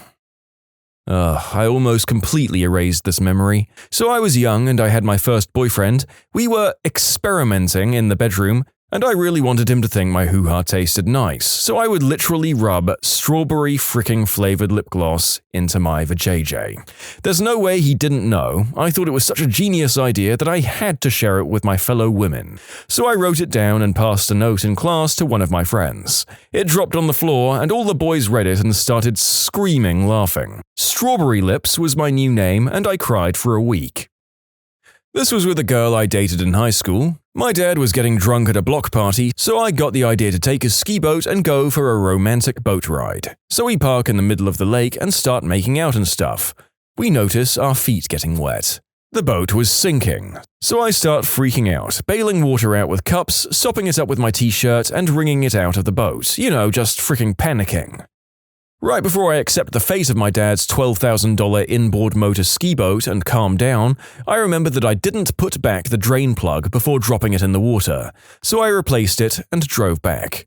almost completely erased this memory. So I was young and I had my first boyfriend. We were experimenting in the bedroom, and I really wanted him to think my hoo-ha tasted nice, so I would literally rub strawberry fricking flavored lip gloss into my vajayjay. There's no way he didn't know. I thought it was such a genius idea that I had to share it with my fellow women. So I wrote it down and passed a note in class to one of my friends. It dropped on the floor and all the boys read it and started screaming laughing. Strawberry Lips was my new name and I cried for a week. This was with a girl I dated in high school. My dad was getting drunk at a block party, so I got the idea to take his ski boat and go for a romantic boat ride. So we park in the middle of the lake and start making out and stuff. We notice our feet getting wet. The boat was sinking, so I start freaking out, bailing water out with cups, sopping it up with my t-shirt and wringing it out of the boat, just freaking panicking. Right before I accept the fate of my dad's $12,000 inboard motor ski boat and calm down, I remember that I didn't put back the drain plug before dropping it in the water, so I replaced it and drove back.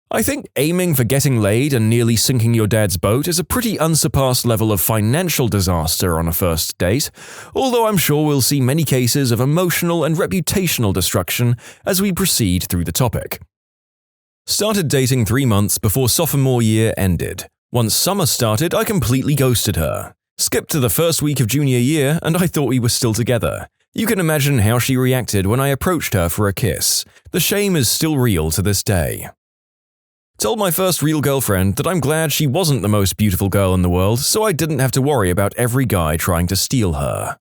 I think aiming for getting laid and nearly sinking your dad's boat is a pretty unsurpassed level of financial disaster on a first date, although I'm sure we'll see many cases of emotional and reputational destruction as we proceed through the topic. Started dating 3 months before sophomore year ended. Once summer started, I completely ghosted her. Skipped to the first week of junior year, and I thought we were still together. You can imagine how she reacted when I approached her for a kiss. The shame is still real to this day. Told my first real girlfriend that I'm glad she wasn't the most beautiful girl in the world, so I didn't have to worry about every guy trying to steal her.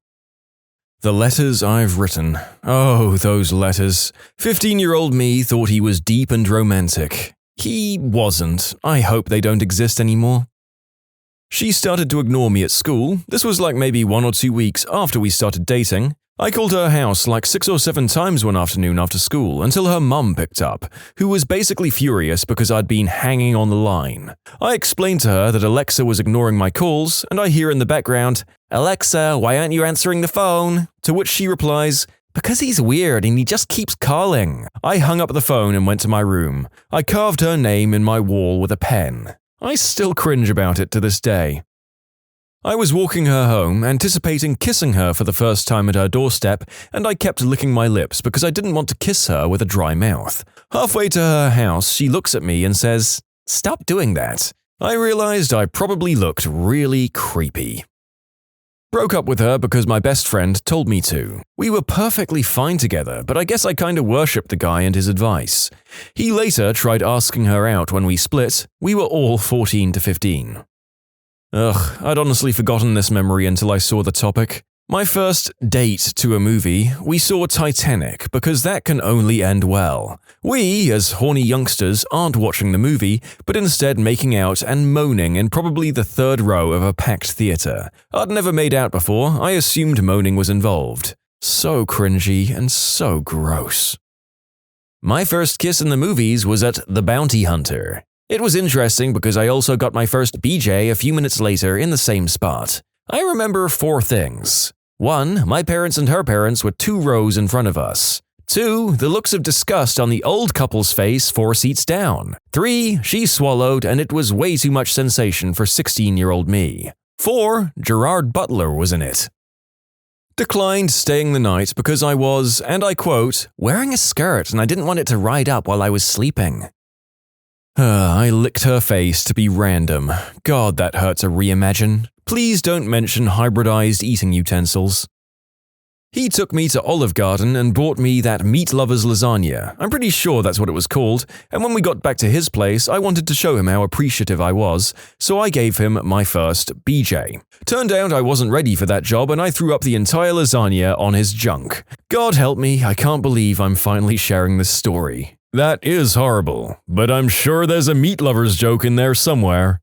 The letters I've written. Oh, those letters. 15-year-old me thought he was deep and romantic. He wasn't. I hope they don't exist anymore. She started to ignore me at school. This was like maybe 1 or 2 weeks after we started dating. I called her house like 6 or 7 times one afternoon after school until her mum picked up, who was basically furious because I'd been hanging on the line. I explained to her that Alexa was ignoring my calls, and I hear in the background, "Alexa, why aren't you answering the phone?" To which she replies, "Because he's weird and he just keeps calling." I hung up the phone and went to my room. I carved her name in my wall with a pen. I still cringe about it to this day. I was walking her home, anticipating kissing her for the first time at her doorstep, and I kept licking my lips because I didn't want to kiss her with a dry mouth. Halfway to her house, she looks at me and says, "Stop doing that." I realized I probably looked really creepy. Broke up with her because my best friend told me to. We were perfectly fine together, but I guess I kinda worshipped the guy and his advice. He later tried asking her out when we split. We were all 14 to 15. Ugh, I'd honestly forgotten this memory until I saw the topic. My first date to a movie, we saw Titanic because that can only end well. We, as horny youngsters, aren't watching the movie, but instead making out and moaning in probably the third row of a packed theater. I'd never made out before, I assumed moaning was involved. So cringy and so gross. My first kiss in the movies was at The Bounty Hunter. It was interesting because I also got my first BJ a few minutes later in the same spot. I remember 4 things. 1. My parents and her parents were 2 rows in front of us. 2. The looks of disgust on the old couple's face 4 seats down. 3. She swallowed and it was way too much sensation for 16-year-old me. 4. Gerard Butler was in it. Declined staying the night because I was, and I quote, wearing a skirt and I didn't want it to ride up while I was sleeping. I licked her face to be random. God, that hurt to reimagine. Please don't mention hybridized eating utensils. He took me to Olive Garden and bought me that meat lover's lasagna. I'm pretty sure that's what it was called, and when we got back to his place, I wanted to show him how appreciative I was, so I gave him my first BJ. Turned out I wasn't ready for that job and I threw up the entire lasagna on his junk. God help me, I can't believe I'm finally sharing this story. That is horrible, but I'm sure there's a meat lover's joke in there somewhere.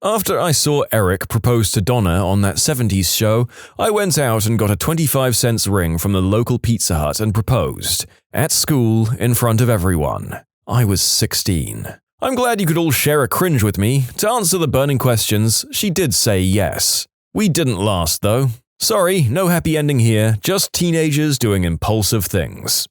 After I saw Eric propose to Donna on that 70s show, I went out and got a 25-cent ring from the local Pizza Hut and proposed. At school, in front of everyone. I was 16. I'm glad you could all share a cringe with me. To answer the burning questions, she did say yes. We didn't last, though. Sorry, no happy ending here, just teenagers doing impulsive things.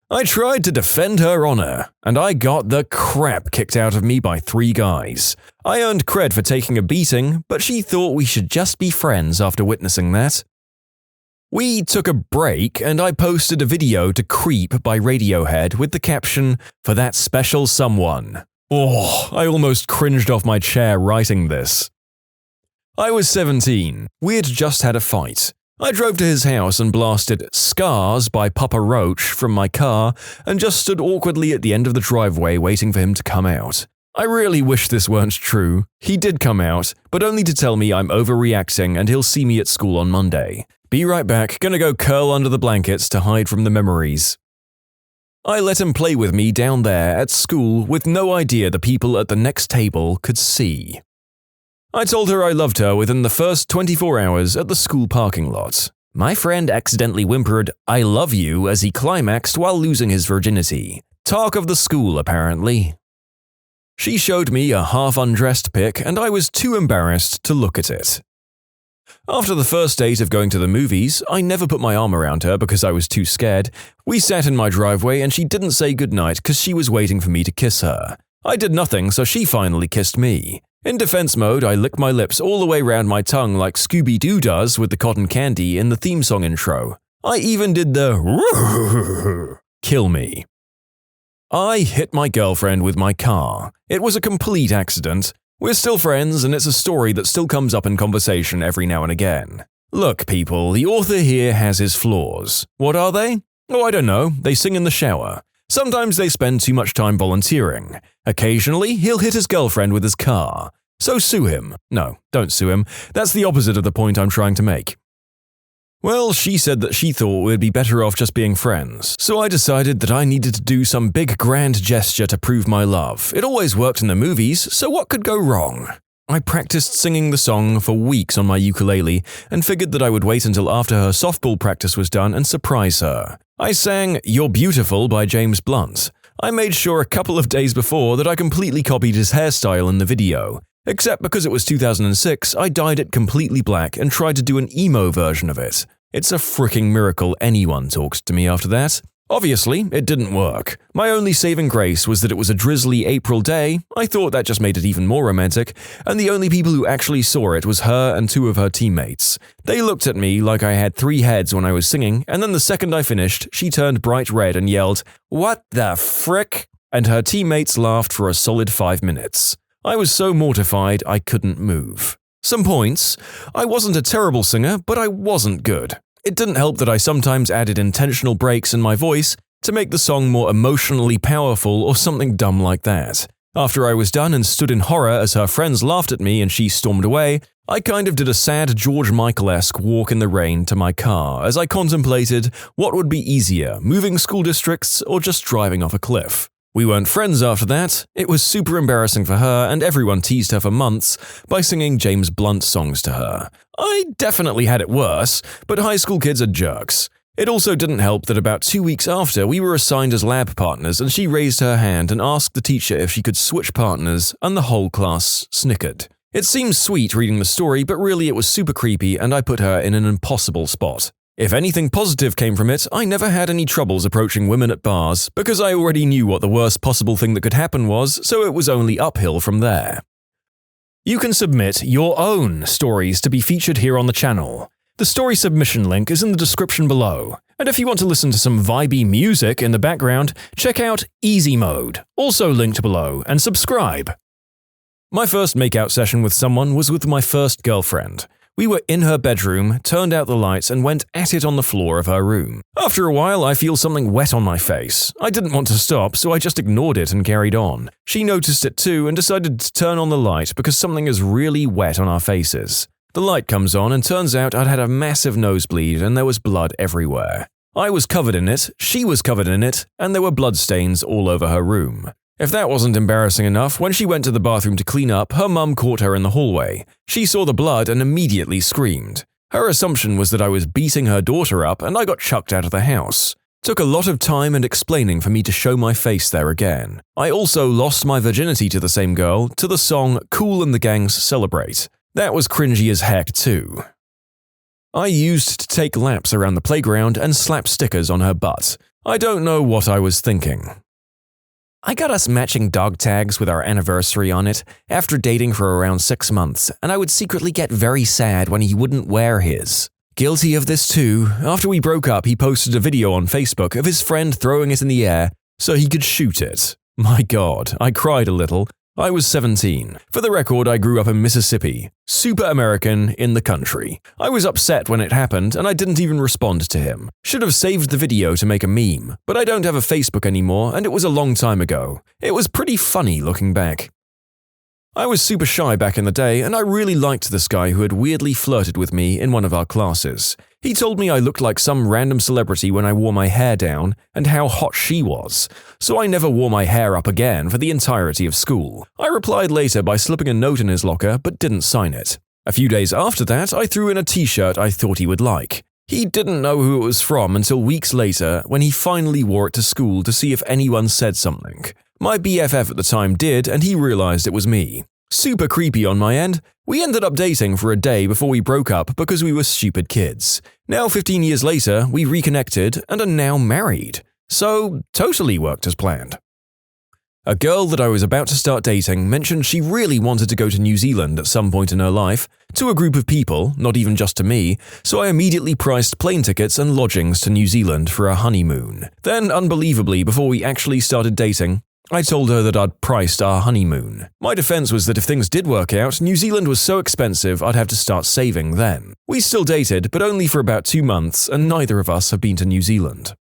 I tried to defend her honor, and I got the crap kicked out of me by 3 guys. I earned cred for taking a beating, but she thought we should just be friends after witnessing that. We took a break, and I posted a video to Creep by Radiohead with the caption, "For that special someone." Oh, I almost cringed off my chair writing this. I was 17. We had just had a fight. I drove to his house and blasted "Scars" by Papa Roach from my car and just stood awkwardly at the end of the driveway waiting for him to come out. I really wish this weren't true. He did come out, but only to tell me I'm overreacting and he'll see me at school on Monday. Be right back, gonna go curl under the blankets to hide from the memories. I let him play with me down there at school with no idea the people at the next table could see. I told her I loved her within the first 24 hours at the school parking lot. My friend accidentally whimpered, "I love you," as he climaxed while losing his virginity. Talk of the school, apparently. She showed me a half-undressed pic and I was too embarrassed to look at it. After the first date of going to the movies, I never put my arm around her because I was too scared. We sat in my driveway and she didn't say goodnight because she was waiting for me to kiss her. I did nothing, so she finally kissed me. In defense mode, I licked my lips all the way around my tongue like Scooby-Doo does with the cotton candy in the theme song intro. I even did the kill me. I hit my girlfriend with my car. It was a complete accident. We're still friends and it's a story that still comes up in conversation every now and again. Look, people, the author here has his flaws. What are they? Oh, I don't know. They sing in the shower. Sometimes they spend too much time volunteering. Occasionally, he'll hit his girlfriend with his car. So sue him. No, don't sue him. That's the opposite of the point I'm trying to make. Well, she said that she thought we'd be better off just being friends, so I decided that I needed to do some big grand gesture to prove my love. It always worked in the movies, so what could go wrong? I practiced singing the song for weeks on my ukulele and figured that I would wait until after her softball practice was done and surprise her. I sang "You're Beautiful" by James Blunt. I made sure a couple of days before that I completely copied his hairstyle in the video. Except because it was 2006, I dyed it completely black and tried to do an emo version of it. It's a freaking miracle anyone talks to me after that. Obviously, it didn't work. My only saving grace was that it was a drizzly April day. I thought that just made it even more romantic, and the only people who actually saw it was her and two of her teammates. They looked at me like I had 3 heads when I was singing, and then the second I finished, she turned bright red and yelled, "What the frick?" And her teammates laughed for a solid 5 minutes. I was so mortified I couldn't move. Some points. I wasn't a terrible singer, but I wasn't good. It didn't help that I sometimes added intentional breaks in my voice to make the song more emotionally powerful or something dumb like that. After I was done and stood in horror as her friends laughed at me and she stormed away, I kind of did a sad George Michael-esque walk in the rain to my car as I contemplated what would be easier, moving school districts or just driving off a cliff. We weren't friends after that. It was super embarrassing for her, and everyone teased her for months by singing James Blunt songs to her. I definitely had it worse, but high school kids are jerks. It also didn't help that about 2 weeks after, we were assigned as lab partners, and she raised her hand and asked the teacher if she could switch partners, and the whole class snickered. It seems sweet reading the story, but really it was super creepy, and I put her in an impossible spot. If anything positive came from it, I never had any troubles approaching women at bars because I already knew what the worst possible thing that could happen was, so it was only uphill from there. You can submit your own stories to be featured here on the channel. The story submission link is in the description below. And if you want to listen to some vibey music in the background, check out easymode, also linked below, and subscribe. My first makeout session with someone was with my first girlfriend. We were in her bedroom, turned out the lights, and went at it on the floor of her room. After a while, I feel something wet on my face. I didn't want to stop, so I just ignored it and carried on. She noticed it too and decided to turn on the light because something is really wet on our faces. The light comes on and turns out I'd had a massive nosebleed and there was blood everywhere. I was covered in it, she was covered in it, and there were bloodstains all over her room. If that wasn't embarrassing enough, when she went to the bathroom to clean up, her mum caught her in the hallway. She saw the blood and immediately screamed. Her assumption was that I was beating her daughter up and I got chucked out of the house. Took a lot of time and explaining for me to show my face there again. I also lost my virginity to the same girl to the song Kool and the Gang's Celebrate. That was cringy as heck too. I used to take laps around the playground and slap stickers on her butt. I don't know what I was thinking. I got us matching dog tags with our anniversary on it after dating for around 6 months, and I would secretly get very sad when he wouldn't wear his. Guilty of this too. After we broke up, he posted a video on Facebook of his friend throwing it in the air so he could shoot it. My God, I cried a little. I was 17. For the record, I grew up in Mississippi. Super American in the country. I was upset when it happened, and I didn't even respond to him. Should have saved the video to make a meme, but I don't have a Facebook anymore, and it was a long time ago. It was pretty funny looking back. I was super shy back in the day, and I really liked this guy who had weirdly flirted with me in one of our classes. He told me I looked like some random celebrity when I wore my hair down, and how hot she was, so I never wore my hair up again for the entirety of school. I replied later by slipping a note in his locker, but didn't sign it. A few days after that, I threw in a t-shirt I thought he would like. He didn't know who it was from until weeks later when he finally wore it to school to see if anyone said something. My BFF at the time did, and he realized it was me. Super creepy on my end. We ended up dating for a day before we broke up because we were stupid kids. Now 15 years later, we reconnected and are now married. So, totally worked as planned. A girl that I was about to start dating mentioned she really wanted to go to New Zealand at some point in her life, to a group of people, not even just to me, so I immediately priced plane tickets and lodgings to New Zealand for a honeymoon. Then, unbelievably, before we actually started dating, I told her that I'd priced our honeymoon. My defense was that if things did work out, New Zealand was so expensive I'd have to start saving then. We still dated, but only for about 2 months, and neither of us have been to New Zealand.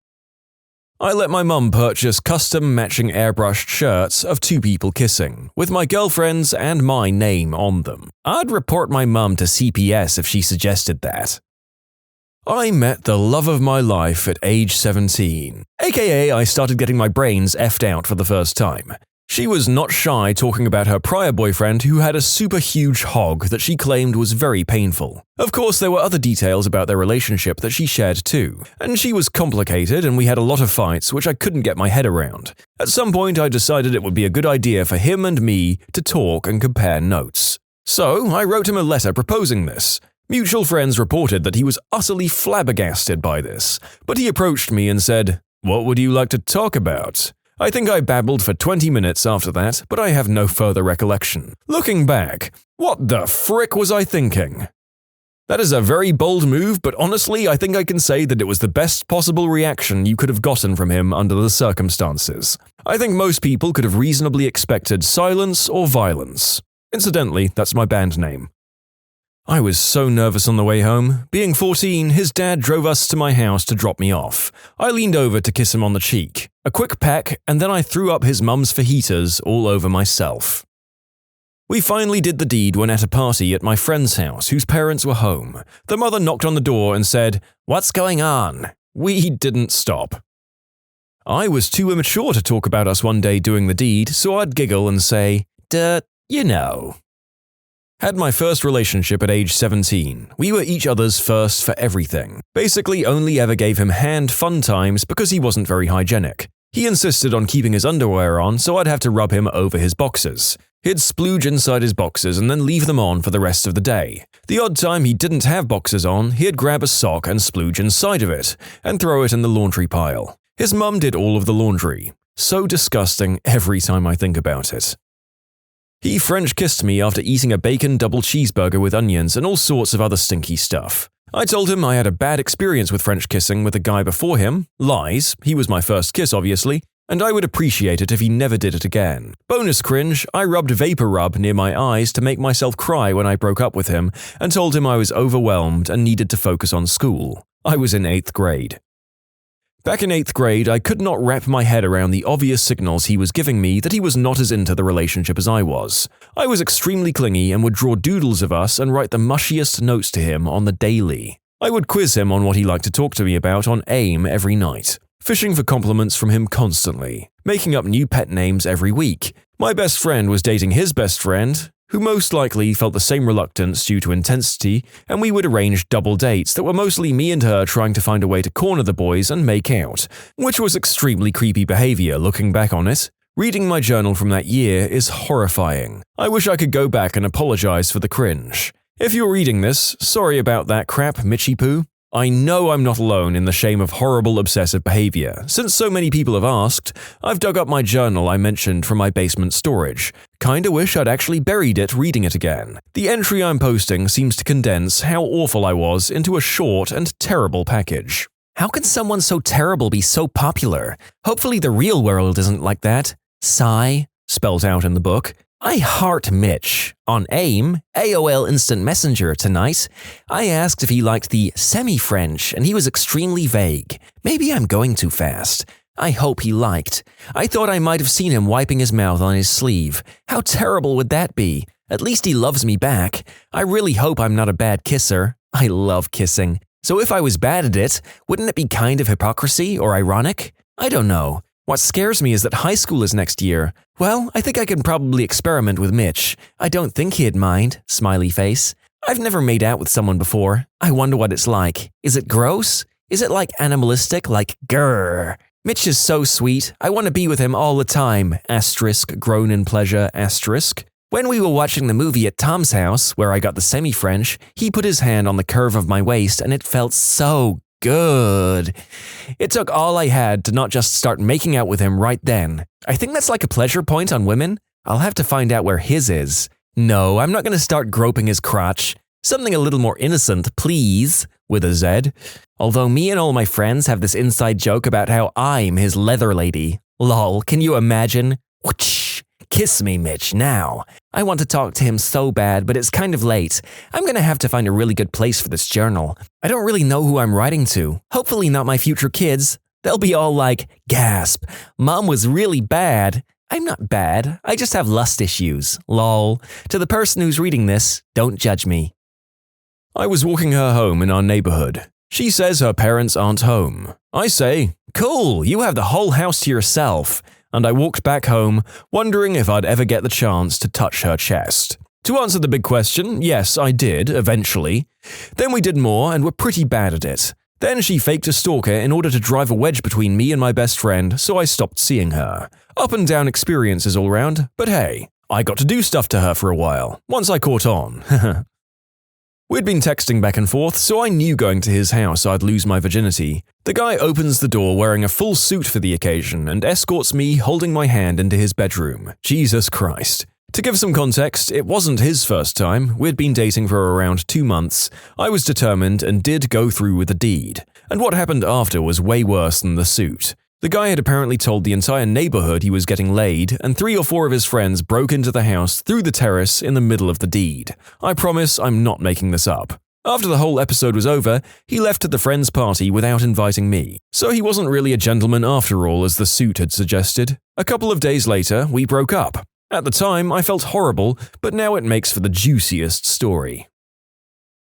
I let my mum purchase custom matching airbrushed shirts of 2 people kissing, with my girlfriend's and my name on them. I'd report my mum to CPS if she suggested that. I met the love of my life at age 17, aka I started getting my brains effed out for the first time. She was not shy talking about her prior boyfriend who had a super huge hog that she claimed was very painful. Of course, there were other details about their relationship that she shared too, and she was complicated and we had a lot of fights which I couldn't get my head around. At some point, I decided it would be a good idea for him and me to talk and compare notes. So, I wrote him a letter proposing this. Mutual friends reported that he was utterly flabbergasted by this, but he approached me and said, What would you like to talk about? I think I babbled for 20 minutes after that, but I have no further recollection. Looking back, what the frick was I thinking? That is a very bold move, but honestly, I think I can say that it was the best possible reaction you could have gotten from him under the circumstances. I think most people could have reasonably expected silence or violence. Incidentally, that's my band name. I was so nervous on the way home. Being 14, his dad drove us to my house to drop me off. I leaned over to kiss him on the cheek. A quick peck, and then I threw up his mum's fajitas all over myself. We finally did the deed when at a party at my friend's house whose parents were home. The mother knocked on the door and said, "What's going on?" We didn't stop. I was too immature to talk about us one day doing the deed, so I'd giggle and say, "Duh, you know." Had my first relationship at age 17. We were each other's first for everything. Basically only ever gave him hand fun times because he wasn't very hygienic. He insisted on keeping his underwear on, so I'd have to rub him over his boxers. He'd splooge inside his boxers and then leave them on for the rest of the day. The odd time he didn't have boxers on, he'd grab a sock and splooge inside of it, and throw it in the laundry pile. His mum did all of the laundry. So disgusting every time I think about it. He French kissed me after eating a bacon double cheeseburger with onions and all sorts of other stinky stuff. I told him I had a bad experience with French kissing with a guy before him, lies, he was my first kiss obviously, and I would appreciate it if he never did it again. Bonus cringe, I rubbed vapor rub near my eyes to make myself cry when I broke up with him and told him I was overwhelmed and needed to focus on school. I was in 8th grade. Back in 8th grade, I could not wrap my head around the obvious signals he was giving me that he was not as into the relationship as I was. I was extremely clingy and would draw doodles of us and write the mushiest notes to him on the daily. I would quiz him on what he liked to talk to me about on AIM every night, fishing for compliments from him constantly, making up new pet names every week. My best friend was dating his best friend, who most likely felt the same reluctance due to intensity, and we would arrange double dates that were mostly me and her trying to find a way to corner the boys and make out, which was extremely creepy behavior looking back on it. Reading my journal from that year is horrifying. I wish I could go back and apologize for the cringe. If you're reading this, sorry about that crap, Mitchie Poo. I know I'm not alone in the shame of horrible obsessive behavior. Since so many people have asked, I've dug up my journal I mentioned from my basement storage. Kinda wish I'd actually buried it reading it again. The entry I'm posting seems to condense how awful I was into a short and terrible package. How can someone so terrible be so popular? Hopefully the real world isn't like that. Sigh, spelled out in the book. I heart Mitch. On AIM, AOL Instant Messenger tonight, I asked if he liked the semi-French and he was extremely vague. Maybe I'm going too fast. I hope he liked. I thought I might have seen him wiping his mouth on his sleeve. How terrible would that be? At least he loves me back. I really hope I'm not a bad kisser. I love kissing. So if I was bad at it, wouldn't it be kind of hypocrisy or ironic? I don't know. What scares me is that high school is next year. Well, I think I can probably experiment with Mitch. I don't think he'd mind, smiley face. I've never made out with someone before. I wonder what it's like. Is it gross? Is it like animalistic, like grrr? Mitch is so sweet. I want to be with him all the time. Asterisk, groan in pleasure, asterisk. When we were watching the movie at Tom's house, where I got the semi-French, he put his hand on the curve of my waist and it felt so good. It took all I had to not just start making out with him right then. I think that's like a pleasure point on women. I'll have to find out where his is. No, I'm not going to start groping his crotch. Something a little more innocent, please, with a Z. Although me and all my friends have this inside joke about how I'm his leather lady. Lol, can you imagine? Whoosh. Kiss me, Mitch, now. I want to talk to him so bad, but it's kind of late. I'm going to have to find a really good place for this journal. I don't really know who I'm writing to. Hopefully not my future kids. They'll be all like, gasp, Mom was really bad. I'm not bad. I just have lust issues. Lol. To the person who's reading this, don't judge me. I was walking her home in our neighborhood. She says her parents aren't home. I say, cool, you have the whole house to yourself. And I walked back home, wondering if I'd ever get the chance to touch her chest. To answer the big question, yes, I did, eventually. Then we did more and were pretty bad at it. Then she faked a stalker in order to drive a wedge between me and my best friend, so I stopped seeing her. Up and down experiences all round, but hey, I got to do stuff to her for a while, once I caught on. We'd been texting back and forth, so I knew going to his house I'd lose my virginity. The guy opens the door wearing a full suit for the occasion and escorts me holding my hand into his bedroom. Jesus Christ. To give some context, it wasn't his first time. We'd been dating for around 2 months. I was determined and did go through with the deed. And what happened after was way worse than the suit. The guy had apparently told the entire neighborhood he was getting laid, and 3 or 4 of his friends broke into the house through the terrace in the middle of the deed. I promise I'm not making this up. After the whole episode was over, he left to the friend's party without inviting me. So he wasn't really a gentleman after all, as the suit had suggested. A couple of days later, we broke up. At the time, I felt horrible, but now it makes for the juiciest story.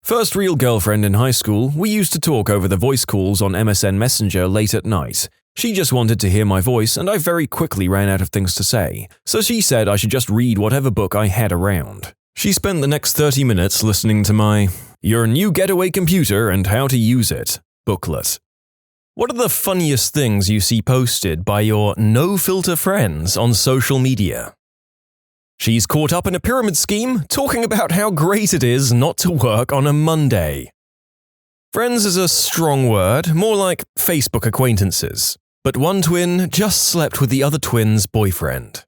First real girlfriend in high school, we used to talk over the voice calls on MSN Messenger late at night. She just wanted to hear my voice, and I very quickly ran out of things to say, so she said I should just read whatever book I had around. She spent the next 30 minutes listening to my "Your New Getaway Computer and How to Use It" booklet. What are the funniest things you see posted by your no-filter friends on social media? She's caught up in a pyramid scheme, talking about how great it is not to work on a Monday. Friends is a strong word, more like Facebook acquaintances. But one twin just slept with the other twin's boyfriend.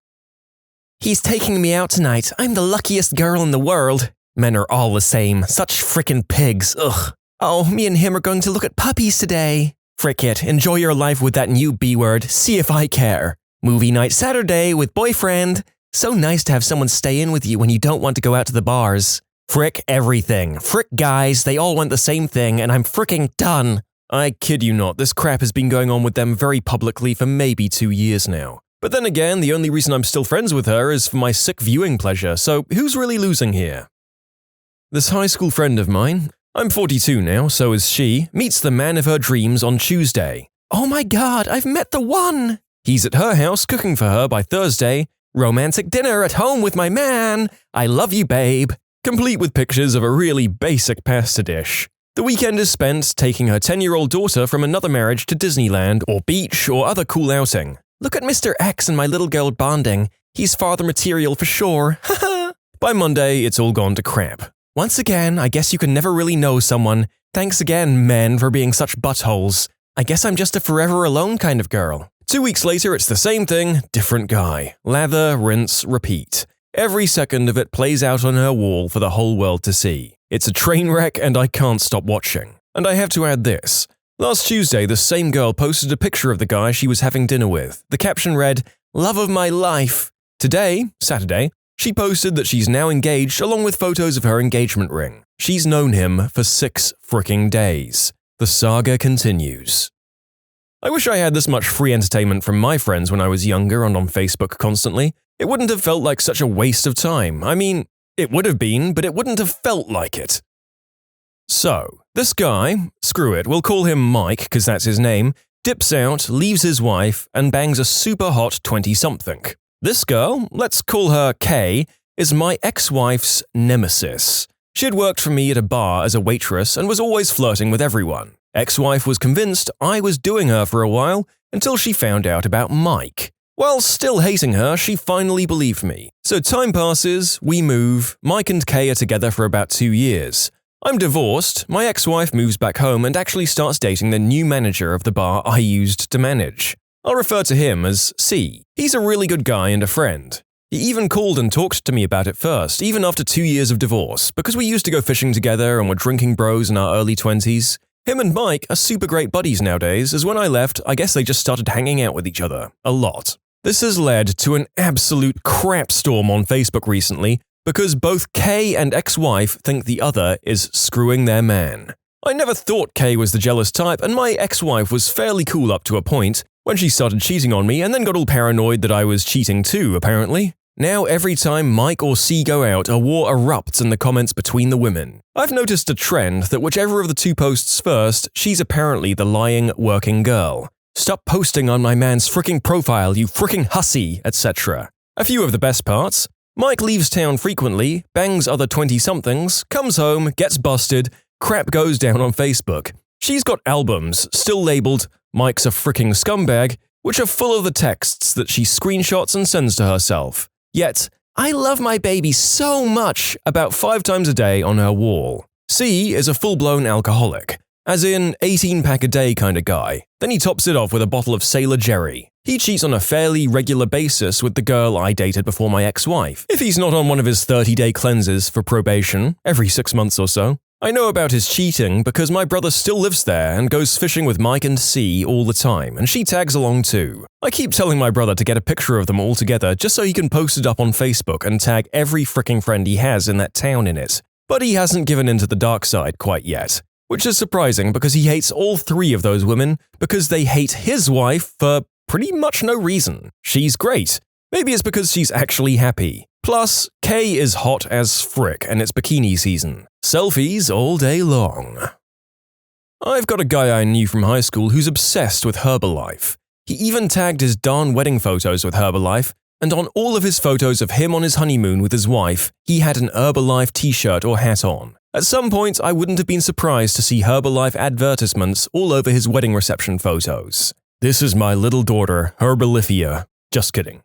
He's taking me out tonight. I'm the luckiest girl in the world. Men are all the same. Such frickin' pigs. Ugh. Oh, me and him are going to look at puppies today. Frick it. Enjoy your life with that new B-word. See if I care. Movie night Saturday with boyfriend. So nice to have someone stay in with you when you don't want to go out to the bars. Frick everything. Frick guys, they all want the same thing, and I'm fricking done. I kid you not, this crap has been going on with them very publicly for maybe 2 years now. But then again, the only reason I'm still friends with her is for my sick viewing pleasure, so who's really losing here? This high school friend of mine, I'm 42 now, so is she, meets the man of her dreams on Tuesday. Oh my god, I've met the one! He's at her house cooking for her by Thursday. Romantic dinner at home with my man. I love you, babe. Complete with pictures of a really basic pasta dish. The weekend is spent taking her 10-year-old daughter from another marriage to Disneyland or beach or other cool outing. Look at Mr. X and my little girl bonding. He's father material for sure. Haha. By Monday, it's all gone to crap. Once again, I guess you can never really know someone. Thanks again, men, for being such buttholes. I guess I'm just a forever alone kind of girl. 2 weeks later, it's the same thing, different guy. Lather, rinse, repeat. Every second of it plays out on her wall for the whole world to see. It's a train wreck and I can't stop watching. And I have to add this. Last Tuesday, the same girl posted a picture of the guy she was having dinner with. The caption read, "Love of my life." Today, Saturday, she posted that she's now engaged along with photos of her engagement ring. She's known him for 6 fricking days. The saga continues. I wish I had this much free entertainment from my friends when I was younger and on Facebook constantly. It wouldn't have felt like such a waste of time. I mean, it would have been, but it wouldn't have felt like it. So, this guy, screw it, we'll call him Mike because that's his name, dips out, leaves his wife, and bangs a super hot 20-something. This girl, let's call her Kay, is my ex-wife's nemesis. She had worked for me at a bar as a waitress and was always flirting with everyone. Ex-wife was convinced I was doing her for a while until she found out about Mike. While still hating her, she finally believed me. So time passes, we move, Mike and Kay are together for about 2 years. I'm divorced, my ex-wife moves back home and actually starts dating the new manager of the bar I used to manage. I'll refer to him as C. He's a really good guy and a friend. He even called and talked to me about it first, even after 2 years of divorce, because we used to go fishing together and were drinking bros in our early 20s. Him and Mike are super great buddies nowadays, as when I left, I guess they just started hanging out with each other. A lot. This has led to an absolute crap storm on Facebook recently, because both Kay and ex-wife think the other is screwing their man. I never thought Kay was the jealous type, and my ex-wife was fairly cool up to a point, when she started cheating on me and then got all paranoid that I was cheating too, apparently. Now every time Mike or C go out, a war erupts in the comments between the women. I've noticed a trend that whichever of the two posts first, she's apparently the lying working girl. Stop posting on my man's fricking profile, you fricking hussy, etc. A few of the best parts. Mike leaves town frequently, bangs other 20-somethings, comes home, gets busted, crap goes down on Facebook. She's got albums, still labeled, "Mike's a fricking scumbag," which are full of the texts that she screenshots and sends to herself. Yet, "I love my baby so much" about 5 times a day on her wall. C is a full-blown alcoholic, as in 18-pack-a-day kind of guy. Then he tops it off with a bottle of Sailor Jerry. He cheats on a fairly regular basis with the girl I dated before my ex-wife, if he's not on one of his 30-day cleanses for probation, every 6 months or so. I know about his cheating because my brother still lives there and goes fishing with Mike and C all the time, and she tags along too. I keep telling my brother to get a picture of them all together just so he can post it up on Facebook and tag every fricking friend he has in that town in it. But he hasn't given in to the dark side quite yet. Which is surprising because he hates all 3 of those women because they hate his wife for pretty much no reason. She's great. Maybe it's because she's actually happy. Plus, Kay is hot as frick and it's bikini season. Selfies all day long. I've got a guy I knew from high school who's obsessed with Herbalife. He even tagged his darn wedding photos with Herbalife, and on all of his photos of him on his honeymoon with his wife, he had an Herbalife t-shirt or hat on. At some point, I wouldn't have been surprised to see Herbalife advertisements all over his wedding reception photos. This is my little daughter, AmITheA. Just kidding.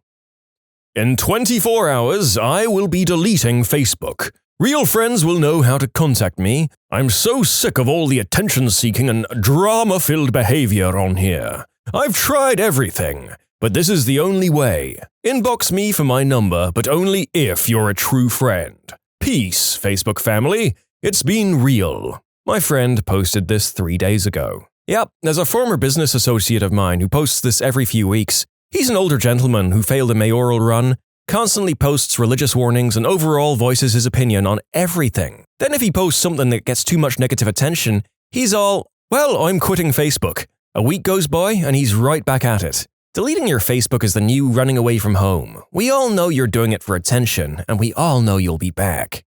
In 24 hours, I will be deleting Facebook. Real friends will know how to contact me. I'm so sick of all the attention-seeking and drama-filled behavior on here. I've tried everything, but this is the only way. Inbox me for my number, but only if you're a true friend. Peace, Facebook family. It's been real. My friend posted this 3 days ago. Yep, there's a former business associate of mine who posts this every few weeks. He's an older gentleman who failed a mayoral run, constantly posts religious warnings, and overall voices his opinion on everything. Then if he posts something that gets too much negative attention, he's all, well, I'm quitting Facebook. A week goes by and he's right back at it. Deleting your Facebook is the new running away from home. We all know you're doing it for attention, and we all know you'll be back.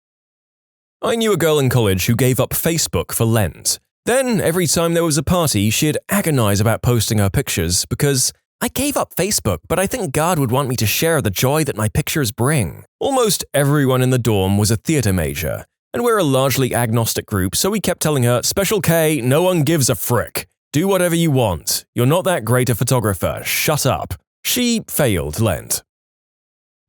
I knew a girl in college who gave up Facebook for Lent. Then, every time there was a party, she'd agonize about posting her pictures because, I gave up Facebook, but I think God would want me to share the joy that my pictures bring. Almost everyone in the dorm was a theater major, and we're a largely agnostic group, so we kept telling her, Special K, no one gives a frick. Do whatever you want. You're not that great a photographer. Shut up. She failed Lent.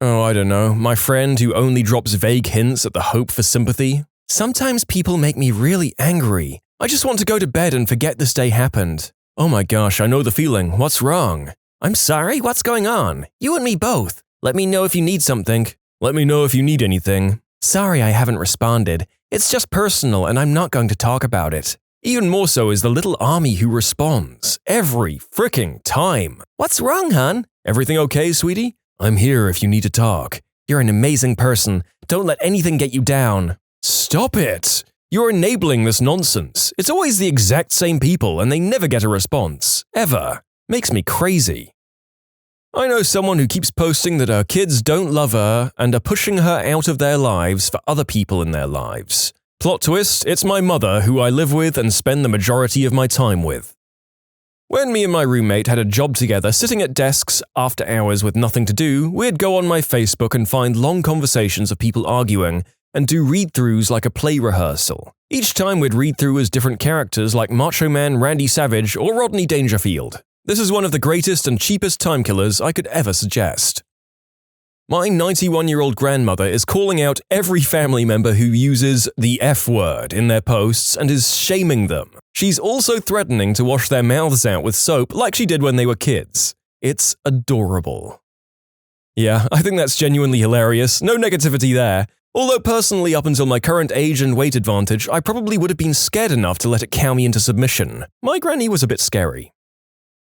Oh, I don't know, my friend who only drops vague hints at the hope for sympathy. Sometimes people make me really angry. I just want to go to bed and forget this day happened. Oh my gosh, I know the feeling. What's wrong? I'm sorry, what's going on? You and me both. Let me know if you need something. Let me know if you need anything. Sorry I haven't responded. It's just personal and I'm not going to talk about it. Even more so is the little army who responds. Every fricking time. What's wrong, hon? Everything okay, sweetie? I'm here if you need to talk. You're an amazing person. Don't let anything get you down. Stop it! You're enabling this nonsense. It's always the exact same people and they never get a response. Ever. Makes me crazy. I know someone who keeps posting that her kids don't love her and are pushing her out of their lives for other people in their lives. Plot twist, it's my mother who I live with and spend the majority of my time with. When me and my roommate had a job together sitting at desks after hours with nothing to do, we'd go on my Facebook and find long conversations of people arguing and do read-throughs like a play rehearsal. Each time we'd read through as different characters like Macho Man Randy Savage or Rodney Dangerfield. This is one of the greatest and cheapest time killers I could ever suggest. My 91-year-old grandmother is calling out every family member who uses the F word in their posts and is shaming them. She's also threatening to wash their mouths out with soap like she did when they were kids. It's adorable. Yeah, I think that's genuinely hilarious. No negativity there. Although personally, up until my current age and weight advantage, I probably would have been scared enough to let it cow me into submission. My granny was a bit scary.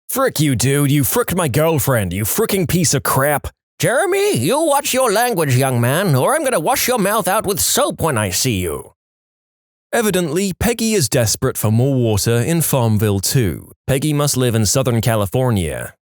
Frick you, dude. You fricked my girlfriend, you fricking piece of crap. Jeremy, you watch your language, young man, or I'm gonna wash your mouth out with soap when I see you. Evidently, Peggy is desperate for more water in Farmville too. Peggy must live in Southern California.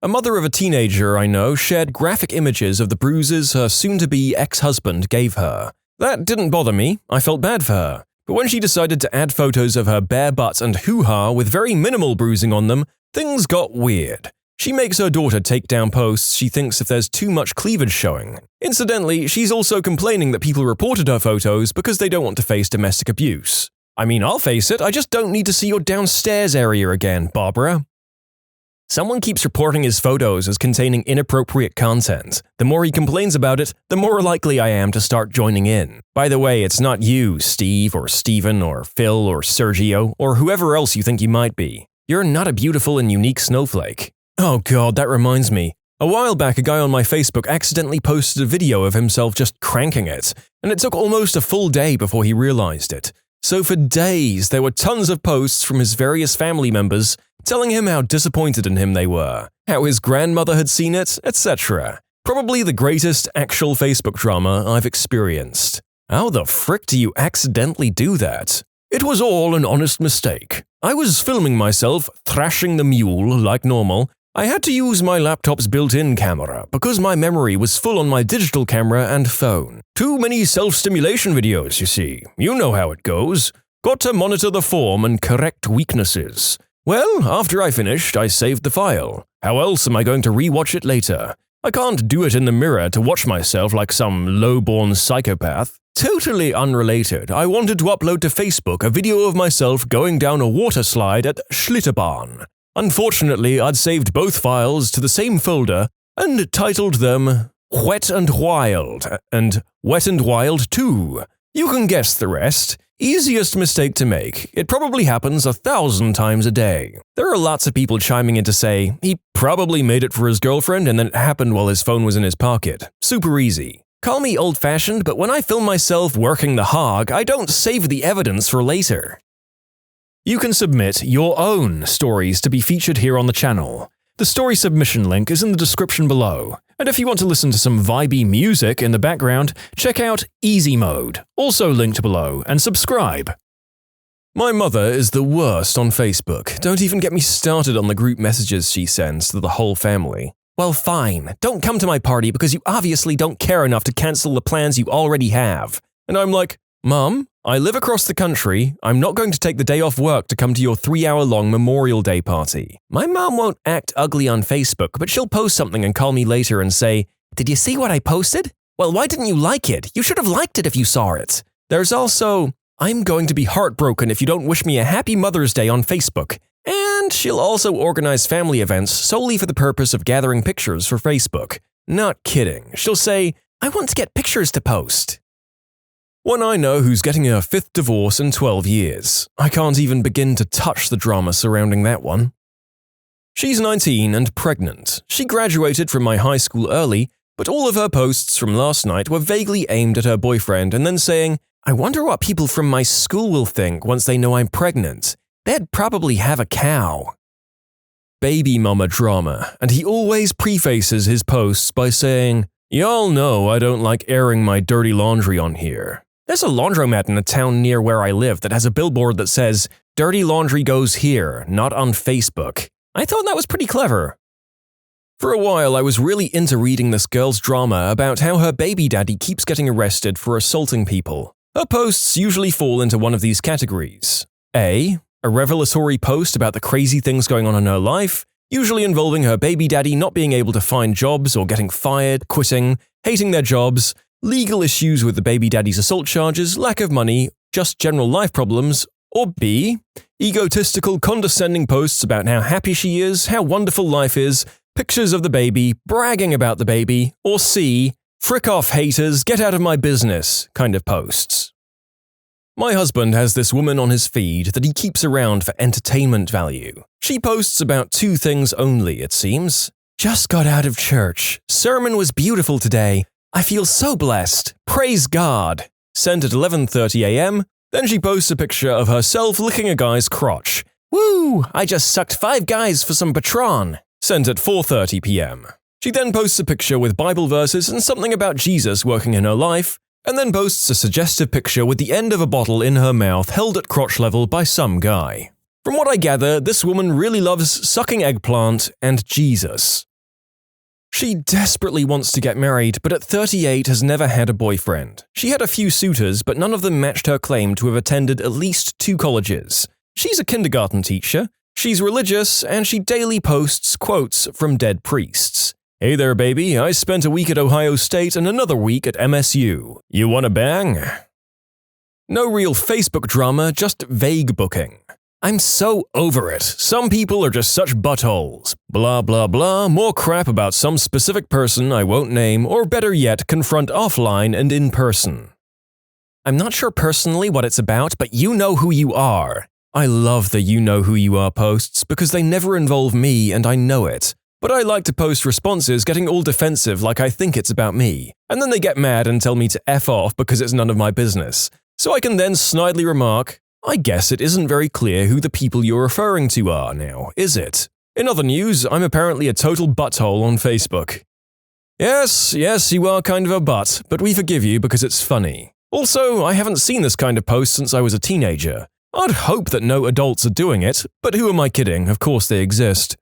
A mother of a teenager I know shared graphic images of the bruises her soon-to-be ex-husband gave her. That didn't bother me, I felt bad for her. But when she decided to add photos of her bare butt and hoo-ha with very minimal bruising on them, things got weird. She makes her daughter take down posts she thinks if there's too much cleavage showing. Incidentally, she's also complaining that people reported her photos because they don't want to face domestic abuse. I mean, I'll face it, I just don't need to see your downstairs area again, Barbara. Someone keeps reporting his photos as containing inappropriate content. The more he complains about it, the more likely I am to start joining in. By the way, it's not you, Steve, or Steven, or Phil, or Sergio, or whoever else you think you might be. You're not a beautiful and unique snowflake. Oh god, that reminds me. A while back, a guy on my Facebook accidentally posted a video of himself just cranking it, and it took almost a full day before he realized it. So for days, there were tons of posts from his various family members telling him how disappointed in him they were, how his grandmother had seen it, etc. Probably the greatest actual Facebook drama I've experienced. How the frick do you accidentally do that? It was all an honest mistake. I was filming myself thrashing the mule like normal. I had to use my laptop's built-in camera because my memory was full on my digital camera and phone. Too many self-stimulation videos, you see. You know how it goes. Got to monitor the form and correct weaknesses. Well, after I finished, I saved the file. How else am I going to re-watch it later? I can't do it in the mirror to watch myself like some low-born psychopath. Totally unrelated, I wanted to upload to Facebook a video of myself going down a water slide at Schlitterbahn. Unfortunately, I'd saved both files to the same folder and titled them Wet and Wild and Wet and Wild 2. You can guess the rest. Easiest mistake to make. It probably happens 1,000 times a day. There are lots of people chiming in to say he probably made it for his girlfriend and then it happened while his phone was in his pocket. Super easy. Call me old-fashioned, but when I film myself working the hog, I don't save the evidence for later. You can submit your own stories to be featured here on the channel. The story submission link is in the description below. And if you want to listen to some vibey music in the background, check out easymode, also linked below, and subscribe. My mother is the worst on Facebook. Don't even get me started on the group messages she sends to the whole family. Well, fine. Don't come to my party because you obviously don't care enough to cancel the plans you already have. And I'm like, Mom, I live across the country. I'm not going to take the day off work to come to your 3-hour-long Memorial Day party. My mom won't act ugly on Facebook, but she'll post something and call me later and say, "Did you see what I posted? Well, why didn't you like it? You should have liked it if you saw it." There's also, "I'm going to be heartbroken if you don't wish me a happy Mother's Day on Facebook." And she'll also organize family events solely for the purpose of gathering pictures for Facebook. Not kidding. She'll say, "I want to get pictures to post." When I know who's getting her 5th divorce in 12 years, I can't even begin to touch the drama surrounding that one. She's 19 and pregnant. She graduated from my high school early, but all of her posts from last night were vaguely aimed at her boyfriend and then saying, "I wonder what people from my school will think once they know I'm pregnant. They'd probably have a cow." Baby mama drama, and he always prefaces his posts by saying, "Y'all know I don't like airing my dirty laundry on here." There's a laundromat in a town near where I live that has a billboard that says, "Dirty laundry goes here, not on Facebook." I thought that was pretty clever. For a while, I was really into reading this girl's drama about how her baby daddy keeps getting arrested for assaulting people. Her posts usually fall into one of these categories. A revelatory post about the crazy things going on in her life, usually involving her baby daddy not being able to find jobs or getting fired, quitting, hating their jobs, legal issues with the baby daddy's assault charges, lack of money, just general life problems. Or B, egotistical, condescending posts about how happy she is, how wonderful life is, pictures of the baby, bragging about the baby. Or C, frick off haters, get out of my business kind of posts. My husband has this woman on his feed that he keeps around for entertainment value. She posts about 2 things only, it seems. "Just got out of church. Sermon was beautiful today. I feel so blessed. Praise God." Sent at 11:30 a.m. Then she posts a picture of herself licking a guy's crotch. "Woo! I just sucked 5 guys for some Patron." Sent at 4:30 p.m. She then posts a picture with Bible verses and something about Jesus working in her life, and then posts a suggestive picture with the end of a bottle in her mouth held at crotch level by some guy. From what I gather, this woman really loves sucking eggplant and Jesus. She desperately wants to get married, but at 38 has never had a boyfriend. She had a few suitors, but none of them matched her claim to have attended at least 2 colleges. She's a kindergarten teacher, she's religious, and she daily posts quotes from dead priests. "Hey there, baby, I spent a week at Ohio State and another week at MSU. You wanna bang?" No real Facebook drama, just vague booking. I'm so over it. Some people are just such buttholes. Blah blah blah, more crap about some specific person I won't name, or better yet, confront offline and in person. I'm not sure personally what it's about, but you know who you are. I love the you know who you are posts because they never involve me and I know it. But I like to post responses getting all defensive like I think it's about me, and then they get mad and tell me to F off because it's none of my business. So I can then snidely remark, I guess it isn't very clear who the people you're referring to are now, is it? In other news, I'm apparently a total butthole on Facebook. Yes, you are kind of a butt, but we forgive you because it's funny. Also, I haven't seen this kind of post since I was a teenager. I'd hope that no adults are doing it, but who am I kidding? Of course they exist.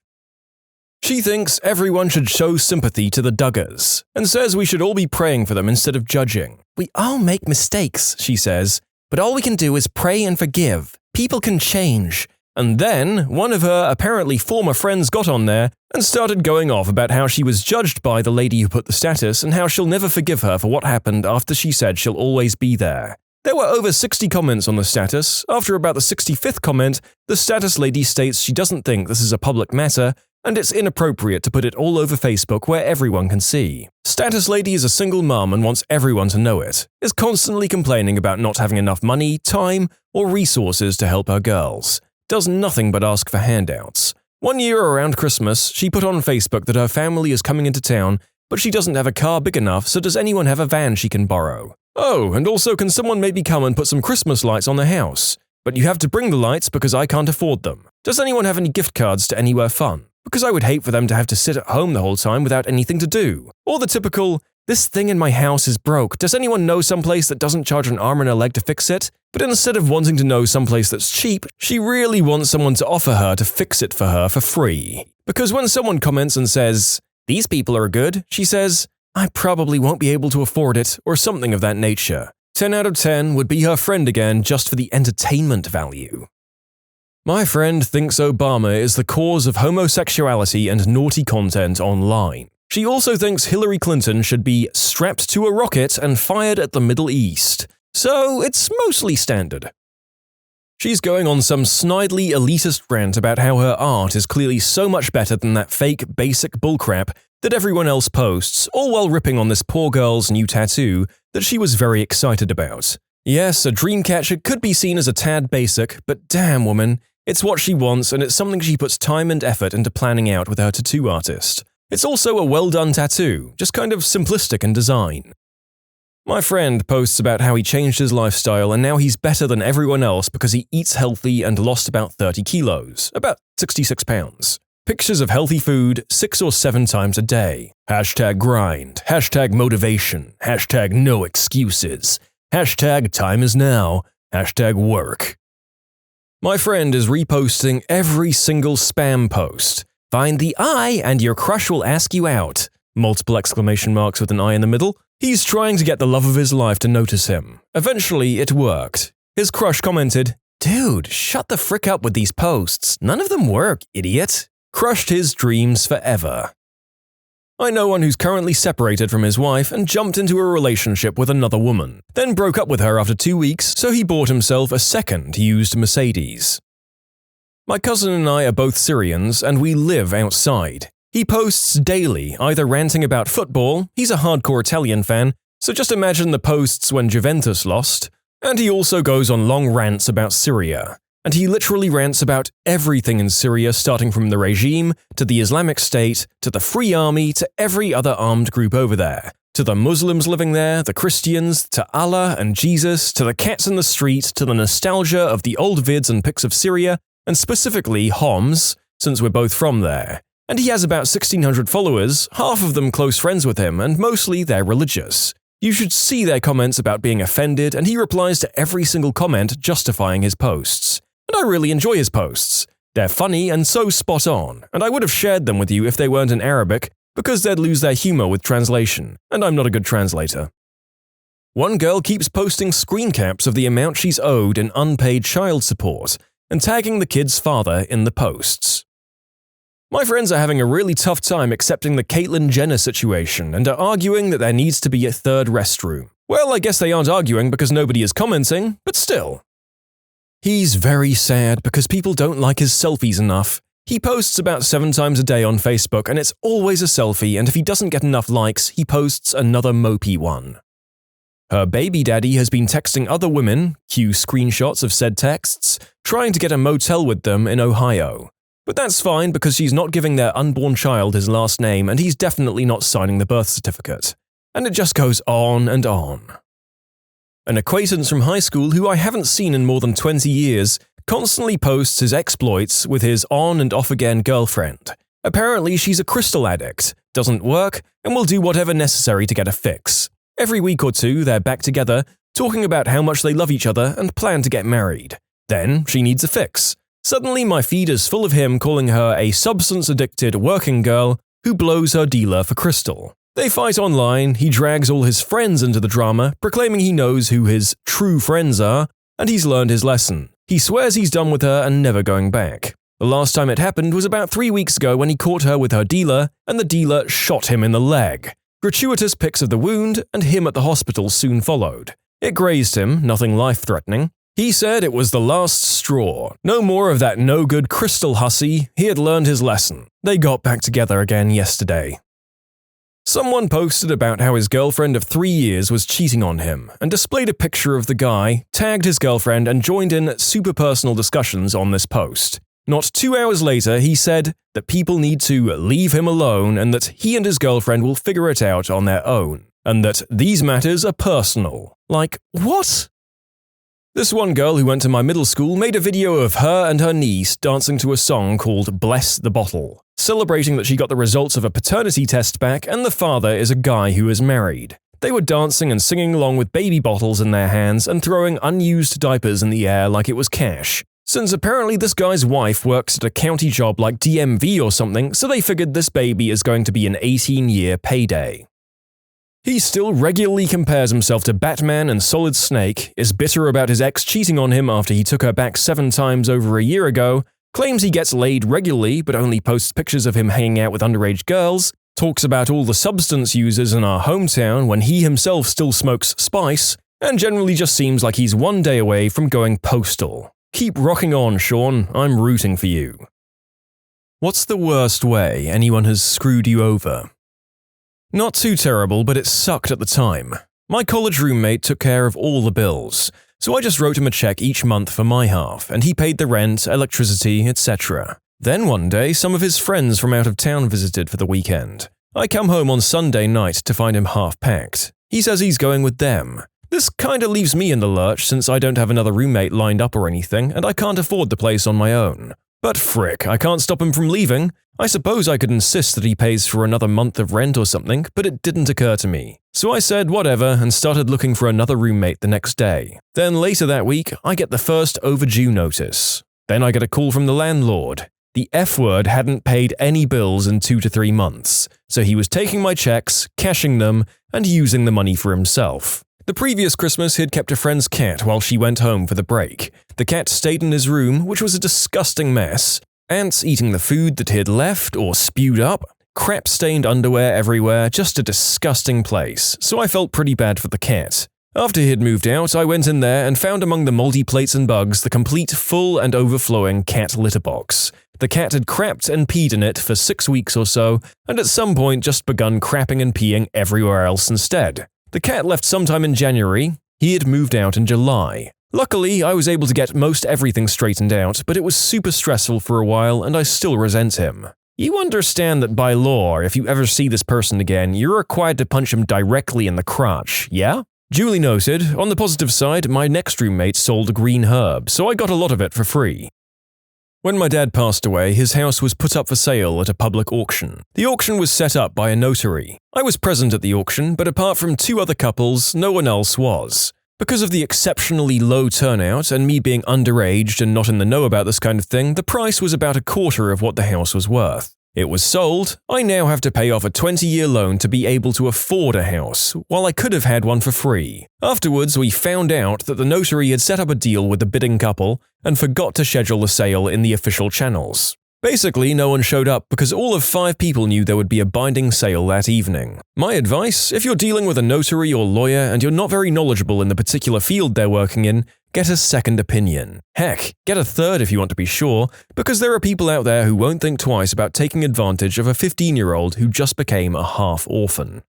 She thinks everyone should show sympathy to the Duggars, and says we should all be praying for them instead of judging. We all make mistakes, she says, but all we can do is pray and forgive. People can change. And then, one of her apparently former friends got on there and started going off about how she was judged by the lady who put the status and how she'll never forgive her for what happened after she said she'll always be there. There were over 60 comments on the status. After about the 65th comment, the status lady states she doesn't think this is a public matter and it's inappropriate to put it all over Facebook where everyone can see. Status lady is a single mum and wants everyone to know it, is constantly complaining about not having enough money, time, or resources to help her girls. Does nothing but ask for handouts. One year around Christmas, she put on Facebook that her family is coming into town, but she doesn't have a car big enough, so does anyone have a van she can borrow? Oh, and also can someone maybe come and put some Christmas lights on the house? But you have to bring the lights because I can't afford them. Does anyone have any gift cards to anywhere fun? Because I would hate for them to have to sit at home the whole time without anything to do. Or the typical, this thing in my house is broke. Does anyone know someplace that doesn't charge an arm and a leg to fix it? But instead of wanting to know someplace that's cheap, she really wants someone to offer her to fix it for her for free. Because when someone comments and says, these people are good, she says, I probably won't be able to afford it, or something of that nature. 10 out of 10 would be her friend again just for the entertainment value. My friend thinks Obama is the cause of homosexuality and naughty content online. She also thinks Hillary Clinton should be strapped to a rocket and fired at the Middle East. So it's mostly standard. She's going on some snidely elitist rant about how her art is clearly so much better than that fake basic bullcrap that everyone else posts, all while ripping on this poor girl's new tattoo that she was very excited about. Yes, a dreamcatcher could be seen as a tad basic, but damn woman, it's what she wants and it's something she puts time and effort into planning out with her tattoo artist. It's also a well-done tattoo, just kind of simplistic in design. My friend posts about how he changed his lifestyle and now he's better than everyone else because he eats healthy and lost about 30 kilos, about 66 pounds. Pictures of healthy food 6 or 7 times a day. Hashtag grind, hashtag motivation, hashtag no excuses, hashtag time is now, hashtag work. My friend is reposting every single spam post. Find the I and your crush will ask you out. Multiple exclamation marks with an I in the middle. He's trying to get the love of his life to notice him. Eventually, it worked. His crush commented, Dude, shut the frick up with these posts. None of them work, idiot. Crushed his dreams forever. I know one who's currently separated from his wife and jumped into a relationship with another woman, then broke up with her after 2 weeks, so he bought himself a second used Mercedes. My cousin and I are both Syrians and we live outside. He posts daily, either ranting about football, he's a hardcore Italian fan, so just imagine the posts when Juventus lost, and he also goes on long rants about Syria. And he literally rants about everything in Syria, starting from the regime, to the Islamic State, to the Free Army, to every other armed group over there, to the Muslims living there, the Christians, to Allah and Jesus, to the cats in the street, to the nostalgia of the old vids and pics of Syria, and specifically Homs, since we're both from there. And he has about 1,600 followers, half of them close friends with him, and mostly they're religious. You should see their comments about being offended, and he replies to every single comment justifying his posts. And I really enjoy his posts. They're funny and so spot on, and I would have shared them with you if they weren't in Arabic, because they'd lose their humor with translation, and I'm not a good translator. One girl keeps posting screen caps of the amount she's owed in unpaid child support, and tagging the kid's father in the posts. My friends are having a really tough time accepting the Caitlyn Jenner situation and are arguing that there needs to be a third restroom. Well, I guess they aren't arguing because nobody is commenting, but still. He's very sad because people don't like his selfies enough. He posts about 7 times a day on Facebook and it's always a selfie, and if he doesn't get enough likes, he posts another mopey one. Her baby daddy has been texting other women, cue screenshots of said texts, trying to get a motel with them in Ohio. But that's fine because she's not giving their unborn child his last name and he's definitely not signing the birth certificate. And it just goes on and on. An acquaintance from high school who I haven't seen in more than 20 years constantly posts his exploits with his on and off again girlfriend. Apparently she's a crystal addict, doesn't work, and will do whatever necessary to get a fix. Every week or two they're back together, talking about how much they love each other and plan to get married. Then she needs a fix. Suddenly my feed is full of him calling her a substance-addicted working girl who blows her dealer for crystal. They fight online, he drags all his friends into the drama, proclaiming he knows who his true friends are, and he's learned his lesson. He swears he's done with her and never going back. The last time it happened was about 3 weeks ago when he caught her with her dealer, and the dealer shot him in the leg. Gratuitous pics of the wound, and him at the hospital soon followed. It grazed him, nothing life-threatening. He said it was the last straw. No more of that no-good crystal hussy, he had learned his lesson. They got back together again yesterday. Someone posted about how his girlfriend of 3 years was cheating on him, and displayed a picture of the guy, tagged his girlfriend and joined in super personal discussions on this post. Not 2 hours later, he said that people need to leave him alone and that he and his girlfriend will figure it out on their own, and that these matters are personal. Like, what? This one girl who went to my middle school made a video of her and her niece dancing to a song called Bless the Bottle, celebrating that she got the results of a paternity test back and the father is a guy who is married. They were dancing and singing along with baby bottles in their hands and throwing unused diapers in the air like it was cash. Since apparently this guy's wife works at a county job like DMV or something, so they figured this baby is going to be an 18-year payday. He still regularly compares himself to Batman and Solid Snake, is bitter about his ex cheating on him after he took her back 7 times over a year ago, claims he gets laid regularly but only posts pictures of him hanging out with underage girls, talks about all the substance users in our hometown when he himself still smokes spice, and generally just seems like he's one day away from going postal. Keep rocking on, Sean. I'm rooting for you. What's the worst way anyone has screwed you over? Not too terrible, but it sucked at the time. My college roommate took care of all the bills, so I just wrote him a check each month for my half, and he paid the rent, electricity, etc. Then one day, some of his friends from out of town visited for the weekend. I come home on Sunday night to find him half-packed. He says he's going with them. This kinda leaves me in the lurch since I don't have another roommate lined up or anything, and I can't afford the place on my own. But frick, I can't stop him from leaving. I suppose I could insist that he pays for another month of rent or something, but it didn't occur to me. So I said whatever and started looking for another roommate the next day. Then later that week, I get the first overdue notice. Then I get a call from the landlord. The F-word hadn't paid any bills in 2 to 3 months, so he was taking my checks, cashing them, and using the money for himself. The previous Christmas, he'd kept a friend's cat while she went home for the break. The cat stayed in his room, which was a disgusting mess. Ants eating the food that he'd left or spewed up, crap-stained underwear everywhere, just a disgusting place, so I felt pretty bad for the cat. After he'd moved out, I went in there and found among the moldy plates and bugs the complete, full and overflowing cat litter box. The cat had crapped and peed in it for 6 weeks or so, and at some point just begun crapping and peeing everywhere else instead. The cat left sometime in January. He had moved out in July. Luckily, I was able to get most everything straightened out, but it was super stressful for a while and I still resent him. You understand that by law, if you ever see this person again, you're required to punch him directly in the crotch, yeah? Duly noted. On the positive side, my next roommate sold a green herb, so I got a lot of it for free. When my dad passed away, his house was put up for sale at a public auction. The auction was set up by a notary. I was present at the auction, but apart from 2 other couples, no one else was. Because of the exceptionally low turnout and me being underage and not in the know about this kind of thing, the price was about a quarter of what the house was worth. It was sold. I now have to pay off a 20-year loan to be able to afford a house, while I could have had one for free. Afterwards, we found out that the notary had set up a deal with the bidding couple and forgot to schedule the sale in the official channels. Basically, no one showed up because all of 5 people knew there would be a binding sale that evening. My advice, if you're dealing with a notary or lawyer and you're not very knowledgeable in the particular field they're working in, get a second opinion. Heck, get a third if you want to be sure, because there are people out there who won't think twice about taking advantage of a 15-year-old who just became a half-orphan.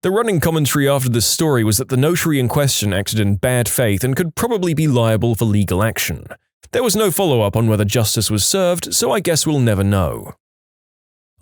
The running commentary after this story was that the notary in question acted in bad faith and could probably be liable for legal action. There was no follow-up on whether justice was served, so I guess we'll never know.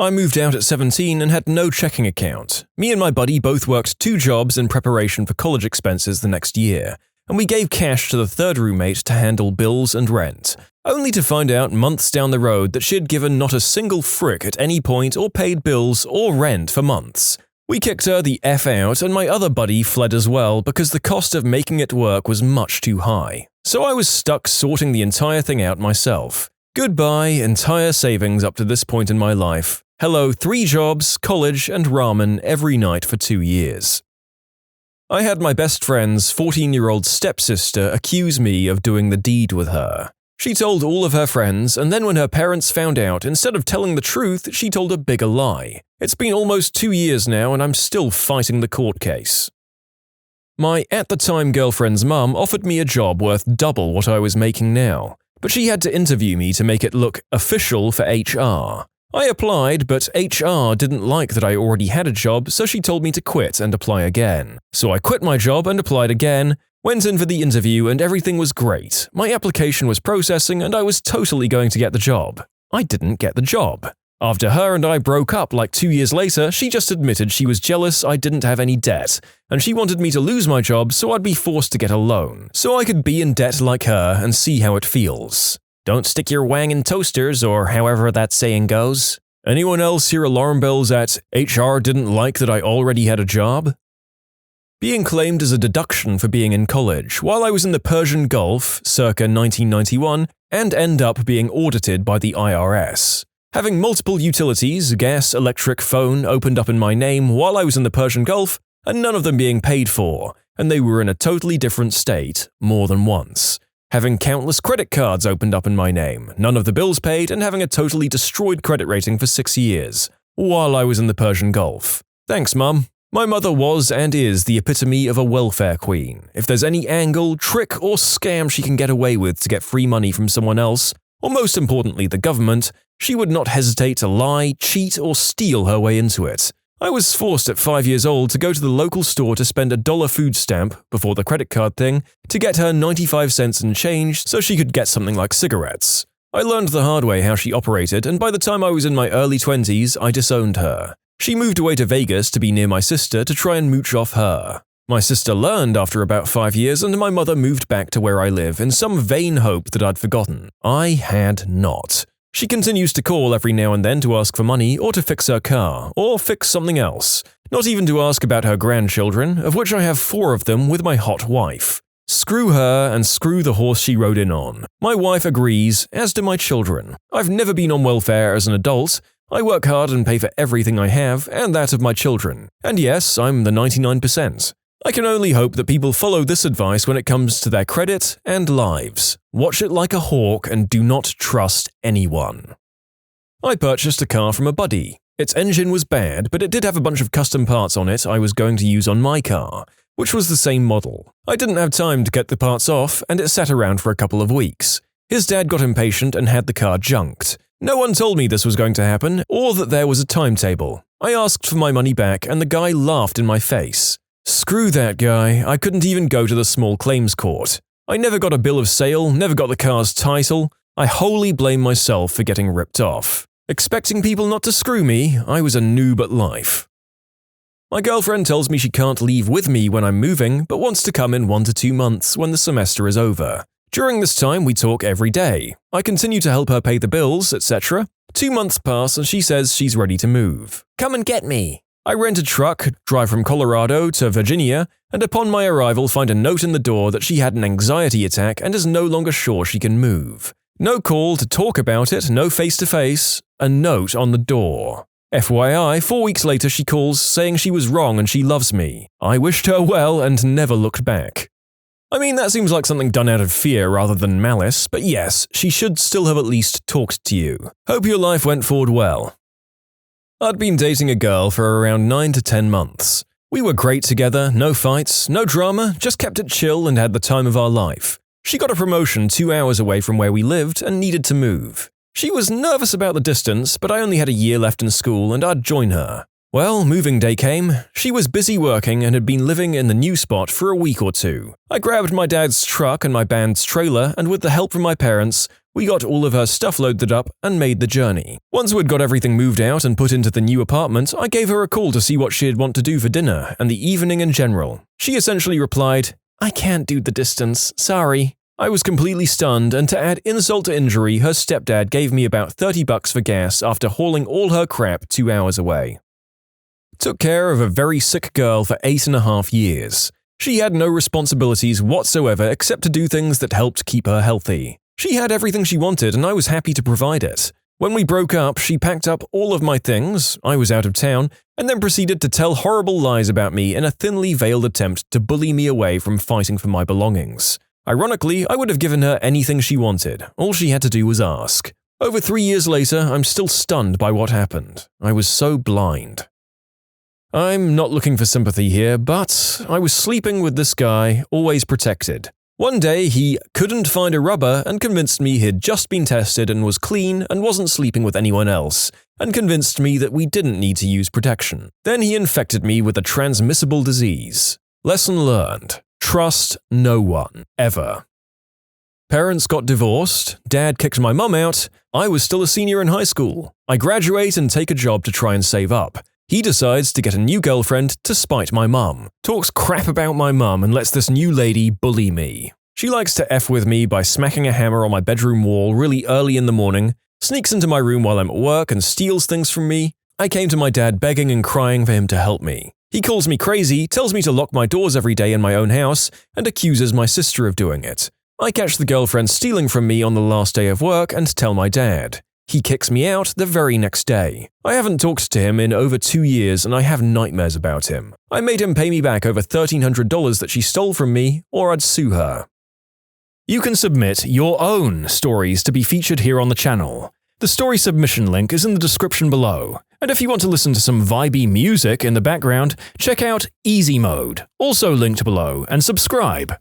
I moved out at 17 and had no checking account. Me and my buddy both worked 2 jobs in preparation for college expenses the next year, and we gave cash to the third roommate to handle bills and rent, only to find out months down the road that she had given not a single frick at any point or paid bills or rent for months. We kicked her the F out, and my other buddy fled as well because the cost of making it work was much too high. So I was stuck sorting the entire thing out myself. Goodbye, entire savings up to this point in my life. Hello, 3 jobs, college, and ramen every night for 2 years. I had my best friend's 14-year-old stepsister accuse me of doing the deed with her. She told all of her friends, and then when her parents found out, instead of telling the truth, she told a bigger lie. It's been almost 2 years now, and I'm still fighting the court case. My at-the-time girlfriend's mum offered me a job worth double what I was making now, but she had to interview me to make it look official for HR. I applied, but HR didn't like that I already had a job, so she told me to quit and apply again. So I quit my job and applied again, went in for the interview, and everything was great. My application was processing and I was totally going to get the job. I didn't get the job. After her and I broke up like 2 years later, she just admitted she was jealous I didn't have any debt, and she wanted me to lose my job so I'd be forced to get a loan, so I could be in debt like her and see how it feels. Don't stick your wang in toasters, or however that saying goes. Anyone else hear alarm bells at HR didn't like that I already had a job? Being claimed as a deduction for being in college while I was in the Persian Gulf, circa 1991, and end up being audited by the IRS. Having multiple utilities, gas, electric, phone, opened up in my name while I was in the Persian Gulf, and none of them being paid for, and they were in a totally different state, more than once. Having countless credit cards opened up in my name, none of the bills paid, and having a totally destroyed credit rating for 6 years, while I was in the Persian Gulf. Thanks, Mum. My mother was and is the epitome of a welfare queen. If there's any angle, trick, or scam she can get away with to get free money from someone else, or most importantly the government, she would not hesitate to lie, cheat, or steal her way into it. I was forced at 5 years old to go to the local store to spend $1 food stamp, before the credit card thing, to get her 95 cents in change so she could get something like cigarettes. I learned the hard way how she operated, and by the time I was in my early 20s, I disowned her. She moved away to Vegas to be near my sister to try and mooch off her. My sister learned after about 5 years, and my mother moved back to where I live in some vain hope that I'd forgotten. I had not. She continues to call every now and then to ask for money or to fix her car, or fix something else. Not even to ask about her grandchildren, of which I have 4 of them with my hot wife. Screw her and screw the horse she rode in on. My wife agrees, as do my children. I've never been on welfare as an adult. I work hard and pay for everything I have, and that of my children. And yes, I'm the 99%. I can only hope that people follow this advice when it comes to their credit and lives. Watch it like a hawk and do not trust anyone. I purchased a car from a buddy. Its engine was bad, but it did have a bunch of custom parts on it I was going to use on my car, which was the same model. I didn't have time to get the parts off, and it sat around for a couple of weeks. His dad got impatient and had the car junked. No one told me this was going to happen, or that there was a timetable. I asked for my money back, and the guy laughed in my face. Screw that guy, I couldn't even go to the small claims court. I never got a bill of sale, never got the car's title. I wholly blame myself for getting ripped off. Expecting people not to screw me, I was a noob at life. My girlfriend tells me she can't leave with me when I'm moving, but wants to come in 1 to 2 months when the semester is over. During this time, we talk every day. I continue to help her pay the bills, etc. 2 months pass and she says she's ready to move. Come and get me. I rent a truck, drive from Colorado to Virginia, and upon my arrival find a note in the door that she had an anxiety attack and is no longer sure she can move. No call to talk about it, no face-to-face, a note on the door. FYI, 4 weeks later she calls saying she was wrong and she loves me. I wished her well and never looked back. I mean, that seems like something done out of fear rather than malice, but yes, she should still have at least talked to you. Hope your life went forward well. I'd been dating a girl for around 9 to 10 months. We were great together, no fights, no drama, just kept it chill and had the time of our life. She got a promotion 2 hours away from where we lived and needed to move. She was nervous about the distance, but I only had a year left in school and I'd join her. Well, moving day came. She was busy working and had been living in the new spot for a week or two. I grabbed my dad's truck and my band's trailer, and with the help from my parents, we got all of her stuff loaded up and made the journey. Once we'd got everything moved out and put into the new apartment, I gave her a call to see what she'd want to do for dinner and the evening in general. She essentially replied, "I can't do the distance, sorry." I was completely stunned, and to add insult to injury, her stepdad gave me about $30 for gas after hauling all her crap 2 hours away. Took care of a very sick girl for 8.5 years. She had no responsibilities whatsoever except to do things that helped keep her healthy. She had everything she wanted and I was happy to provide it. When we broke up, she packed up all of my things, I was out of town, and then proceeded to tell horrible lies about me in a thinly veiled attempt to bully me away from fighting for my belongings. Ironically, I would have given her anything she wanted. All she had to do was ask. Over 3 years later, I'm still stunned by what happened. I was so blind. I'm not looking for sympathy here, but I was sleeping with this guy, always protected. One day, he couldn't find a rubber and convinced me he'd just been tested and was clean and wasn't sleeping with anyone else, and convinced me that we didn't need to use protection. Then he infected me with a transmissible disease. Lesson learned. Trust no one, ever. Parents got divorced, dad kicked my mum out, I was still a senior in high school. I graduate and take a job to try and save up. He decides to get a new girlfriend to spite my mum. Talks crap about my mum and lets this new lady bully me. She likes to F with me by smacking a hammer on my bedroom wall really early in the morning, sneaks into my room while I'm at work and steals things from me. I came to my dad begging and crying for him to help me. He calls me crazy, tells me to lock my doors every day in my own house, and accuses my sister of doing it. I catch the girlfriend stealing from me on the last day of work and tell my dad. He kicks me out the very next day. I haven't talked to him in over 2 years and I have nightmares about him. I made him pay me back over $1,300 that she stole from me, or I'd sue her. You can submit your own stories to be featured here on the channel. The story submission link is in the description below. And if you want to listen to some vibey music in the background, check out easymode, also linked below, and subscribe.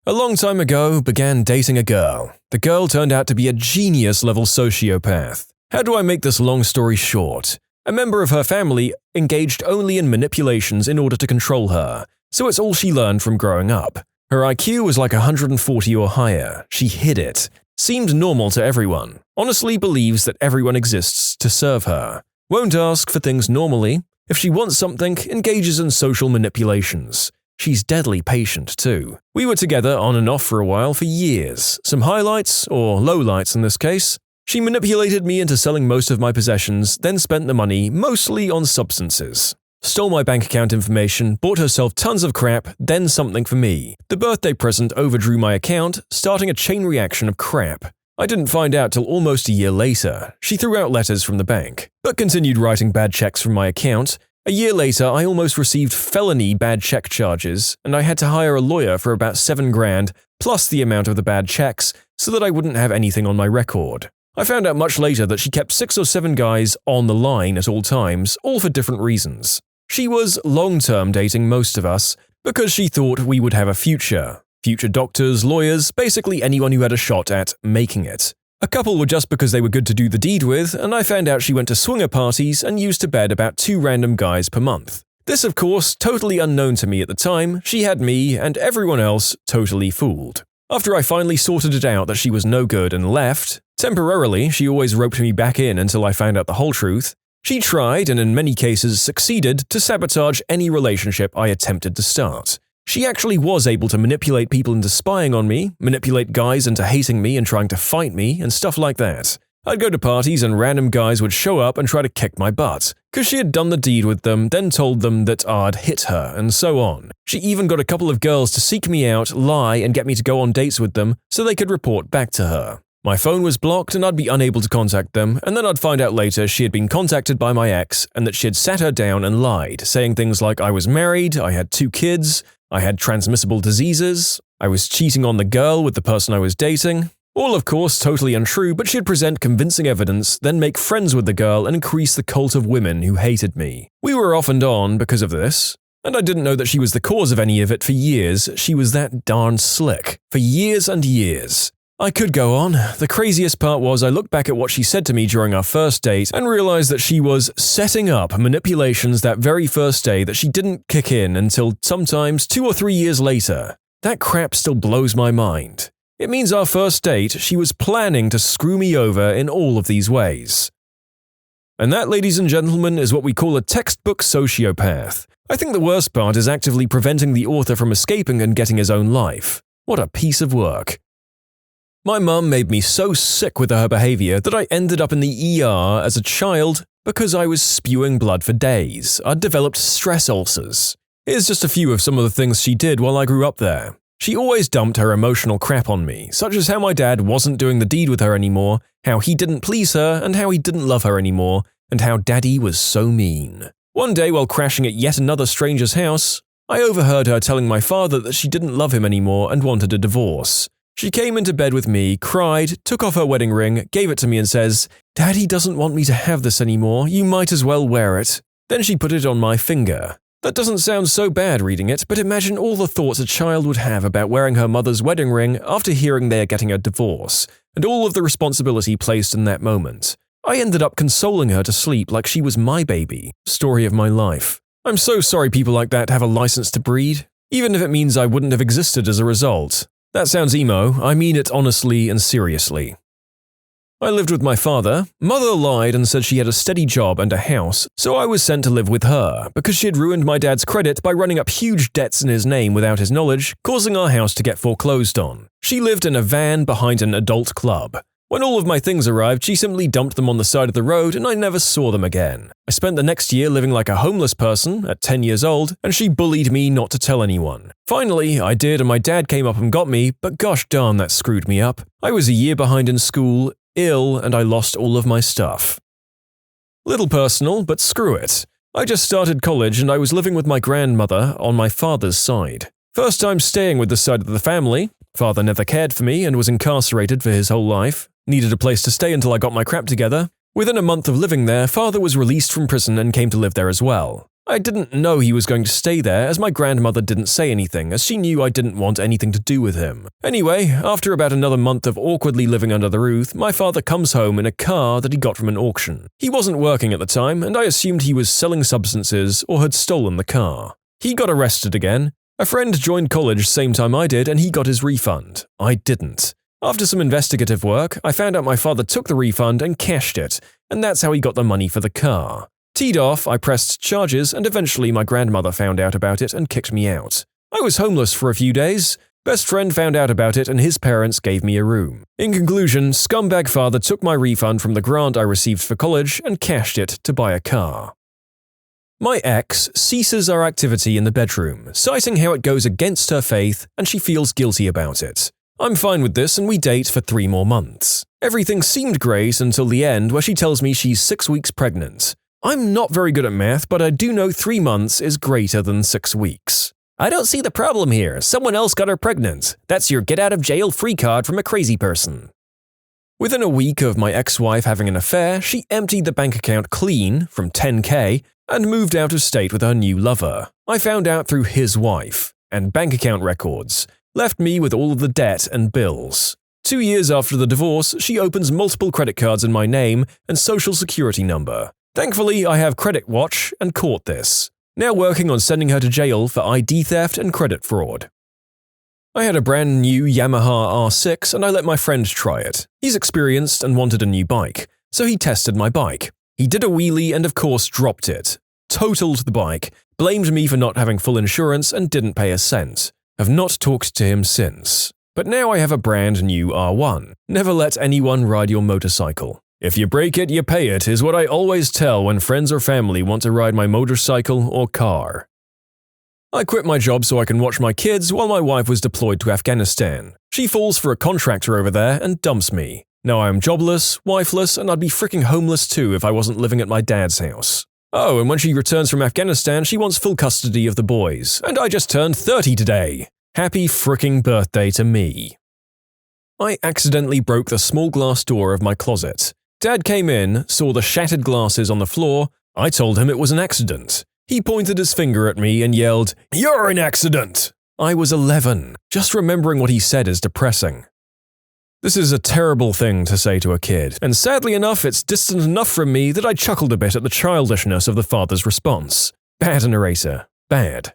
A long time ago, began dating a girl. The girl turned out to be a genius-level sociopath. How do I make this long story short? A member of her family engaged only in manipulations in order to control her, so it's all she learned from growing up. Her IQ was like 140 or higher. She hid it. Seemed normal to everyone. Honestly believes that everyone exists to serve her. Won't ask for things normally. If she wants something, engages in social manipulations. She's deadly patient, too. We were together on and off for a while for years. Some highlights, or lowlights in this case. She manipulated me into selling most of my possessions, then spent the money mostly on substances. Stole my bank account information, bought herself tons of crap, then something for me. The birthday present overdrew my account, starting a chain reaction of crap. I didn't find out till almost a year later. She threw out letters from the bank, but continued writing bad checks from my account. A year later, I almost received felony bad check charges, and I had to hire a lawyer for about $7,000, plus the amount of the bad checks, so that I wouldn't have anything on my record. I found out much later that she kept 6 or 7 guys on the line at all times, all for different reasons. She was long-term dating most of us, because she thought we would have a future. Future doctors, lawyers, basically anyone who had a shot at making it. A couple were just because they were good to do the deed with, and I found out she went to swinger parties and used to bed about 2 random guys per month. This, of course, totally unknown to me at the time, she had me and everyone else totally fooled. After I finally sorted it out that she was no good and left, temporarily she always roped me back in until I found out the whole truth, she tried and in many cases succeeded to sabotage any relationship I attempted to start. She actually was able to manipulate people into spying on me, manipulate guys into hating me and trying to fight me, and stuff like that. I'd go to parties and random guys would show up and try to kick my butt, cause she had done the deed with them, then told them that I'd hit her, and so on. She even got a couple of girls to seek me out, lie, and get me to go on dates with them so they could report back to her. My phone was blocked and I'd be unable to contact them, and then I'd find out later she had been contacted by my ex and that she had sat her down and lied, saying things like I was married, I had 2 kids, I had transmissible diseases, I was cheating on the girl with the person I was dating. All of course totally untrue, but she'd present convincing evidence, then make friends with the girl and increase the cult of women who hated me. We were off and on because of this, and I didn't know that she was the cause of any of it for years. She was that darn slick. For years and years. I could go on. The craziest part was I looked back at what she said to me during our first date and realized that she was setting up manipulations that very first day that she didn't kick in until sometimes 2 or 3 years later. That crap still blows my mind. It means our first date, she was planning to screw me over in all of these ways. And that, ladies and gentlemen, is what we call a textbook sociopath. I think the worst part is actively preventing the author from escaping and getting his own life. What a piece of work. My mum made me so sick with her behavior that I ended up in the ER as a child because I was spewing blood for days. I'd developed stress ulcers. Here's just a few of some of the things she did while I grew up there. She always dumped her emotional crap on me, such as how my dad wasn't doing the deed with her anymore, how he didn't please her, and how he didn't love her anymore, and how daddy was so mean. One day while crashing at yet another stranger's house, I overheard her telling my father that she didn't love him anymore and wanted a divorce. She came into bed with me, cried, took off her wedding ring, gave it to me and says, "Daddy doesn't want me to have this anymore, you might as well wear it." Then she put it on my finger. That doesn't sound so bad reading it, but imagine all the thoughts a child would have about wearing her mother's wedding ring after hearing they are getting a divorce, and all of the responsibility placed in that moment. I ended up consoling her to sleep like she was my baby. Story of my life. I'm so sorry people like that have a license to breed, even if it means I wouldn't have existed as a result. That sounds emo, I mean it honestly and seriously. I lived with my father. Mother lied and said she had a steady job and a house, so I was sent to live with her because she had ruined my dad's credit by running up huge debts in his name without his knowledge, causing our house to get foreclosed on. She lived in a van behind an adult club. When all of my things arrived, she simply dumped them on the side of the road and I never saw them again. I spent the next year living like a homeless person at 10 years old, and she bullied me not to tell anyone. Finally, I did and my dad came up and got me, but gosh darn that screwed me up. I was a year behind in school, ill, and I lost all of my stuff. Little personal, but screw it. I just started college and I was living with my grandmother on my father's side. First time staying with this side of the family. Father never cared for me and was incarcerated for his whole life. Needed a place to stay until I got my crap together. Within a month of living there, father was released from prison and came to live there as well. I didn't know he was going to stay there as my grandmother didn't say anything as she knew I didn't want anything to do with him. Anyway, after about another month of awkwardly living under the roof, my father comes home in a car that he got from an auction. He wasn't working at the time and I assumed he was selling substances or had stolen the car. He got arrested again. A friend joined college same time I did and he got his refund. I didn't. After some investigative work, I found out my father took the refund and cashed it, and that's how he got the money for the car. Teed off, I pressed charges and eventually my grandmother found out about it and kicked me out. I was homeless for a few days. Best friend found out about it and his parents gave me a room. In conclusion, scumbag father took my refund from the grant I received for college and cashed it to buy a car. My ex ceases our activity in the bedroom, citing how it goes against her faith and she feels guilty about it. I'm fine with this and we date for 3 more months. Everything seemed great until the end where she tells me she's 6 weeks pregnant. I'm not very good at math, but I do know 3 months is greater than 6 weeks. I don't see the problem here. Someone else got her pregnant. That's your get-out-of-jail-free card from a crazy person. Within a week of my ex-wife having an affair, she emptied the bank account clean from $10,000 and moved out of state with her new lover. I found out through his wife and bank account records. Left me with all of the debt and bills. 2 years after the divorce, she opens multiple credit cards in my name and social security number. Thankfully, I have Credit Watch and caught this. Now working on sending her to jail for ID theft and credit fraud. I had a brand new Yamaha R6 and I let my friend try it. He's experienced and wanted a new bike, so he tested my bike. He did a wheelie and of course dropped it. Totaled the bike, blamed me for not having full insurance and didn't pay a cent. Have not talked to him since. But now I have a brand new R1. Never let anyone ride your motorcycle. If you break it, you pay it is what I always tell when friends or family want to ride my motorcycle or car. I quit my job so I can watch my kids while my wife was deployed to Afghanistan. She falls for a contractor over there and dumps me. Now I am jobless, wifeless, and I'd be freaking homeless too if I wasn't living at my dad's house. Oh, and when she returns from Afghanistan, she wants full custody of the boys, and I just turned 30 today. Happy fricking birthday to me. I accidentally broke the small glass door of my closet. Dad came in, saw the shattered glasses on the floor. I told him it was an accident. He pointed his finger at me and yelled, "You're an accident!" I was 11. Just remembering what he said is depressing. This is a terrible thing to say to a kid, and sadly enough, it's distant enough from me that I chuckled a bit at the childishness of the father's response. Bad narrator. Bad.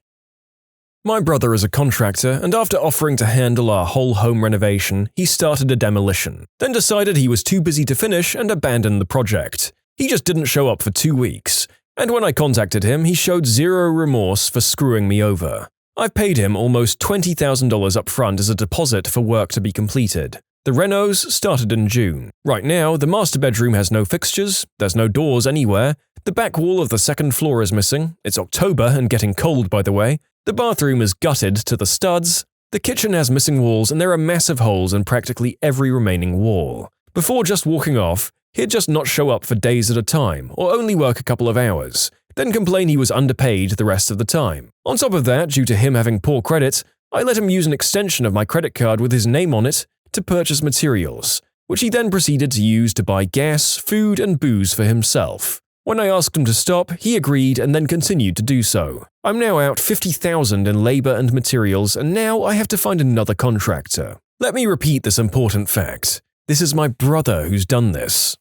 My brother is a contractor, and after offering to handle our whole home renovation, he started a demolition, then decided he was too busy to finish and abandoned the project. He just didn't show up for 2 weeks, and when I contacted him, he showed zero remorse for screwing me over. I've paid him almost $20,000 up front as a deposit for work to be completed. The renos started in June. Right now, the master bedroom has no fixtures, there's no doors anywhere, the back wall of the second floor is missing, it's October and getting cold by the way, the bathroom is gutted to the studs, the kitchen has missing walls and there are massive holes in practically every remaining wall. Before just walking off, he'd just not show up for days at a time or only work a couple of hours, then complain he was underpaid the rest of the time. On top of that, due to him having poor credit, I let him use an extension of my credit card with his name on it to purchase materials, which he then proceeded to use to buy gas, food, and booze for himself. When I asked him to stop, he agreed and then continued to do so. I'm now out $50,000 in labor and materials, and now I have to find another contractor. Let me repeat this important fact. This is my brother who's done this.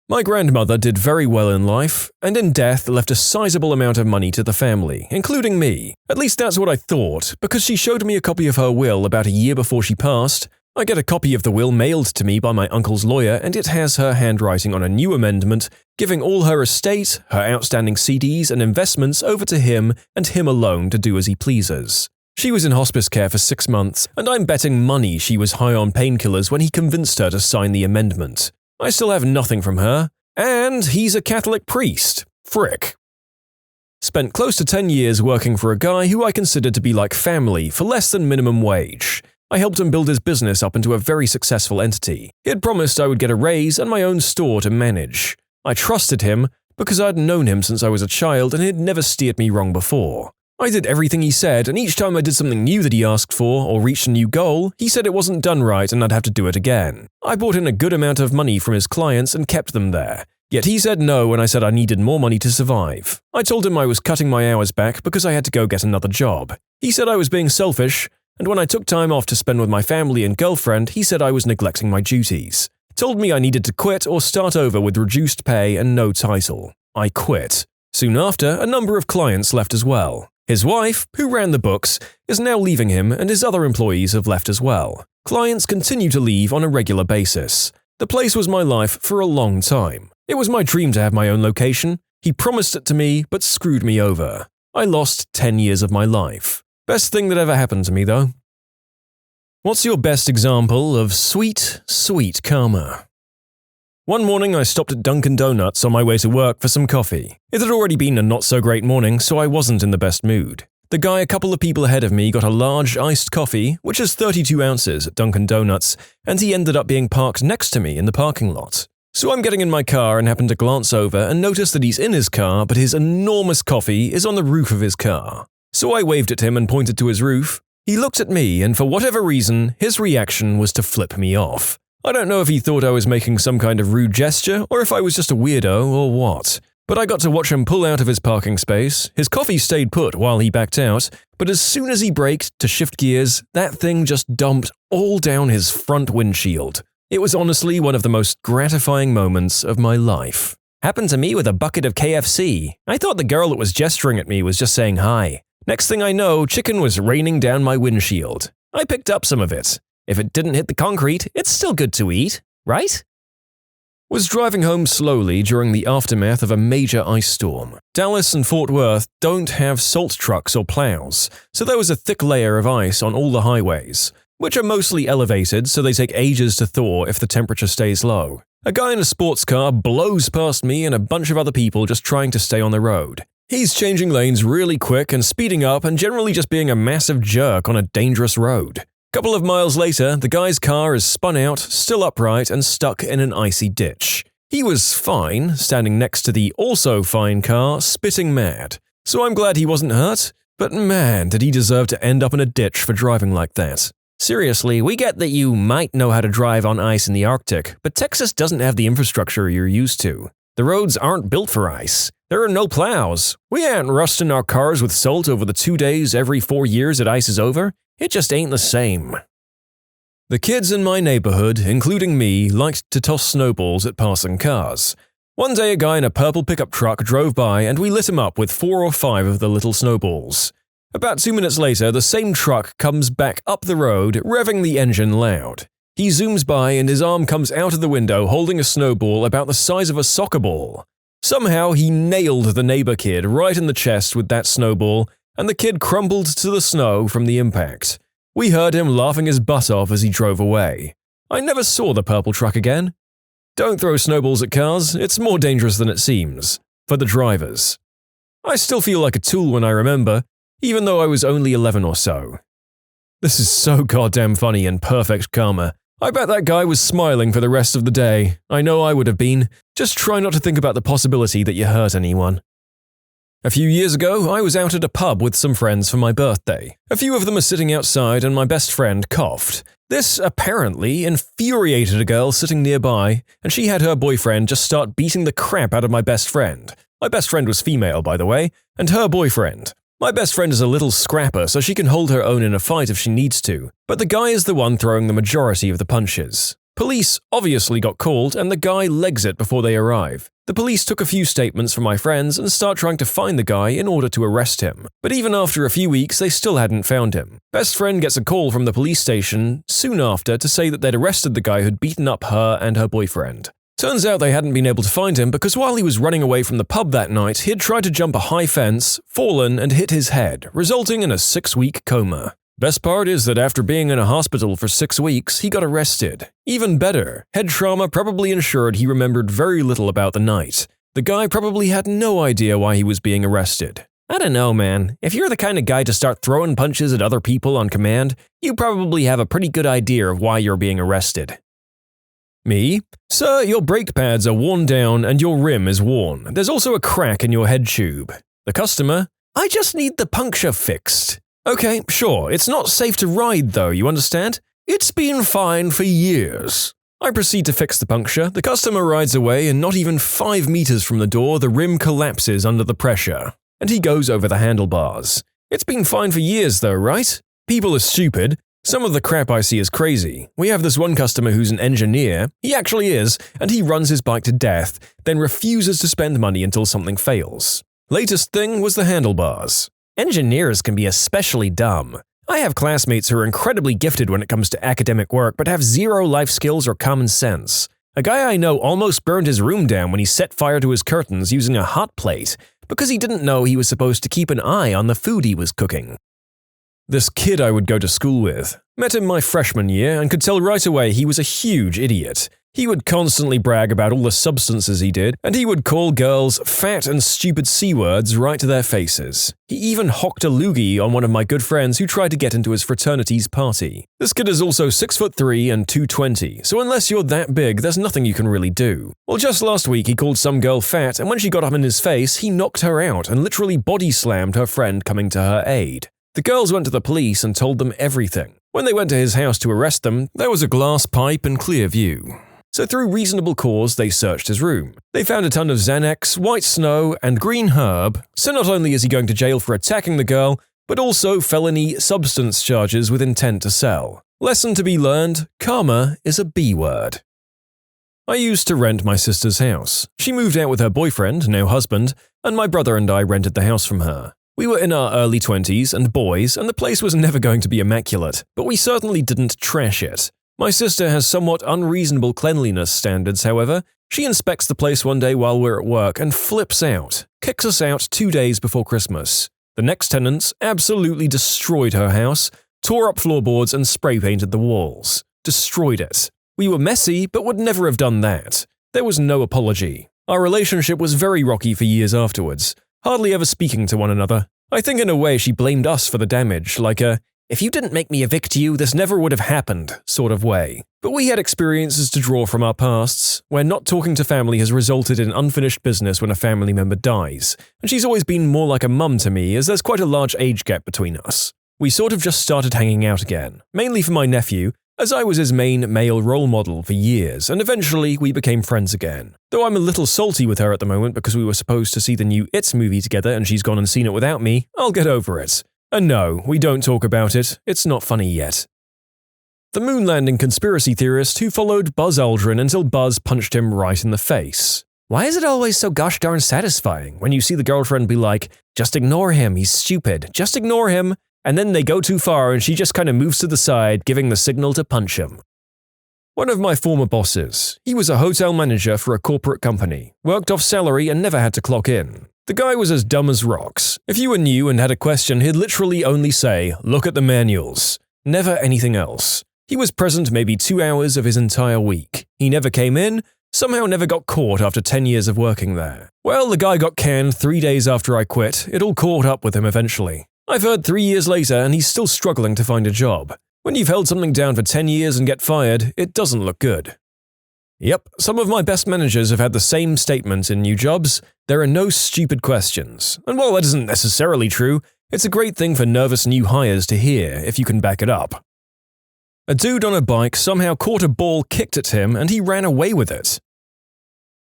My grandmother did very well in life, and in death left a sizable amount of money to the family, including me. At least that's what I thought, because she showed me a copy of her will about a year before she passed. I get a copy of the will mailed to me by my uncle's lawyer, and it has her handwriting on a new amendment, giving all her estate, her outstanding CDs and investments over to him and him alone to do as he pleases. She was in hospice care for 6 months, and I'm betting money she was high on painkillers when he convinced her to sign the amendment. I still have nothing from her, and he's a Catholic priest. Frick. Spent close to 10 years working for a guy who I considered to be like family for less than minimum wage. I helped him build his business up into a very successful entity. He had promised I would get a raise and my own store to manage. I trusted him because I'd known him since I was a child and he'd never steered me wrong before. I did everything he said, and each time I did something new that he asked for or reached a new goal, he said it wasn't done right and I'd have to do it again. I brought in a good amount of money from his clients and kept them there. Yet he said no when I said I needed more money to survive. I told him I was cutting my hours back because I had to go get another job. He said I was being selfish, and when I took time off to spend with my family and girlfriend, he said I was neglecting my duties. Told me I needed to quit or start over with reduced pay and no title. I quit. Soon after, a number of clients left as well. His wife, who ran the books, is now leaving him and his other employees have left as well. Clients continue to leave on a regular basis. The place was my life for a long time. It was my dream to have my own location. He promised it to me, but screwed me over. I lost 10 years of my life. Best thing that ever happened to me, though. What's your best example of sweet, sweet karma? One morning I stopped at Dunkin' Donuts on my way to work for some coffee. It had already been a not-so-great morning, so I wasn't in the best mood. The guy a couple of people ahead of me got a large iced coffee, which is 32 ounces at Dunkin' Donuts, and he ended up being parked next to me in the parking lot. So I'm getting in my car and happen to glance over and notice that he's in his car, but his enormous coffee is on the roof of his car. So I waved at him and pointed to his roof. He looked at me, and for whatever reason, his reaction was to flip me off. I don't know if he thought I was making some kind of rude gesture or if I was just a weirdo or what. But I got to watch him pull out of his parking space. His coffee stayed put while he backed out, but as soon as he braked to shift gears, that thing just dumped all down his front windshield. It was honestly one of the most gratifying moments of my life. Happened to me with a bucket of KFC. I thought the girl that was gesturing at me was just saying hi. Next thing I know, chicken was raining down my windshield. I picked up some of it. If it didn't hit the concrete, it's still good to eat, right? Was driving home slowly during the aftermath of a major ice storm. Dallas and Fort Worth don't have salt trucks or plows, so there was a thick layer of ice on all the highways, which are mostly elevated so they take ages to thaw if the temperature stays low. A guy in a sports car blows past me and a bunch of other people just trying to stay on the road. He's changing lanes really quick and speeding up and generally just being a massive jerk on a dangerous road. Couple of miles later, the guy's car is spun out, still upright, and stuck in an icy ditch. He was fine, standing next to the also fine car, spitting mad. So I'm glad he wasn't hurt, but man, did he deserve to end up in a ditch for driving like that. Seriously, we get that you might know how to drive on ice in the Arctic, but Texas doesn't have the infrastructure you're used to. The roads aren't built for ice. There are no plows. We aren't rusting our cars with salt over the 2 days every 4 years that ice is over. It just ain't the same. The kids in my neighborhood, including me, liked to toss snowballs at passing cars. One day a guy in a purple pickup truck drove by and we lit him up with 4 or 5 of the little snowballs. About 2 minutes later, the same truck comes back up the road, revving the engine loud. He zooms by and his arm comes out of the window holding a snowball about the size of a soccer ball. Somehow he nailed the neighbor kid right in the chest with that snowball, and the kid crumbled to the snow from the impact. We heard him laughing his butt off as he drove away. I never saw the purple truck again. Don't throw snowballs at cars, it's more dangerous than it seems. For the drivers. I still feel like a tool when I remember, even though I was only 11 or so. This is so goddamn funny and perfect karma. I bet that guy was smiling for the rest of the day. I know I would have been. Just try not to think about the possibility that you hurt anyone. A few years ago, I was out at a pub with some friends for my birthday. A few of them are sitting outside and my best friend coughed. This apparently infuriated a girl sitting nearby, and she had her boyfriend just start beating the crap out of my best friend. My best friend was female, by the way, and her boyfriend. My best friend is a little scrapper, so she can hold her own in a fight if she needs to, but the guy is the one throwing the majority of the punches. Police obviously got called, and the guy legs it before they arrive. The police took a few statements from my friends and start trying to find the guy in order to arrest him. But even after a few weeks, they still hadn't found him. Best friend gets a call from the police station soon after to say that they'd arrested the guy who'd beaten up her and her boyfriend. Turns out they hadn't been able to find him because while he was running away from the pub that night, he had tried to jump a high fence, fallen, and hit his head, resulting in a 6-week coma. Best part is that after being in a hospital for 6 weeks, he got arrested. Even better, head trauma probably ensured he remembered very little about the night. The guy probably had no idea why he was being arrested. I don't know, man. If you're the kind of guy to start throwing punches at other people on command, you probably have a pretty good idea of why you're being arrested. Me? Sir, your brake pads are worn down and your rim is worn. There's also a crack in your head tube. The customer? I just need the puncture fixed. Okay, sure, it's not safe to ride though, you understand? It's been fine for years. I proceed to fix the puncture, the customer rides away and not even 5 meters from the door the rim collapses under the pressure. And he goes over the handlebars. It's been fine for years though, right? People are stupid. Some of the crap I see is crazy. We have this one customer who's an engineer, he actually is, and he runs his bike to death, then refuses to spend money until something fails. Latest thing was the handlebars. Engineers can be especially dumb. I have classmates who are incredibly gifted when it comes to academic work but have zero life skills or common sense. A guy I know almost burned his room down when he set fire to his curtains using a hot plate because he didn't know he was supposed to keep an eye on the food he was cooking. This kid I would go to school with. Met him my freshman year and could tell right away he was a huge idiot. He would constantly brag about all the substances he did, and he would call girls fat and stupid C-words right to their faces. He even hocked a loogie on one of my good friends who tried to get into his fraternity's party. This kid is also 6'3" and 220, so unless you're that big, there's nothing you can really do. Well, just last week he called some girl fat, and when she got up in his face, he knocked her out and literally body slammed her friend coming to her aid. The girls went to the police and told them everything. When they went to his house to arrest them, there was a glass pipe and clear view. So through reasonable cause, they searched his room. They found a ton of Xanax, white snow, and green herb, so not only is he going to jail for attacking the girl, but also felony substance charges with intent to sell. Lesson to be learned, karma is a B word. I used to rent my sister's house. She moved out with her boyfriend, now husband, and my brother and I rented the house from her. We were in our early 20s and boys, and the place was never going to be immaculate, but we certainly didn't trash it. My sister has somewhat unreasonable cleanliness standards, however. She inspects the place one day while we're at work and flips out, kicks us out 2 days before Christmas. The next tenants absolutely destroyed her house, tore up floorboards and spray painted the walls. Destroyed it. We were messy, but would never have done that. There was no apology. Our relationship was very rocky for years afterwards, hardly ever speaking to one another. I think in a way she blamed us for the damage, like if you didn't make me evict you, this never would have happened sort of way. But we had experiences to draw from our pasts, where not talking to family has resulted in unfinished business when a family member dies, and she's always been more like a mum to me as there's quite a large age gap between us. We sort of just started hanging out again, mainly for my nephew, as I was his main male role model for years, and eventually we became friends again. Though I'm a little salty with her at the moment because we were supposed to see the new It movie together and she's gone and seen it without me, I'll get over it. And no, we don't talk about it, it's not funny yet. The moon landing conspiracy theorist who followed Buzz Aldrin until Buzz punched him right in the face. Why is it always so gosh darn satisfying when you see the girlfriend be like, just ignore him, he's stupid, just ignore him, and then they go too far and she just kind of moves to the side, giving the signal to punch him. One of my former bosses, he was a hotel manager for a corporate company, worked off salary and never had to clock in. The guy was as dumb as rocks. If you were new and had a question, he'd literally only say, look at the manuals. Never anything else. He was present maybe 2 hours of his entire week. He never came in, somehow never got caught after 10 years of working there. Well, the guy got canned 3 days after I quit. It all caught up with him eventually. I've heard 3 years later and he's still struggling to find a job. When you've held something down for 10 years and get fired, it doesn't look good. Yep, some of my best managers have had the same statement in new jobs: there are no stupid questions. And while that isn't necessarily true, it's a great thing for nervous new hires to hear if you can back it up. A dude on a bike somehow caught a ball kicked at him and he ran away with it.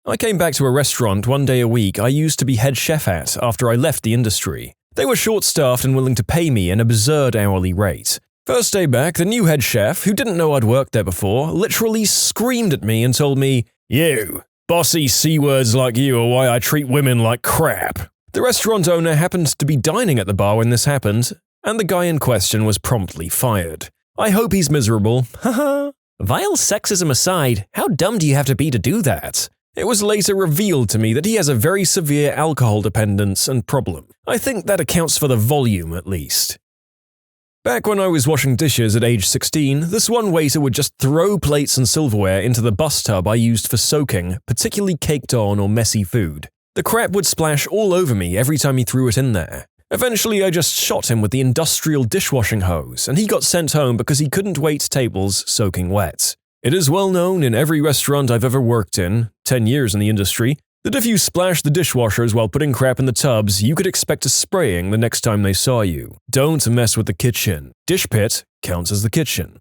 I came back to a restaurant one day a week I used to be head chef at after I left the industry. They were short-staffed and willing to pay me an absurd hourly rate. First day back, the new head chef, who didn't know I'd worked there before, literally screamed at me and told me, "You, bossy C-words like you are why I treat women like crap." The restaurant owner happened to be dining at the bar when this happened, and the guy in question was promptly fired. I hope he's miserable. Haha. Vile sexism aside, how dumb do you have to be to do that? It was later revealed to me that he has a very severe alcohol dependence and problem. I think that accounts for the volume, at least. Back when I was washing dishes at age 16, this one waiter would just throw plates and silverware into the bus tub I used for soaking, particularly caked on or messy food. The crap would splash all over me every time he threw it in there. Eventually, I just shot him with the industrial dishwashing hose, and he got sent home because he couldn't wait tables soaking wet. It is well known in every restaurant I've ever worked in, 10 years in the industry, that if you splash the dishwashers while putting crap in the tubs, you could expect a spraying the next time they saw you. Don't mess with the kitchen. Dish pit counts as the kitchen.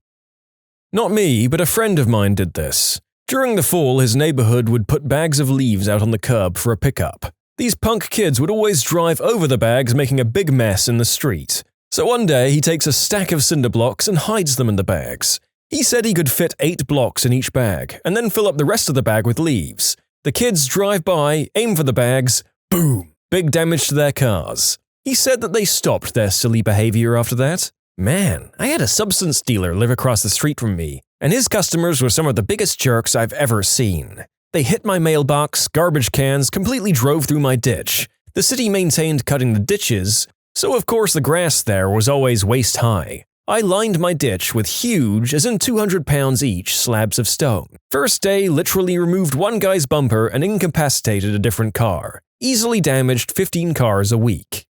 Not me, but a friend of mine did this. During the fall, his neighborhood would put bags of leaves out on the curb for a pickup. These punk kids would always drive over the bags, making a big mess in the street. So one day, he takes a stack of cinder blocks and hides them in the bags. He said he could fit 8 blocks in each bag, and then fill up the rest of the bag with leaves. The kids drive by, aim for the bags, boom, big damage to their cars. He said that they stopped their silly behavior after that. Man, I had a substance dealer live across the street from me, and his customers were some of the biggest jerks I've ever seen. They hit my mailbox, garbage cans, completely drove through my ditch. The city maintained cutting the ditches, so of course the grass there was always waist high. I lined my ditch with huge, as in 200 pounds each, slabs of stone. First day literally removed one guy's bumper and incapacitated a different car. Easily damaged 15 cars a week.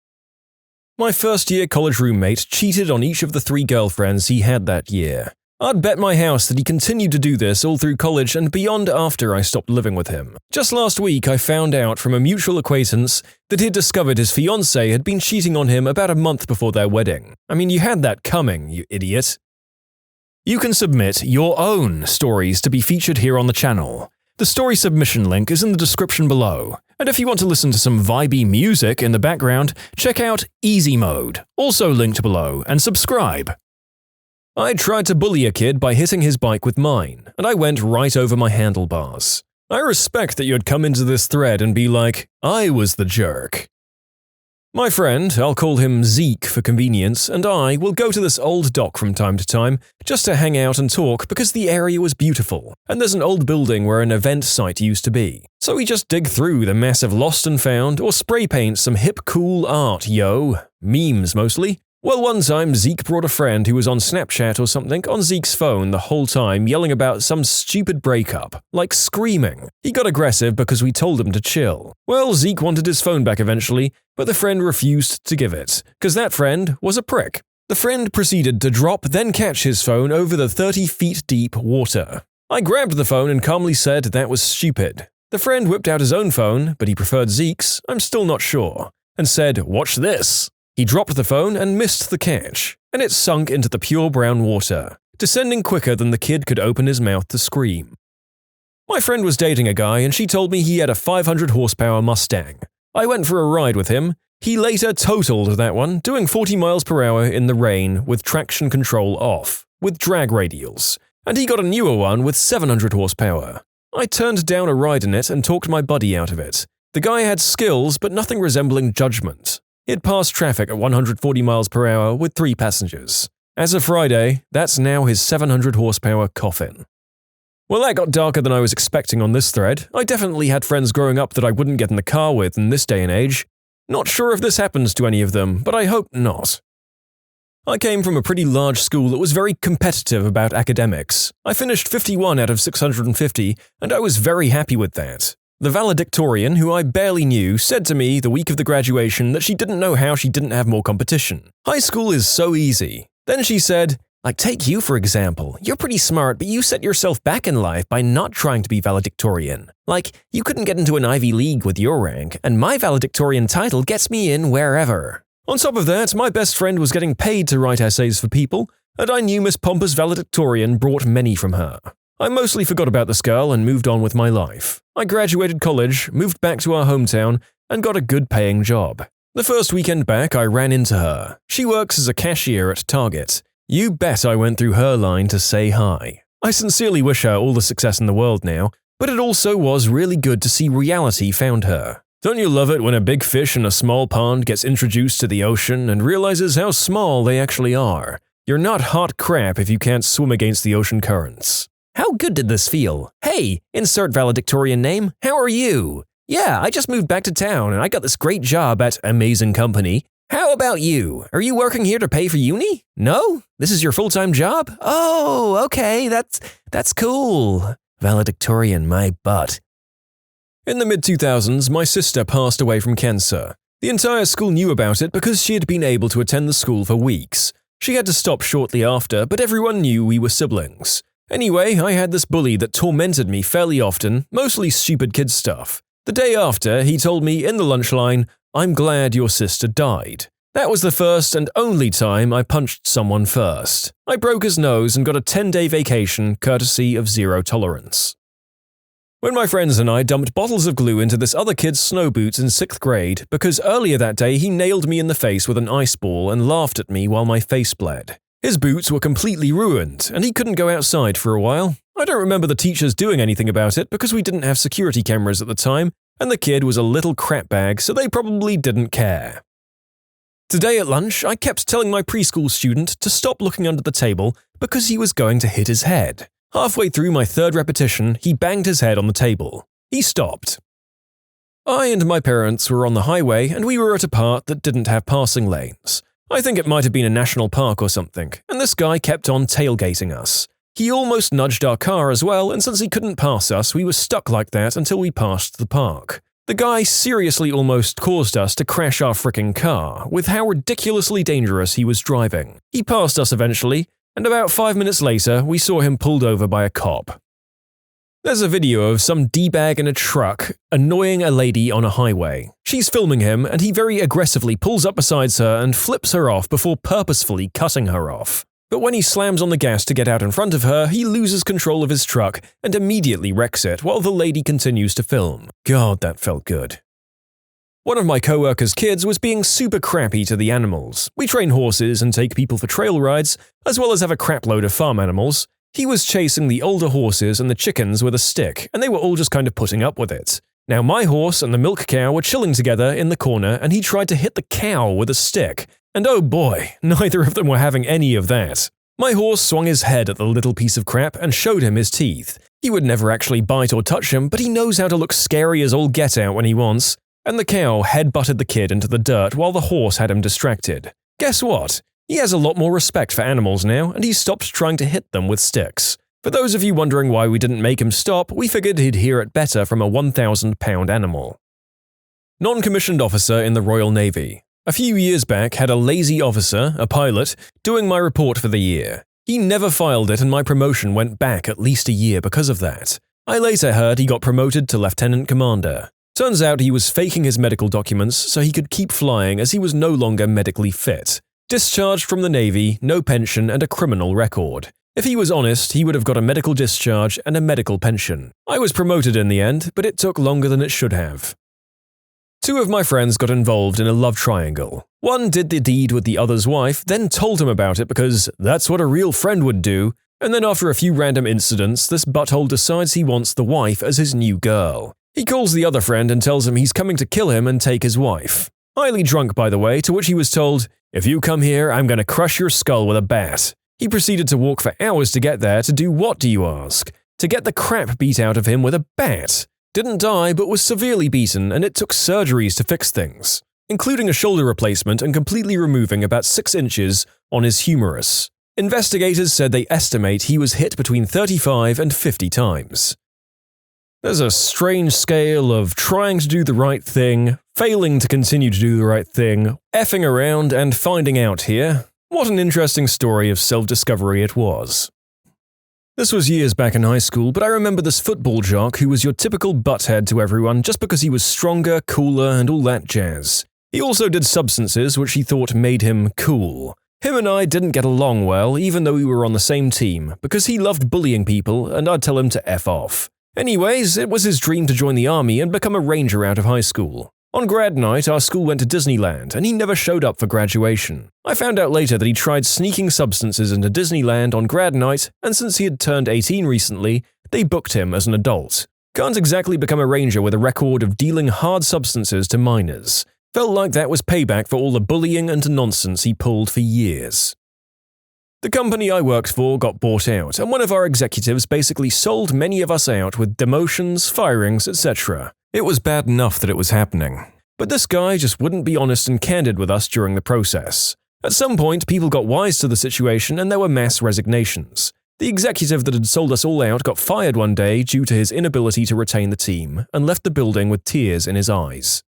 My first-year college roommate cheated on each of the 3 girlfriends he had that year. I'd bet my house that he continued to do this all through college and beyond after I stopped living with him. Just last week, I found out from a mutual acquaintance that he'd discovered his fiancée had been cheating on him about a month before their wedding. I mean, you had that coming, you idiot. You can submit your own stories to be featured here on the channel. The story submission link is in the description below. And if you want to listen to some vibey music in the background, check out easymode, also linked below, and subscribe. I tried to bully a kid by hitting his bike with mine, and I went right over my handlebars. I respect that you'd come into this thread and be like, I was the jerk. My friend, I'll call him Zeke for convenience, and I will go to this old dock from time to time just to hang out and talk because the area was beautiful, and there's an old building where an event site used to be. So we just dig through the massive lost and found or spray paint some hip cool art, yo. Memes mostly. Well, one time Zeke brought a friend who was on Snapchat or something on Zeke's phone the whole time yelling about some stupid breakup, like screaming. He got aggressive because we told him to chill. Well, Zeke wanted his phone back eventually, but the friend refused to give it, because that friend was a prick. The friend proceeded to drop then catch his phone over the 30 feet deep water. I grabbed the phone and calmly said that was stupid. The friend whipped out his own phone, but he preferred Zeke's, I'm still not sure, and said, "Watch this." He dropped the phone and missed the catch, and it sunk into the pure brown water, descending quicker than the kid could open his mouth to scream. My friend was dating a guy and she told me he had a 500 horsepower Mustang. I went for a ride with him. He later totaled that one, doing 40 miles per hour in the rain with traction control off, with drag radials, and he got a newer one with 700 horsepower. I turned down a ride in it and talked my buddy out of it. The guy had skills but nothing resembling judgment. He'd passed traffic at 140 miles per hour with 3 passengers. As of Friday, that's now his 700 horsepower coffin. Well, that got darker than I was expecting on this thread. I definitely had friends growing up that I wouldn't get in the car with in this day and age. Not sure if this happens to any of them, but I hope not. I came from a pretty large school that was very competitive about academics. I finished 51 out of 650, and I was very happy with that. The valedictorian, who I barely knew, said to me the week of the graduation that she didn't know how she didn't have more competition. High school is so easy. Then she said, "Like, take you for example. You're pretty smart, but you set yourself back in life by not trying to be valedictorian. Like, you couldn't get into an Ivy League with your rank, and my valedictorian title gets me in wherever." On top of that, my best friend was getting paid to write essays for people, and I knew Miss Pompous valedictorian brought many from her. I mostly forgot about this girl and moved on with my life. I graduated college, moved back to our hometown, and got a good-paying job. The first weekend back, I ran into her. She works as a cashier at Target. You bet I went through her line to say hi. I sincerely wish her all the success in the world now, but it also was really good to see reality found her. Don't you love it when a big fish in a small pond gets introduced to the ocean and realizes how small they actually are? You're not hot crap if you can't swim against the ocean currents. How good did this feel? Hey, insert valedictorian name, how are you? Yeah, I just moved back to town and I got this great job at amazing company. How about you? Are you working here to pay for uni? No? This is your full-time job? Oh, okay, that's cool. Valedictorian my butt. In the mid-2000s, my sister passed away from cancer. The entire school knew about it because she had been able to attend the school for weeks. She had to stop shortly after, but everyone knew we were siblings. Anyway, I had this bully that tormented me fairly often, mostly stupid kid stuff. The day after, he told me in the lunch line, "I'm glad your sister died." That was the first and only time I punched someone first. I broke his nose and got a 10-day vacation courtesy of zero tolerance. When my friends and I dumped bottles of glue into this other kid's snow boots in 6th grade because earlier that day he nailed me in the face with an ice ball and laughed at me while my face bled. His boots were completely ruined, and he couldn't go outside for a while. I don't remember the teachers doing anything about it because we didn't have security cameras at the time, and the kid was a little crapbag, so they probably didn't care. Today at lunch, I kept telling my preschool student to stop looking under the table because he was going to hit his head. Halfway through my 3rd repetition, he banged his head on the table. He stopped. I and my parents were on the highway, and we were at a part that didn't have passing lanes. I think it might have been a national park or something, and this guy kept on tailgating us. He almost nudged our car as well, and since he couldn't pass us, we were stuck like that until we passed the park. The guy seriously almost caused us to crash our frickin' car, with how ridiculously dangerous he was driving. He passed us eventually, and about 5 minutes later, we saw him pulled over by a cop. There's a video of some D-bag in a truck annoying a lady on a highway. She's filming him, and he very aggressively pulls up beside her and flips her off before purposefully cutting her off. But when he slams on the gas to get out in front of her, he loses control of his truck and immediately wrecks it while the lady continues to film. God, that felt good. One of my co-workers' kids was being super crappy to the animals. We train horses and take people for trail rides, as well as have a crapload of farm animals. He was chasing the older horses and the chickens with a stick, and they were all just kind of putting up with it. Now my horse and the milk cow were chilling together in the corner, and he tried to hit the cow with a stick. And oh boy, neither of them were having any of that. My horse swung his head at the little piece of crap and showed him his teeth. He would never actually bite or touch him, but he knows how to look scary as all get out when he wants. And the cow head-butted the kid into the dirt while the horse had him distracted. Guess what? He has a lot more respect for animals now, and he stopped trying to hit them with sticks. For those of you wondering why we didn't make him stop, we figured he'd hear it better from a 1,000-pound animal. Non-commissioned officer in the Royal Navy. A few years back, had a lazy officer, a pilot, doing my report for the year. He never filed it and my promotion went back at least a year because of that. I later heard he got promoted to lieutenant commander. Turns out he was faking his medical documents so he could keep flying as he was no longer medically fit. Discharged from the Navy, no pension, and a criminal record. If he was honest, he would have got a medical discharge and a medical pension. I was promoted in the end, but it took longer than it should have. Two of my friends got involved in a love triangle. One did the deed with the other's wife, then told him about it because that's what a real friend would do, and then after a few random incidents, this butthole decides he wants the wife as his new girl. He calls the other friend and tells him he's coming to kill him and take his wife. Highly drunk, by the way, to which he was told, "If you come here, I'm going to crush your skull with a bat." He proceeded to walk for hours to get there to do what, do you ask? To get the crap beat out of him with a bat. Didn't die, but was severely beaten, and it took surgeries to fix things, including a shoulder replacement and completely removing about 6 inches on his humerus. Investigators said they estimate he was hit between 35 and 50 times. There's a strange scale of trying to do the right thing, failing to continue to do the right thing, effing around, and finding out here. What an interesting story of self-discovery it was. This was years back in high school, but I remember this football jock who was your typical butthead to everyone just because he was stronger, cooler, and all that jazz. He also did substances which he thought made him cool. Him and I didn't get along well, even though we were on the same team, because he loved bullying people and I'd tell him to F off. Anyways, it was his dream to join the army and become a ranger out of high school. On grad night, our school went to Disneyland, and he never showed up for graduation. I found out later that he tried sneaking substances into Disneyland on grad night, and since he had turned 18 recently, they booked him as an adult. Can't exactly become a ranger with a record of dealing hard substances to minors. Felt like that was payback for all the bullying and nonsense he pulled for years. The company I worked for got bought out, and one of our executives basically sold many of us out with demotions, firings, etc. It was bad enough that it was happening. But this guy just wouldn't be honest and candid with us during the process. At some point, people got wise to the situation and there were mass resignations. The executive that had sold us all out got fired one day due to his inability to retain the team and left the building with tears in his eyes.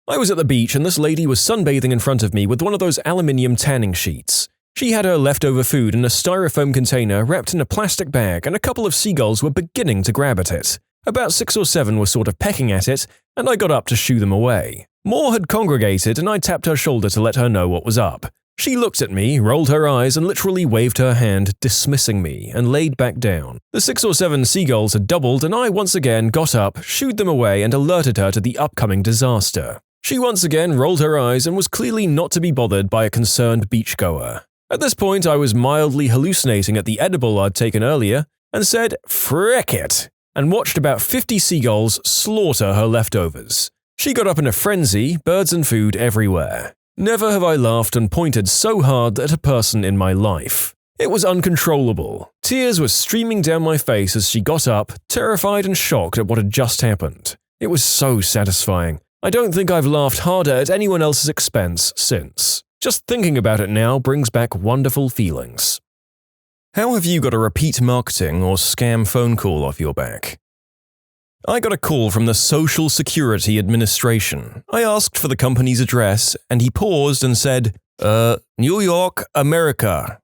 I was at the beach and this lady was sunbathing in front of me with one of those aluminium tanning sheets. She had her leftover food in a styrofoam container wrapped in a plastic bag and a couple of seagulls were beginning to grab at it. About 6 or 7 were sort of pecking at it, and I got up to shoo them away. More had congregated and I tapped her shoulder to let her know what was up. She looked at me, rolled her eyes, and literally waved her hand, dismissing me, and laid back down. The 6 or 7 seagulls had doubled and I once again got up, shooed them away, and alerted her to the upcoming disaster. She once again rolled her eyes and was clearly not to be bothered by a concerned beachgoer. At this point, I was mildly hallucinating at the edible I'd taken earlier, and said, "Frick it," and watched about 50 seagulls slaughter her leftovers. She got up in a frenzy, birds and food everywhere. Never have I laughed and pointed so hard at a person in my life. It was uncontrollable. Tears were streaming down my face as she got up, terrified and shocked at what had just happened. It was so satisfying. I don't think I've laughed harder at anyone else's expense since. Just thinking about it now brings back wonderful feelings. How have you got a repeat marketing or scam phone call off your back? I got a call from the Social Security Administration. I asked for the company's address, and he paused and said, New York, America.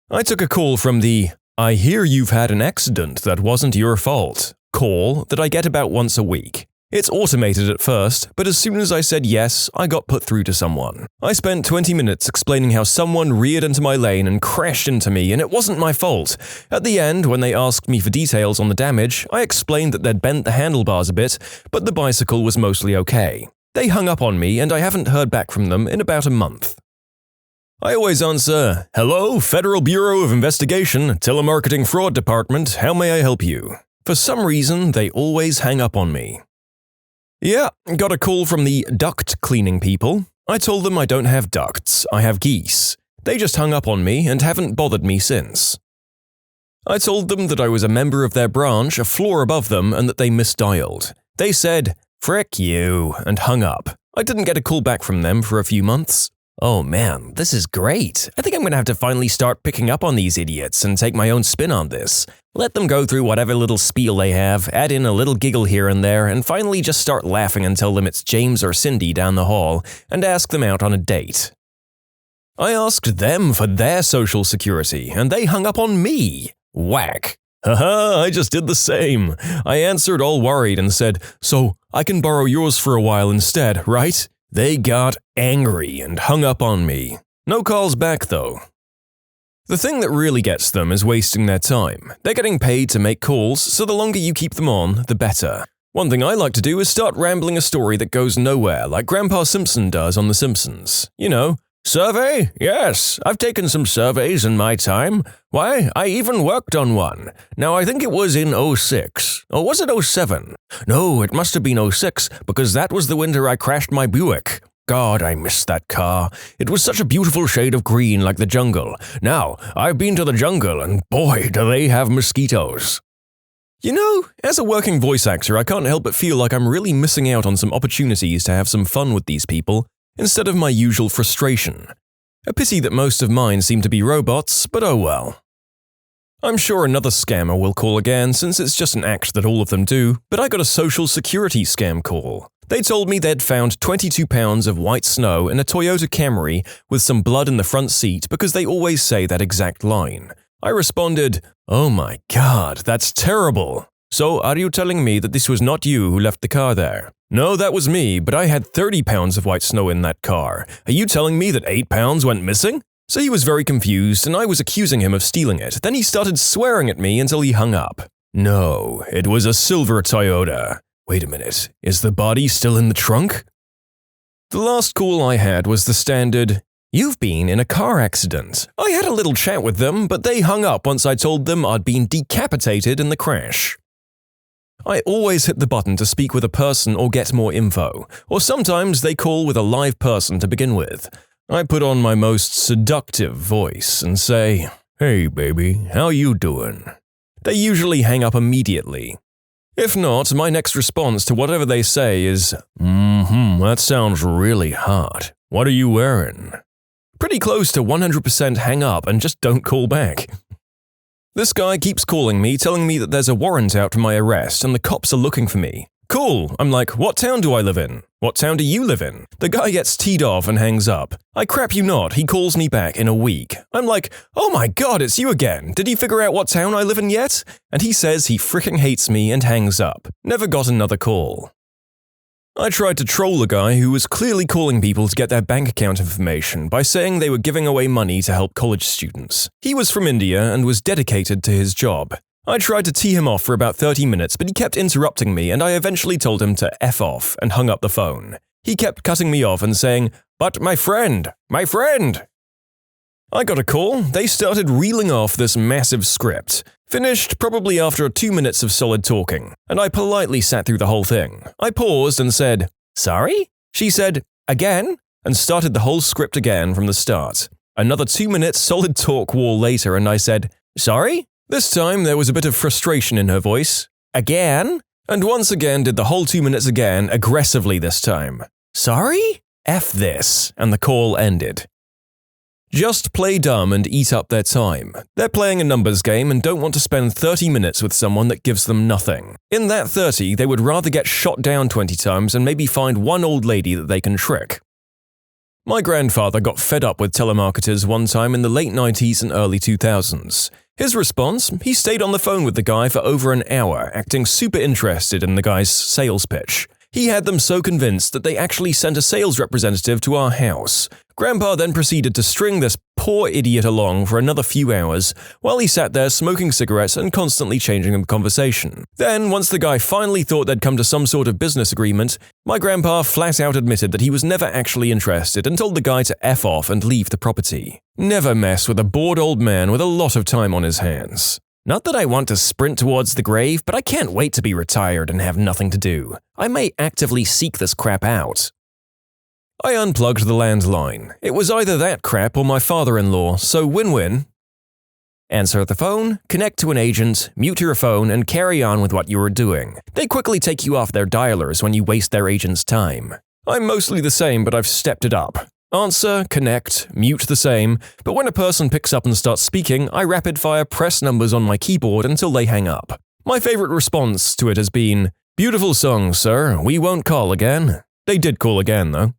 I took a call from the "I hear you've had an accident that wasn't your fault" call that I get about once a week. It's automated at first, but as soon as I said yes, I got put through to someone. I spent 20 minutes explaining how someone reared into my lane and crashed into me, and it wasn't my fault. At the end, when they asked me for details on the damage, I explained that they'd bent the handlebars a bit, but the bicycle was mostly okay. They hung up on me, and I haven't heard back from them in about a month. I always answer, "Hello, Federal Bureau of Investigation, Telemarketing Fraud Department, how may I help you?" For some reason, they always hang up on me. Yeah, got a call from the duct cleaning people. I told them I don't have ducts, I have geese. They just hung up on me and haven't bothered me since. I told them that I was a member of their branch, a floor above them, and that they misdialed. They said, "Frick you," and hung up. I didn't get a call back from them for a few months. Oh man, this is great. I think I'm going to have to finally start picking up on these idiots and take my own spin on this. Let them go through whatever little spiel they have, add in a little giggle here and there, and finally just start laughing and tell them it's James or Cindy down the hall, and ask them out on a date. I asked them for their social security, and they hung up on me. Whack. Haha, I just did the same. I answered all worried and said, "So, I can borrow yours for a while instead, right?" They got angry and hung up on me. No calls back though. The thing that really gets them is wasting their time. They're getting paid to make calls, so the longer you keep them on, the better. One thing I like to do is start rambling a story that goes nowhere, like Grandpa Simpson does on The Simpsons. You know, survey? Yes, I've taken some surveys in my time. Why, I even worked on one. Now, I think it was in 06. Or was it 07? No, it must have been 06, because that was the winter I crashed my Buick. God, I missed that car. It was such a beautiful shade of green like the jungle. Now, I've been to the jungle, and boy, do they have mosquitoes. You know, as a working voice actor, I can't help but feel like I'm really missing out on some opportunities to have some fun with these people, instead of my usual frustration. A pity that most of mine seem to be robots, but oh well. I'm sure another scammer will call again, since it's just an act that all of them do, but I got a social security scam call. They told me they'd found 22 pounds of white snow in a Toyota Camry with some blood in the front seat because they always say that exact line. I responded, "Oh my god, that's terrible. So are you telling me that this was not you who left the car there?" "No, that was me, but I had 30 pounds of white snow in that car. Are you telling me that 8 pounds went missing?" So he was very confused and I was accusing him of stealing it. Then he started swearing at me until he hung up. No, it was a silver Toyota. Wait a minute, is the body still in the trunk? The last call I had was the standard, "You've been in a car accident." I had a little chat with them, but they hung up once I told them I'd been decapitated in the crash. I always hit the button to speak with a person or get more info, or sometimes they call with a live person to begin with. I put on my most seductive voice and say, "Hey baby, how you doing?" They usually hang up immediately. If not, my next response to whatever they say is, that sounds really hot. What are you wearing?" Pretty close to 100% hang up and just don't call back. This guy keeps calling me, telling me that there's a warrant out for my arrest and the cops are looking for me. Cool, I'm like, what town do I live in? What town do you live in? The guy gets teed off and hangs up. I crap you not, he calls me back in a week. I'm like, oh my god, it's you again. Did he figure out what town I live in yet? And he says he freaking hates me and hangs up. Never got another call. I tried to troll a guy who was clearly calling people to get their bank account information by saying they were giving away money to help college students. He was from India and was dedicated to his job. I tried to tee him off for about 30 minutes, but he kept interrupting me and I eventually told him to F off and hung up the phone. He kept cutting me off and saying, "But my friend! I got a call, they started reeling off this massive script. Finished probably after 2 minutes of solid talking, and I politely sat through the whole thing. I paused and said, "Sorry?" She said, "Again?" and started the whole script again from the start. Another 2 minutes solid talk wall later and I said, "Sorry?" This time there was a bit of frustration in her voice. "Again?" And once again did the whole 2 minutes again, aggressively this time. "Sorry? F this," and the call ended. Just play dumb and eat up their time. They're playing a numbers game and don't want to spend 30 minutes with someone that gives them nothing. In that 30, they would rather get shot down 20 times and maybe find one old lady that they can trick. My grandfather got fed up with telemarketers one time in the late 90s and early 2000s. His response? He stayed on the phone with the guy for over an hour, acting super interested in the guy's sales pitch. He had them so convinced that they actually sent a sales representative to our house. Grandpa then proceeded to string this poor idiot along for another few hours, while he sat there smoking cigarettes and constantly changing the conversation. Then, once the guy finally thought they'd come to some sort of business agreement, my grandpa flat out admitted that he was never actually interested and told the guy to F off and leave the property. Never mess with a bored old man with a lot of time on his hands. Not that I want to sprint towards the grave, but I can't wait to be retired and have nothing to do. I may actively seek this crap out. I unplugged the landline. It was either that crap or my father-in-law, so win-win. Answer the phone, connect to an agent, mute your phone, and carry on with what you were doing. They quickly take you off their dialers when you waste their agent's time. I'm mostly the same, but I've stepped it up. Answer, connect, mute the same, but when a person picks up and starts speaking, I rapid-fire press numbers on my keyboard until they hang up. My favorite response to it has been, "Beautiful song, sir. We won't call again." They did call again, though.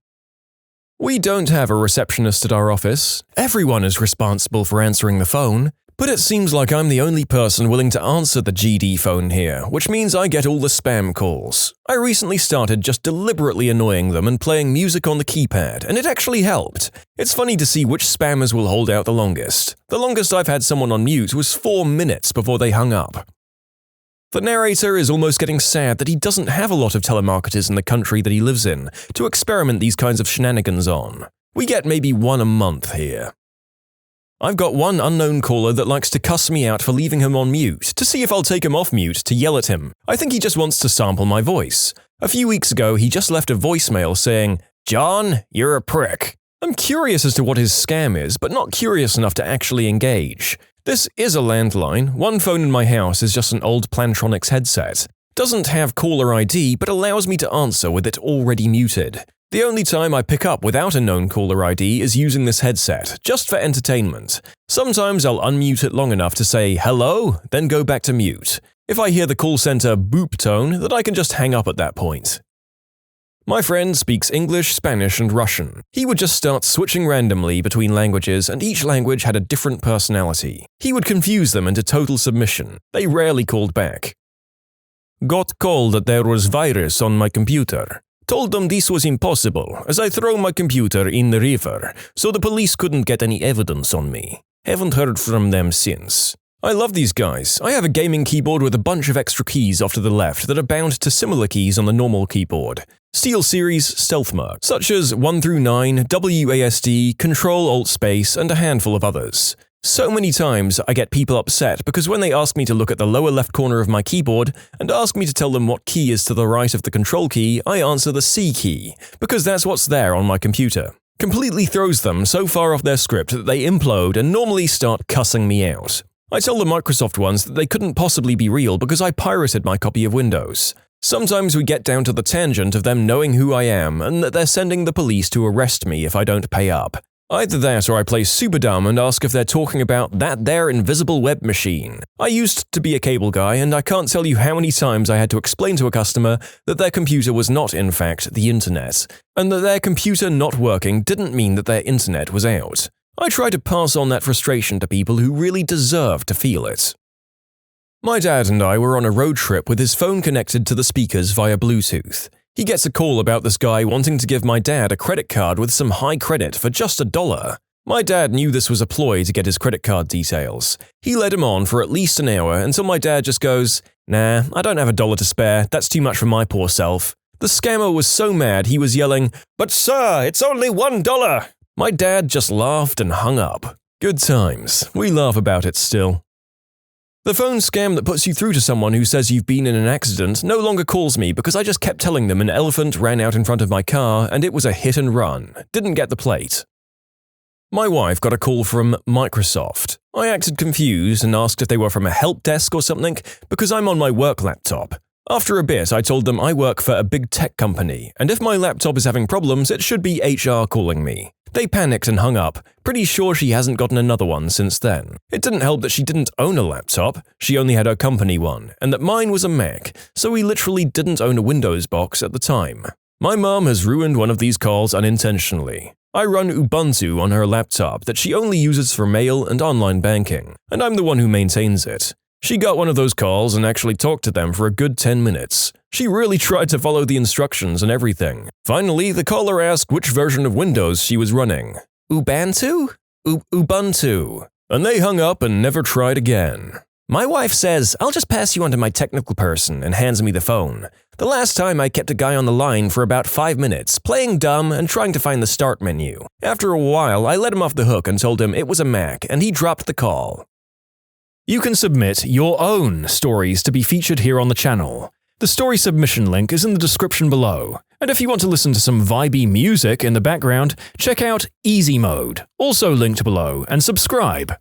We don't have a receptionist at our office. Everyone is responsible for answering the phone. But it seems like I'm the only person willing to answer the GD phone here, which means I get all the spam calls. I recently started just deliberately annoying them and playing music on the keypad, and it actually helped. It's funny to see which spammers will hold out the longest. The longest I've had someone on mute was 4 minutes before they hung up. The narrator is almost getting sad that he doesn't have a lot of telemarketers in the country that he lives in to experiment these kinds of shenanigans on. We get maybe one a month here. I've got one unknown caller that likes to cuss me out for leaving him on mute, to see if I'll take him off mute to yell at him. I think he just wants to sample my voice. A few weeks ago, he just left a voicemail saying, "John, you're a prick." I'm curious as to what his scam is, but not curious enough to actually engage. This is a landline. One phone in my house is just an old Plantronics headset. Doesn't have caller ID, but allows me to answer with it already muted. The only time I pick up without a known caller ID is using this headset, just for entertainment. Sometimes I'll unmute it long enough to say hello, then go back to mute. If I hear the call center boop tone, then I can just hang up at that point. My friend speaks English, Spanish, and Russian. He would just start switching randomly between languages, and each language had a different personality. He would confuse them into total submission. They rarely called back. Got called that there was virus on my computer. Told them this was impossible, as I throw my computer in the river, so the police couldn't get any evidence on me. Haven't heard from them since. I love these guys. I have a gaming keyboard with a bunch of extra keys off to the left that are bound to similar keys on the normal keyboard. SteelSeries stealth mode, such as 1 through 9, WASD, Control-Alt-Space, and a handful of others. So many times I get people upset because when they ask me to look at the lower left corner of my keyboard and ask me to tell them what key is to the right of the control key, I answer the C key, because that's what's there on my computer. Completely throws them so far off their script that they implode and normally start cussing me out. I tell the Microsoft ones that they couldn't possibly be real because I pirated my copy of Windows. Sometimes we get down to the tangent of them knowing who I am and that they're sending the police to arrest me if I don't pay up. Either that or I play super dumb and ask if they're talking about that there invisible web machine. I used to be a cable guy and I can't tell you how many times I had to explain to a customer that their computer was not in fact the internet, and that their computer not working didn't mean that their internet was out. I try to pass on that frustration to people who really deserve to feel it. My dad and I were on a road trip with his phone connected to the speakers via Bluetooth. He gets a call about this guy wanting to give my dad a credit card with some high credit for just $1. My dad knew this was a ploy to get his credit card details. He led him on for at least an hour until my dad just goes, "Nah, I don't have $1 to spare, that's too much for my poor self." The scammer was so mad he was yelling, "But sir, it's only $1! My dad just laughed and hung up. Good times. We laugh about it still. The phone scam that puts you through to someone who says you've been in an accident no longer calls me because I just kept telling them an elephant ran out in front of my car and it was a hit and run. Didn't get the plate. My wife got a call from Microsoft. I acted confused and asked if they were from a help desk or something because I'm on my work laptop. After a bit, I told them I work for a big tech company, and if my laptop is having problems, it should be HR calling me. They panicked and hung up, pretty sure she hasn't gotten another one since then. It didn't help that she didn't own a laptop, she only had her company one, and that mine was a Mac, so we literally didn't own a Windows box at the time. My mom has ruined one of these calls unintentionally. I run Ubuntu on her laptop that she only uses for mail and online banking, and I'm the one who maintains it. She got one of those calls and actually talked to them for a good 10 minutes. She really tried to follow the instructions and everything. Finally, the caller asked which version of Windows she was running. Ubuntu? Ubuntu. And they hung up and never tried again. My wife says, "I'll just pass you on to my technical person," and hands me the phone. The last time I kept a guy on the line for about 5 minutes, playing dumb and trying to find the start menu. After a while, I let him off the hook and told him it was a Mac, and he dropped the call. You can submit your own stories to be featured here on the channel. The story submission link is in the description below. And if you want to listen to some vibey music in the background, check out easymode, also linked below, and subscribe.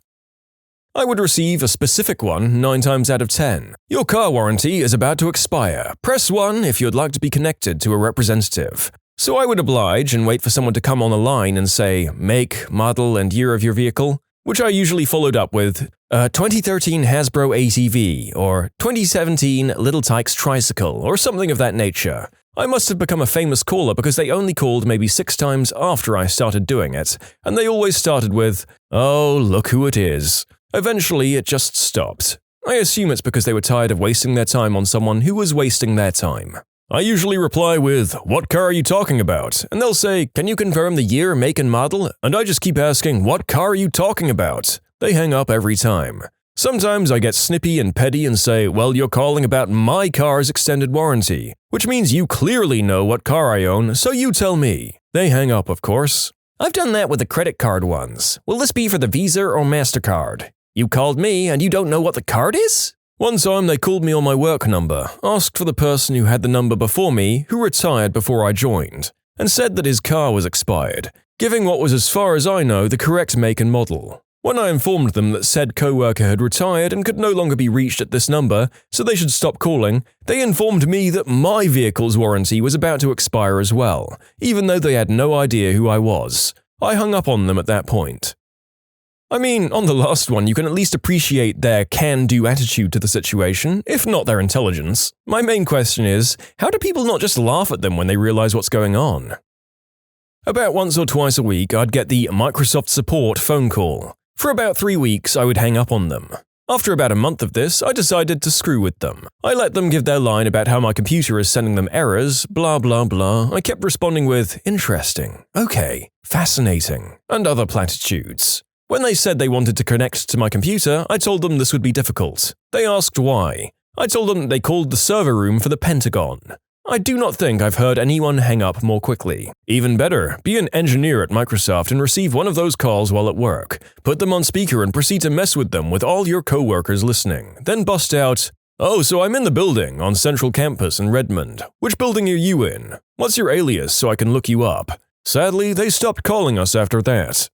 I would receive a specific one 9 times out of 10. Your car warranty is about to expire. Press 1 if you'd like to be connected to a representative. So I would oblige and wait for someone to come on the line and say, make, model, and year of your vehicle, which I usually followed up with, 2013 Hasbro ATV, or 2017 Little Tykes Tricycle, or something of that nature. I must have become a famous caller because they only called maybe 6 times after I started doing it, and they always started with, oh, look who it is. Eventually, it just stopped. I assume it's because they were tired of wasting their time on someone who was wasting their time. I usually reply with, what car are you talking about? And they'll say, can you confirm the year, make, and model? And I just keep asking, what car are you talking about? They hang up every time. Sometimes I get snippy and petty and say, well, you're calling about my car's extended warranty, which means you clearly know what car I own, so you tell me. They hang up, of course. I've done that with the credit card ones. Will this be for the Visa or MasterCard? You called me and you don't know what the card is? One time they called me on my work number, asked for the person who had the number before me, who retired before I joined, and said that his car was expired, giving what was as far as I know the correct make and model. When I informed them that said coworker had retired and could no longer be reached at this number, so they should stop calling, they informed me that my vehicle's warranty was about to expire as well, even though they had no idea who I was. I hung up on them at that point. I mean, on the last one, you can at least appreciate their can-do attitude to the situation, if not their intelligence. My main question is, how do people not just laugh at them when they realize what's going on? About once or twice a week, I'd get the Microsoft support phone call. For about 3 weeks, I would hang up on them. After about a month of this, I decided to screw with them. I let them give their line about how my computer is sending them errors, blah blah blah. I kept responding with, interesting, okay, fascinating, and other platitudes. When they said they wanted to connect to my computer, I told them this would be difficult. They asked why. I told them they called the server room for the Pentagon. I do not think I've heard anyone hang up more quickly. Even better, be an engineer at Microsoft and receive one of those calls while at work. Put them on speaker and proceed to mess with them with all your coworkers listening. Then bust out, oh, so I'm in the building on Central Campus in Redmond. Which building are you in? What's your alias so I can look you up? Sadly, they stopped calling us after that.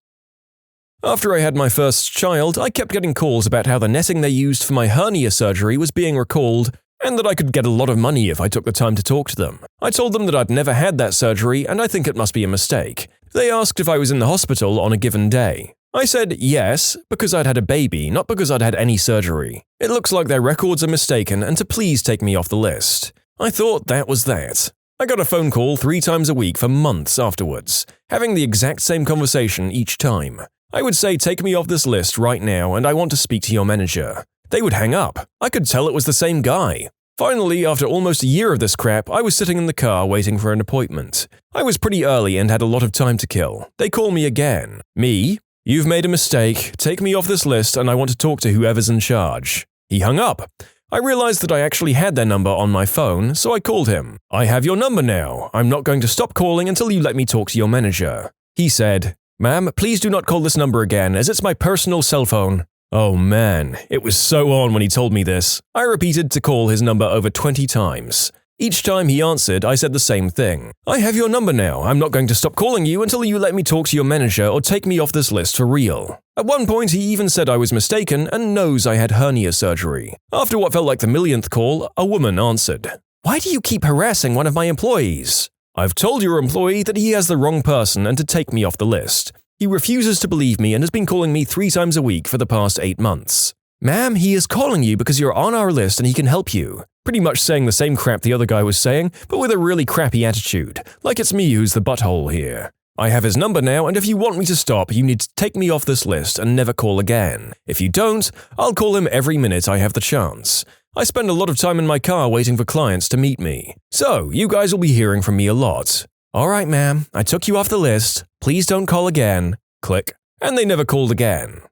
After I had my first child, I kept getting calls about how the netting they used for my hernia surgery was being recalled, and that I could get a lot of money if I took the time to talk to them. I told them that I'd never had that surgery and I think it must be a mistake. They asked if I was in the hospital on a given day. I said yes, because I'd had a baby, not because I'd had any surgery. It looks like their records are mistaken and to please take me off the list. I thought that was that. I got a phone call 3 times a week for months afterwards, having the exact same conversation each time. I would say, take me off this list right now and I want to speak to your manager. They would hang up. I could tell it was the same guy. Finally, after almost a year of this crap, I was sitting in the car waiting for an appointment. I was pretty early and had a lot of time to kill. They call me again. Me? You've made a mistake. Take me off this list and I want to talk to whoever's in charge. He hung up. I realized that I actually had their number on my phone, so I called him. I have your number now. I'm not going to stop calling until you let me talk to your manager. He said, ma'am, please do not call this number again, as it's my personal cell phone. Oh man, it was so on when he told me this. I repeated to call his number over 20 times. Each time he answered, I said the same thing. I have your number now. I'm not going to stop calling you until you let me talk to your manager or take me off this list for real. At one point, he even said I was mistaken and knows I had hernia surgery. After what felt like the millionth call, a woman answered. Why do you keep harassing one of my employees? I've told your employee that he has the wrong person and to take me off the list. He refuses to believe me and has been calling me 3 times a week for the past 8 months. Ma'am, he is calling you because you're on our list and he can help you. Pretty much saying the same crap the other guy was saying, but with a really crappy attitude, like it's me who's the butthole here. I have his number now, and if you want me to stop, you need to take me off this list and never call again. If you don't, I'll call him every minute I have the chance. I spend a lot of time in my car waiting for clients to meet me. So, you guys will be hearing from me a lot. Alright ma'am, I took you off the list. Please don't call again. Click. And they never called again.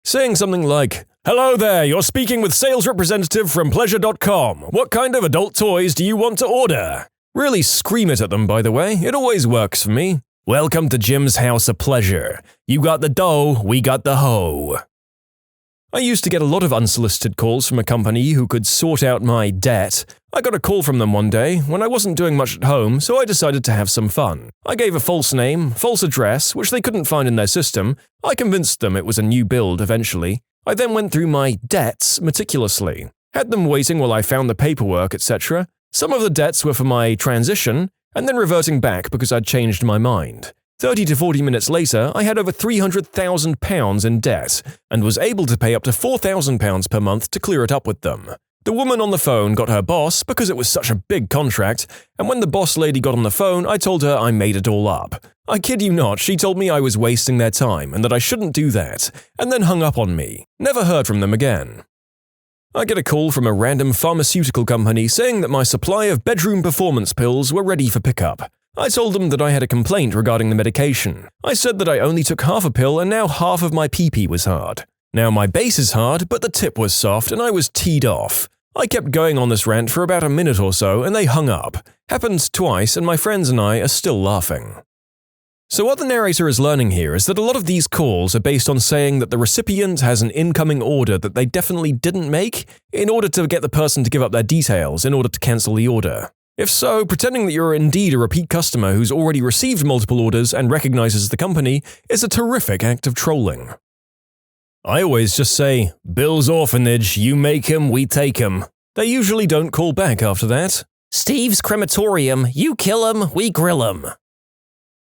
Saying something like, hello there, you're speaking with sales representative from pleasure.com. What kind of adult toys do you want to order? Really scream it at them, by the way. It always works for me. Welcome to Jim's House of Pleasure. You got the dough, we got the hoe. I used to get a lot of unsolicited calls from a company who could sort out my debt. I got a call from them one day when I wasn't doing much at home, so I decided to have some fun. I gave a false name, false address, which they couldn't find in their system. I convinced them it was a new build eventually. I then went through my debts meticulously. Had them waiting while I found the paperwork, etc. Some of the debts were for my transition, and then reverting back because I'd changed my mind. 30 to 40 minutes later, I had over £300,000 in debt and was able to pay up to £4,000 per month to clear it up with them. The woman on the phone got her boss because it was such a big contract, and when the boss lady got on the phone, I told her I made it all up. I kid you not, she told me I was wasting their time and that I shouldn't do that, and then hung up on me. Never heard from them again. I get a call from a random pharmaceutical company saying that my supply of bedroom performance pills were ready for pickup. I told them that I had a complaint regarding the medication. I said that I only took half a pill and now half of my pee-pee was hard. Now my base is hard, but the tip was soft and I was teed off. I kept going on this rant for about a minute or so and they hung up. Happened twice and my friends and I are still laughing. So what the narrator is learning here is that a lot of these calls are based on saying that the recipient has an incoming order that they definitely didn't make in order to get the person to give up their details in order to cancel the order. If so, pretending that you're indeed a repeat customer who's already received multiple orders and recognizes the company is a terrific act of trolling. I always just say, "Bill's orphanage, you make 'em, we take 'em." They usually don't call back after that. "Steve's crematorium, you kill 'em, we grill 'em."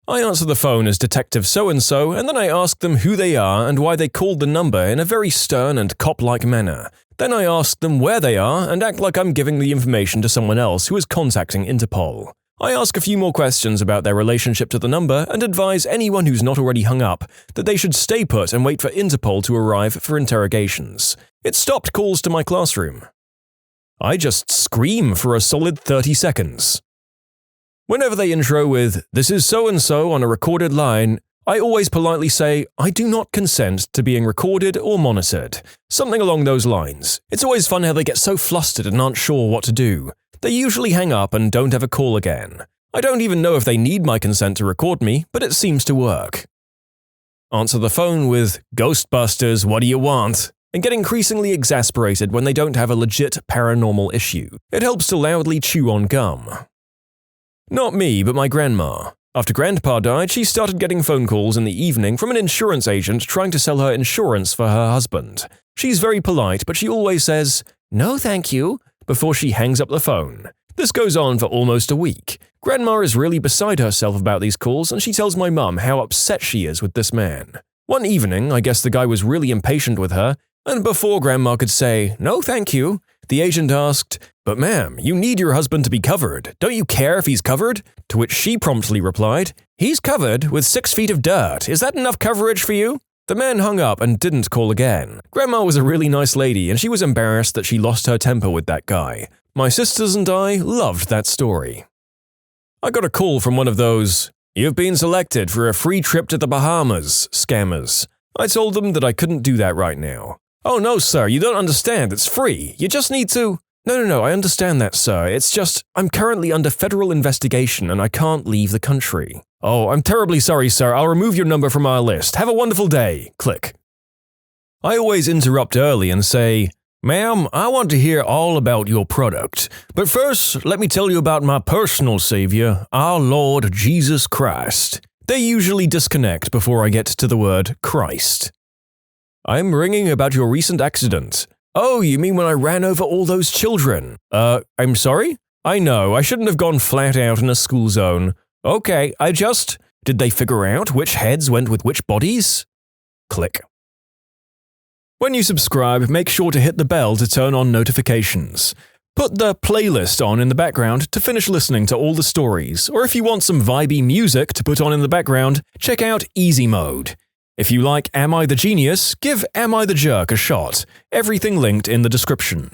I answer the phone as Detective So-and-so, and then I ask them who they are and why they called the number in a very stern and cop-like manner. Then I ask them where they are and act like I'm giving the information to someone else who is contacting Interpol. I ask a few more questions about their relationship to the number and advise anyone who's not already hung up that they should stay put and wait for Interpol to arrive for interrogations. It stopped calls to my classroom. I just scream for a solid 30 seconds. Whenever they intro with, "This is so-and-so on a recorded line," I always politely say, "I do not consent to being recorded or monitored." Something along those lines. It's always fun how they get so flustered and aren't sure what to do. They usually hang up and don't ever call again. I don't even know if they need my consent to record me, but it seems to work. Answer the phone with, "Ghostbusters, what do you want?" and get increasingly exasperated when they don't have a legit paranormal issue. It helps to loudly chew on gum. Not me, but my grandma. After Grandpa died, she started getting phone calls in the evening from an insurance agent trying to sell her insurance for her husband. She's very polite, but she always says, "No thank you," before she hangs up the phone. This goes on for almost a week. Grandma is really beside herself about these calls, and she tells my mum how upset she is with this man. One evening, I guess the guy was really impatient with her, and before Grandma could say, "No thank you," the agent asked, "But ma'am, you need your husband to be covered. Don't you care if he's covered?" To which she promptly replied, "He's covered with 6 feet of dirt. Is that enough coverage for you?" The man hung up and didn't call again. Grandma was a really nice lady, and she was embarrassed that she lost her temper with that guy. My sisters and I loved that story. I got a call from one of those, "You've been selected for a free trip to the Bahamas" scammers. I told them that I couldn't do that right now. "Oh no, sir, you don't understand. It's free. You just need to—" No, I understand that, sir. It's just, I'm currently under federal investigation and I can't leave the country. "Oh, I'm terribly sorry, sir. I'll remove your number from our list. Have a wonderful day." Click. I always interrupt early and say, "Ma'am, I want to hear all about your product. But first, let me tell you about my personal savior, our Lord Jesus Christ." They usually disconnect before I get to the word Christ. "I'm ringing about your recent accident." "Oh, you mean when I ran over all those children?" I'm sorry? "I know, I shouldn't have gone flat out in a school zone." "Okay, Did they figure out which heads went with which bodies?" Click. When you subscribe, make sure to hit the bell to turn on notifications. Put the playlist on in the background to finish listening to all the stories, or if you want some vibey music to put on in the background, check out easymode. If you like Am I the Genius, give Am I the Jerk a shot. Everything linked in the description.